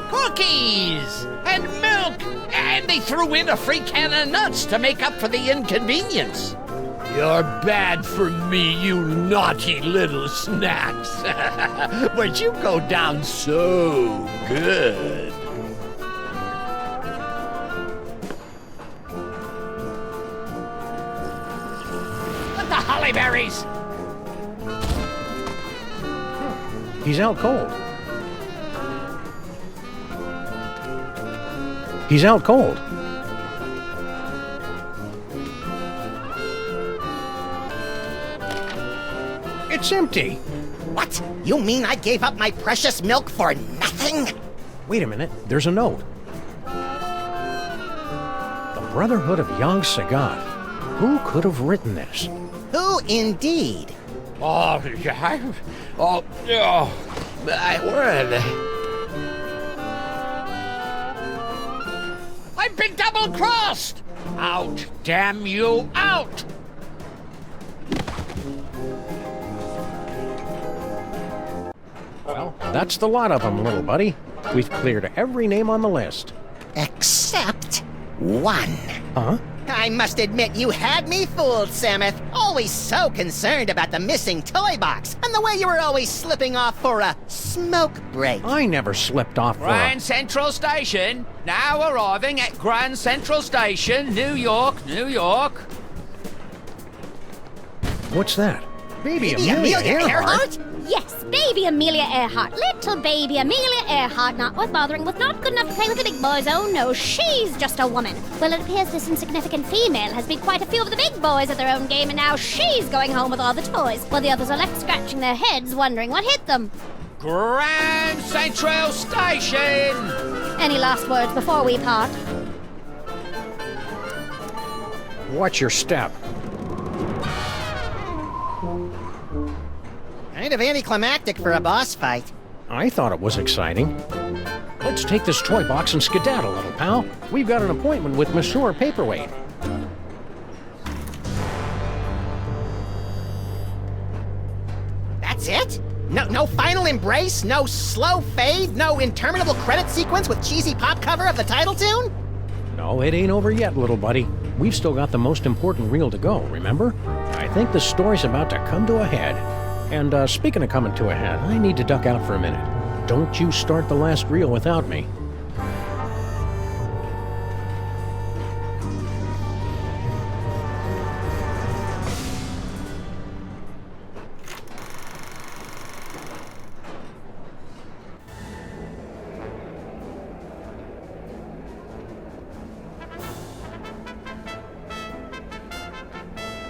Cookies! And milk! And they threw in a free can of nuts to make up for the inconvenience. You're bad for me, you naughty little snacks. But you go down so good. What the holly berries? He's out cold. He's out cold. It's empty. What? You mean I gave up my precious milk for nothing? Wait a minute. There's a note. The Brotherhood of Young Sagat. Who could have written this? Who indeed? Oh, yeah. Oh, my word. I've been double-crossed! Out, damn you, out! Well, that's the lot of them, little buddy. We've cleared every name on the list. Except one. Huh? I must admit you had me fooled, Samuth. Always so concerned about the missing toy box, and the way you were always slipping off for a smoke break. I never slipped off for Grand Central Station. Now arriving at Grand Central Station, New York, New York. What's that? Baby Baby Amelia Amelia Earhart? Earhart? Yes, baby Amelia Earhart. Little baby Amelia Earhart, not worth bothering with, not good enough to play with the big boys. Oh no, she's just a woman. Well, it appears this insignificant female has beat quite a few of the big boys at their own game, and now she's going home with all the toys, while the others are left scratching their heads, wondering what hit them. Grand Central Station. Any last words before we part? Watch your step. Kind of anticlimactic for a boss fight. I thought it was exciting. Let's take this toy box and skedaddle, little pal. We've got an appointment with Monsieur Paperweight. That's it? No final embrace? No slow fade? No interminable credit sequence with cheesy pop cover of the title tune? No, it ain't over yet, little buddy. We've still got the most important reel to go, remember? I think the story's about to come to a head. And speaking of coming to a head, I need to duck out for a minute. don't you start the last reel without me.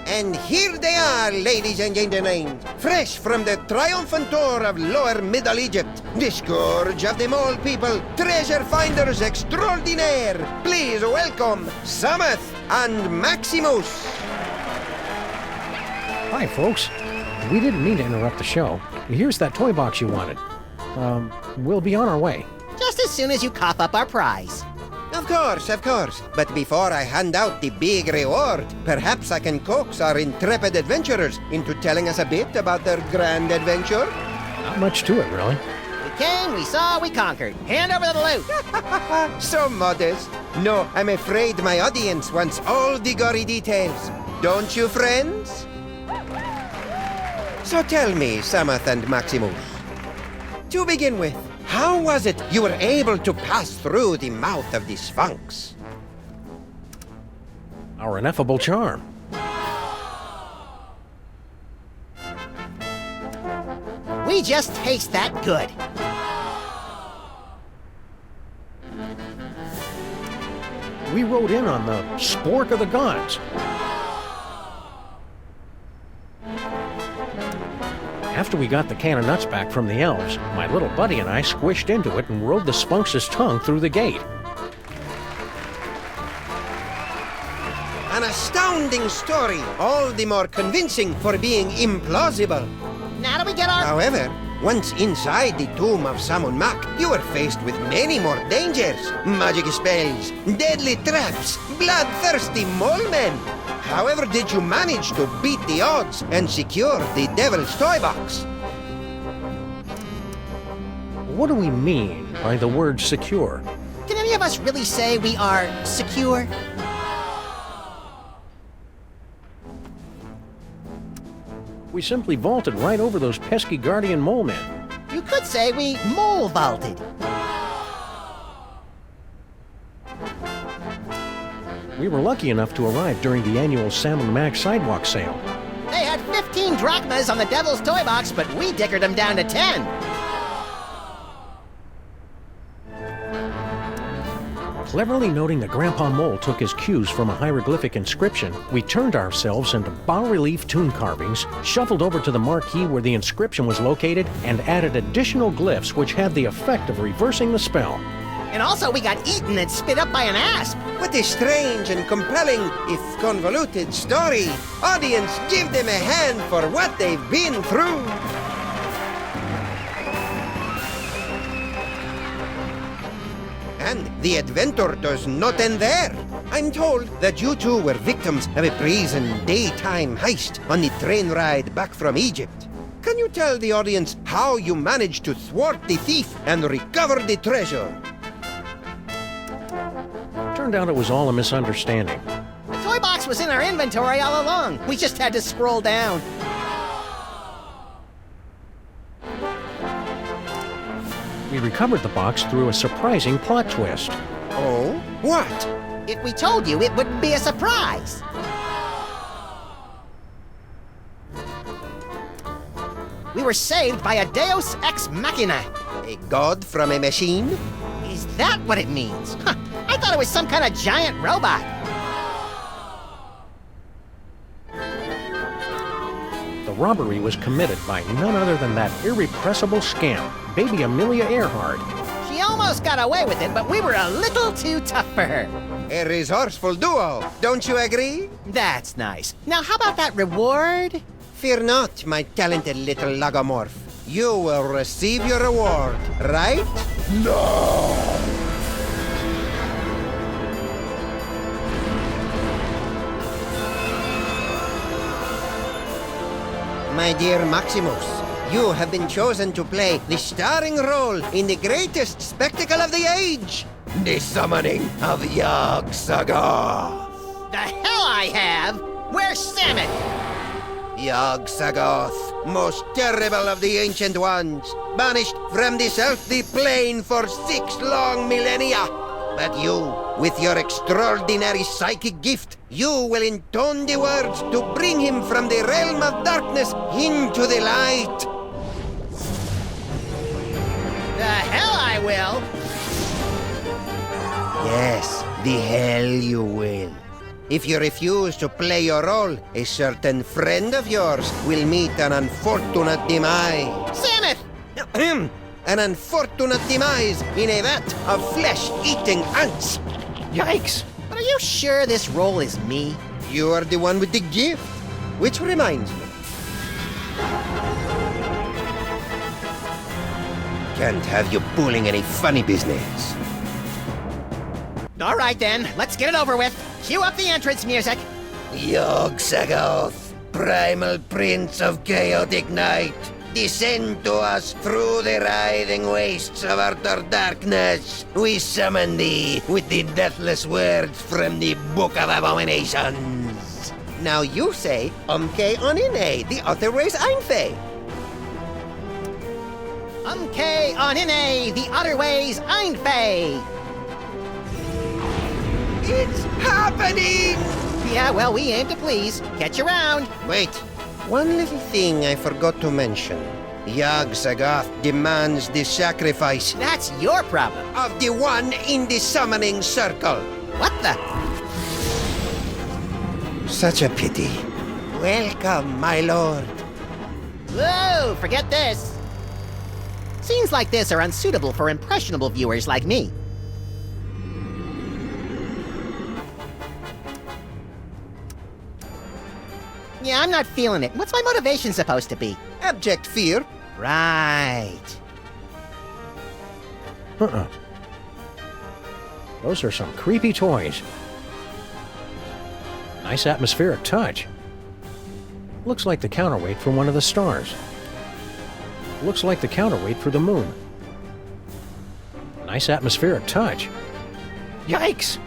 And here they are, ladies and gentlemen, fresh from the triumphant tour of Lower Middle Egypt, the scourge of the mole people, treasure finders extraordinaire. Please welcome Sammun and Maximus. Hi, folks. We didn't mean to interrupt the show. Here's that toy box you wanted. We'll be on our way. Just as soon as you cough up our prize. Of course, of course. But before I hand out the big reward, perhaps I can coax our intrepid adventurers into telling us a bit about their grand adventure. Not much to it, really. We came, we saw, we conquered. Hand over the loot. So modest. No, I'm afraid my audience wants all the gory details. Don't you, friends? So tell me, Sammun and Maximus. To begin with, how was it you were able to pass through the mouth of the Sphunx? Our ineffable charm. We just taste that good. We rode in on the spork of the gods. After we got the can of nuts back from the elves, my little buddy and I squished into it and rode the Sphunx's tongue through the gate. An astounding story, all the more convincing for being implausible. Now do we get our... However, once inside the tomb of Sammun-Mak, you were faced with many more dangers. Magic spells, deadly traps, bloodthirsty mole men. However did you manage to beat the odds and secure the Devil's Toy Box? What do we mean by the word secure? Can any of us really say we are secure? We simply vaulted right over those pesky guardian mole men. You could say we mole vaulted. We were lucky enough to arrive during the annual Sammun-Mak sidewalk sale. They had 15 drachmas on the Devil's Toy Box, but we dickered them down to 10. Cleverly noting that Grandpa Mole took his cues from a hieroglyphic inscription, we turned ourselves into bas-relief tomb carvings, shuffled over to the marquee where the inscription was located, and added additional glyphs which had the effect of reversing the spell. And also we got eaten and spit up by an asp. What a strange and compelling, if convoluted, story. Audience, give them a hand for what they've been through. And the adventure does not end there. I'm told that you two were victims of a brazen daytime heist on the train ride back from Egypt. Can you tell the audience how you managed to thwart the thief and recover the treasure? Turned out it was all a misunderstanding. The toy box was in our inventory all along. We just had to scroll down. We recovered the box through a surprising plot twist. Oh? What? If we told you, it wouldn't be a surprise. We were saved by a Deus Ex Machina. A god from a machine? Is that what it means? Huh. I thought it was some kind of giant robot. The robbery was committed by none other than that irrepressible scamp, Baby Amelia Earhart. She almost got away with it, but we were a little too tough for her. A resourceful duo, don't you agree? That's nice. Now, how about that reward? Fear not, my talented little logomorph. You will receive your reward, right? No! My dear Maximus, you have been chosen to play the starring role in the greatest spectacle of the age, the summoning of Yog-Sothoth. The hell I have! Where's Sammun? Yog-Sagoth, most terrible of the Ancient Ones, banished from this earthly plane for 6 long millennia. But you, with your extraordinary psychic gift, you will intone the words to bring him from the realm of darkness into the light. The hell I will! Yes, the hell you will. If you refuse to play your role, a certain friend of yours will meet an unfortunate demise. Samus! An unfortunate demise in a vat of flesh-eating ants. Yikes! But are you sure this role is me? You are the one with the gift. Which reminds me. Can't have you pulling any funny business. All right then, let's get it over with. Cue up the entrance music. Yog-Sagoth, primal prince of chaotic night, descend to us through the writhing wastes of utter darkness. We summon thee with the deathless words from the Book of Abominations. Now you say, Umke Onine, the other ways Einfei. Umke Onine, the other ways Einfei. It's happening! Yeah, well, we aim to please. Catch you around. Wait, one little thing I forgot to mention. Yog-Sagoth demands the sacrifice. That's your problem. Of the one in the summoning circle. What the? Such a pity. Welcome, my lord. Whoa, forget this. Scenes like this are unsuitable for impressionable viewers like me. Yeah, I'm not feeling it. What's my motivation supposed to be? Abject fear. Right. Those are some creepy toys. Nice atmospheric touch. Looks like the counterweight for one of the stars. Looks like the counterweight for the moon. Nice atmospheric touch. Yikes!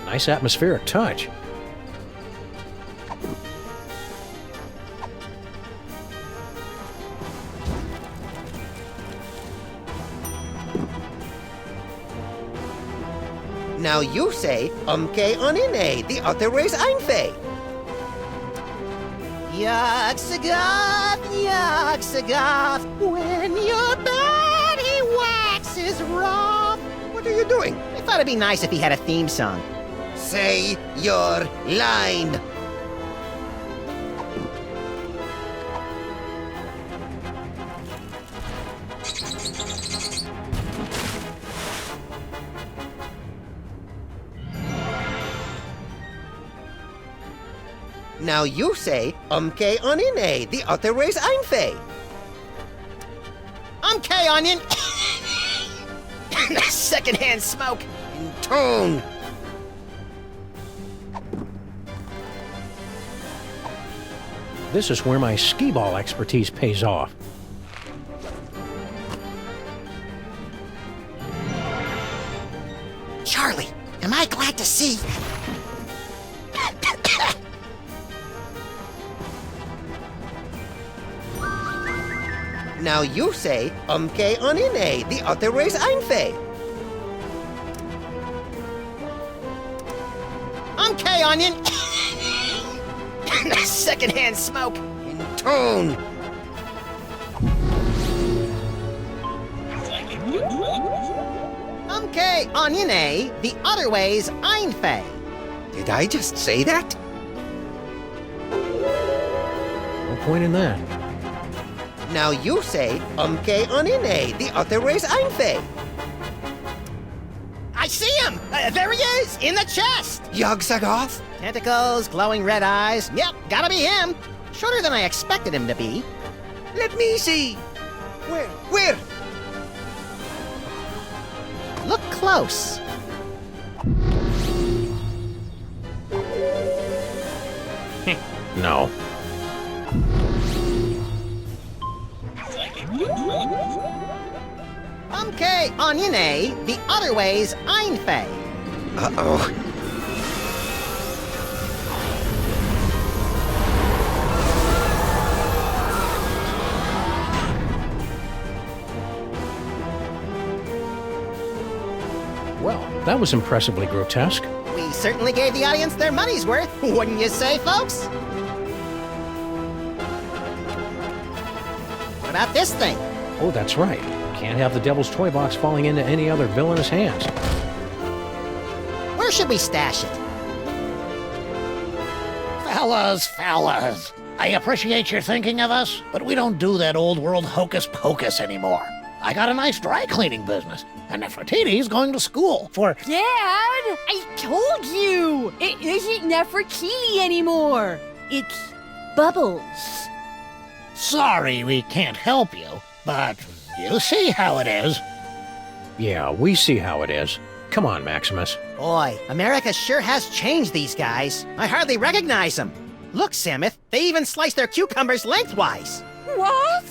Nice atmospheric touch. Now you say, Umke Onine, the other ways Einfei. Yog-Sagoth, Yog-Sagoth, when your body waxes rough. What are you doing? I thought it'd be nice if he had a theme song. Say your line. Now you say, Umke Onine, the other ways Einfei. Umke Onin. Secondhand smoke. In tone. This is where my skee-ball expertise pays off. Charlie, am I glad to see? Now you say, Umke Onine, the other ways Einfei. Umke Onin. Secondhand smoke. In tone. Umke Onine, the other ways Einfei. Did I just say that? No point in that. Now you say, Umke Onine, the other ways Einfei. I see him! There he is, in the chest! Yog-Sagoth? Tentacles, glowing red eyes. Yep, gotta be him. Shorter than I expected him to be. Let me see. Where? Look close. No. Umke Onine, the other ways Einfei. Uh-oh. that was impressively grotesque. We certainly gave the audience their money's worth, wouldn't you say, folks? What about this thing? Oh, that's right. Can't have the Devil's Toy Box falling into any other villainous hands. Where should we stash it? Fellas, I appreciate your thinking of us, but we don't do that old world hocus pocus anymore. I got a nice dry cleaning business, and Nefertiti's going to school for... Dad, I told you! It isn't Nefertiti anymore. It's Bubbles. Sorry we can't help you, but you see how it is. Yeah, we see how it is. Come on, Maximus. Boy, America sure has changed these guys. I hardly recognize them. Look, Samuth, they even slice their cucumbers lengthwise. What?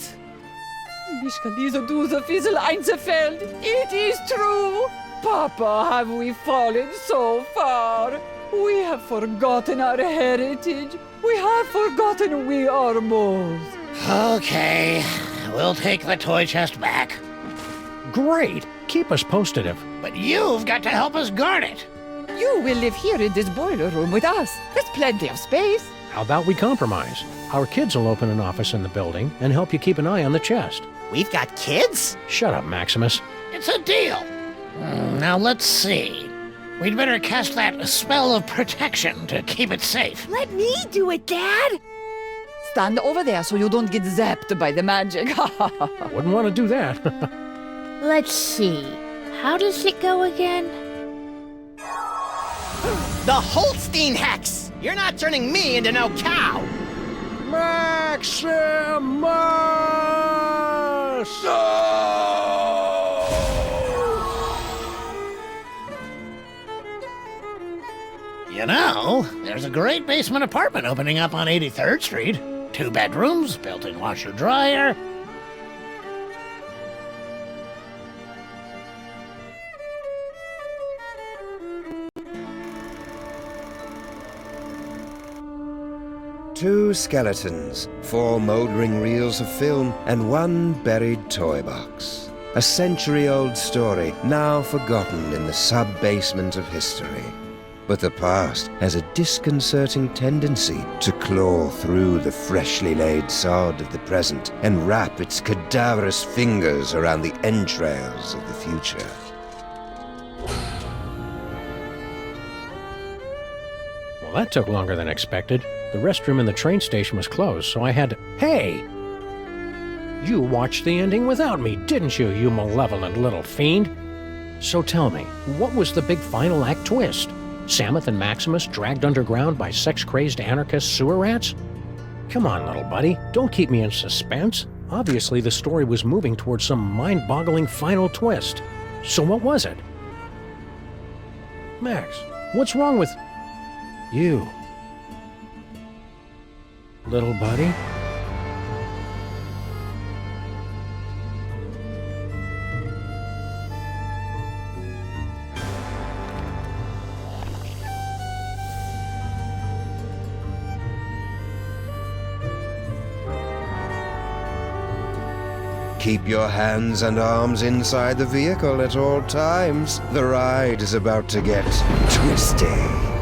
Mich kann diese Duse Fiesel einzufällt. It is true. Papa, have we fallen so far? We have forgotten our heritage. We have forgotten we are moles. Okay, we'll take the toy chest back. Great. Keep us posted if... But you've got to help us guard it. You will live here in this boiler room with us. There's plenty of space. How about we compromise? Our kids will open an office in the building and help you keep an eye on the chest. We've got kids? Shut up, Maximus. It's a deal. Now let's see. We'd better cast that spell of protection to keep it safe. Let me do it, Dad. Stand over there so you don't get zapped by the magic. Wouldn't want to do that. Let's see. How does it go again? The Holstein Hex! You're not turning me into no cow! Maximus! You know, there's a great basement apartment opening up on 83rd Street. 2 bedrooms, built-in washer-dryer. Two skeletons, 4 mouldering reels of film, and 1 buried toy box. A century-old story, now forgotten in the sub-basement of history. But the past has a disconcerting tendency to claw through the freshly laid sod of the present and wrap its cadaverous fingers around the entrails of the future. Well, that took longer than expected. The restroom in the train station was closed, so I had to... Hey! You watched the ending without me, didn't you, you malevolent little fiend? So tell me, what was the big final act twist? Samuth and Maximus dragged underground by sex-crazed anarchist sewer rats? Come on, little buddy, don't keep me in suspense. Obviously, the story was moving towards some mind-boggling final twist. So what was it? Max, what's wrong with... you? Little buddy? Keep your hands and arms inside the vehicle at all times. The ride is about to get twisty.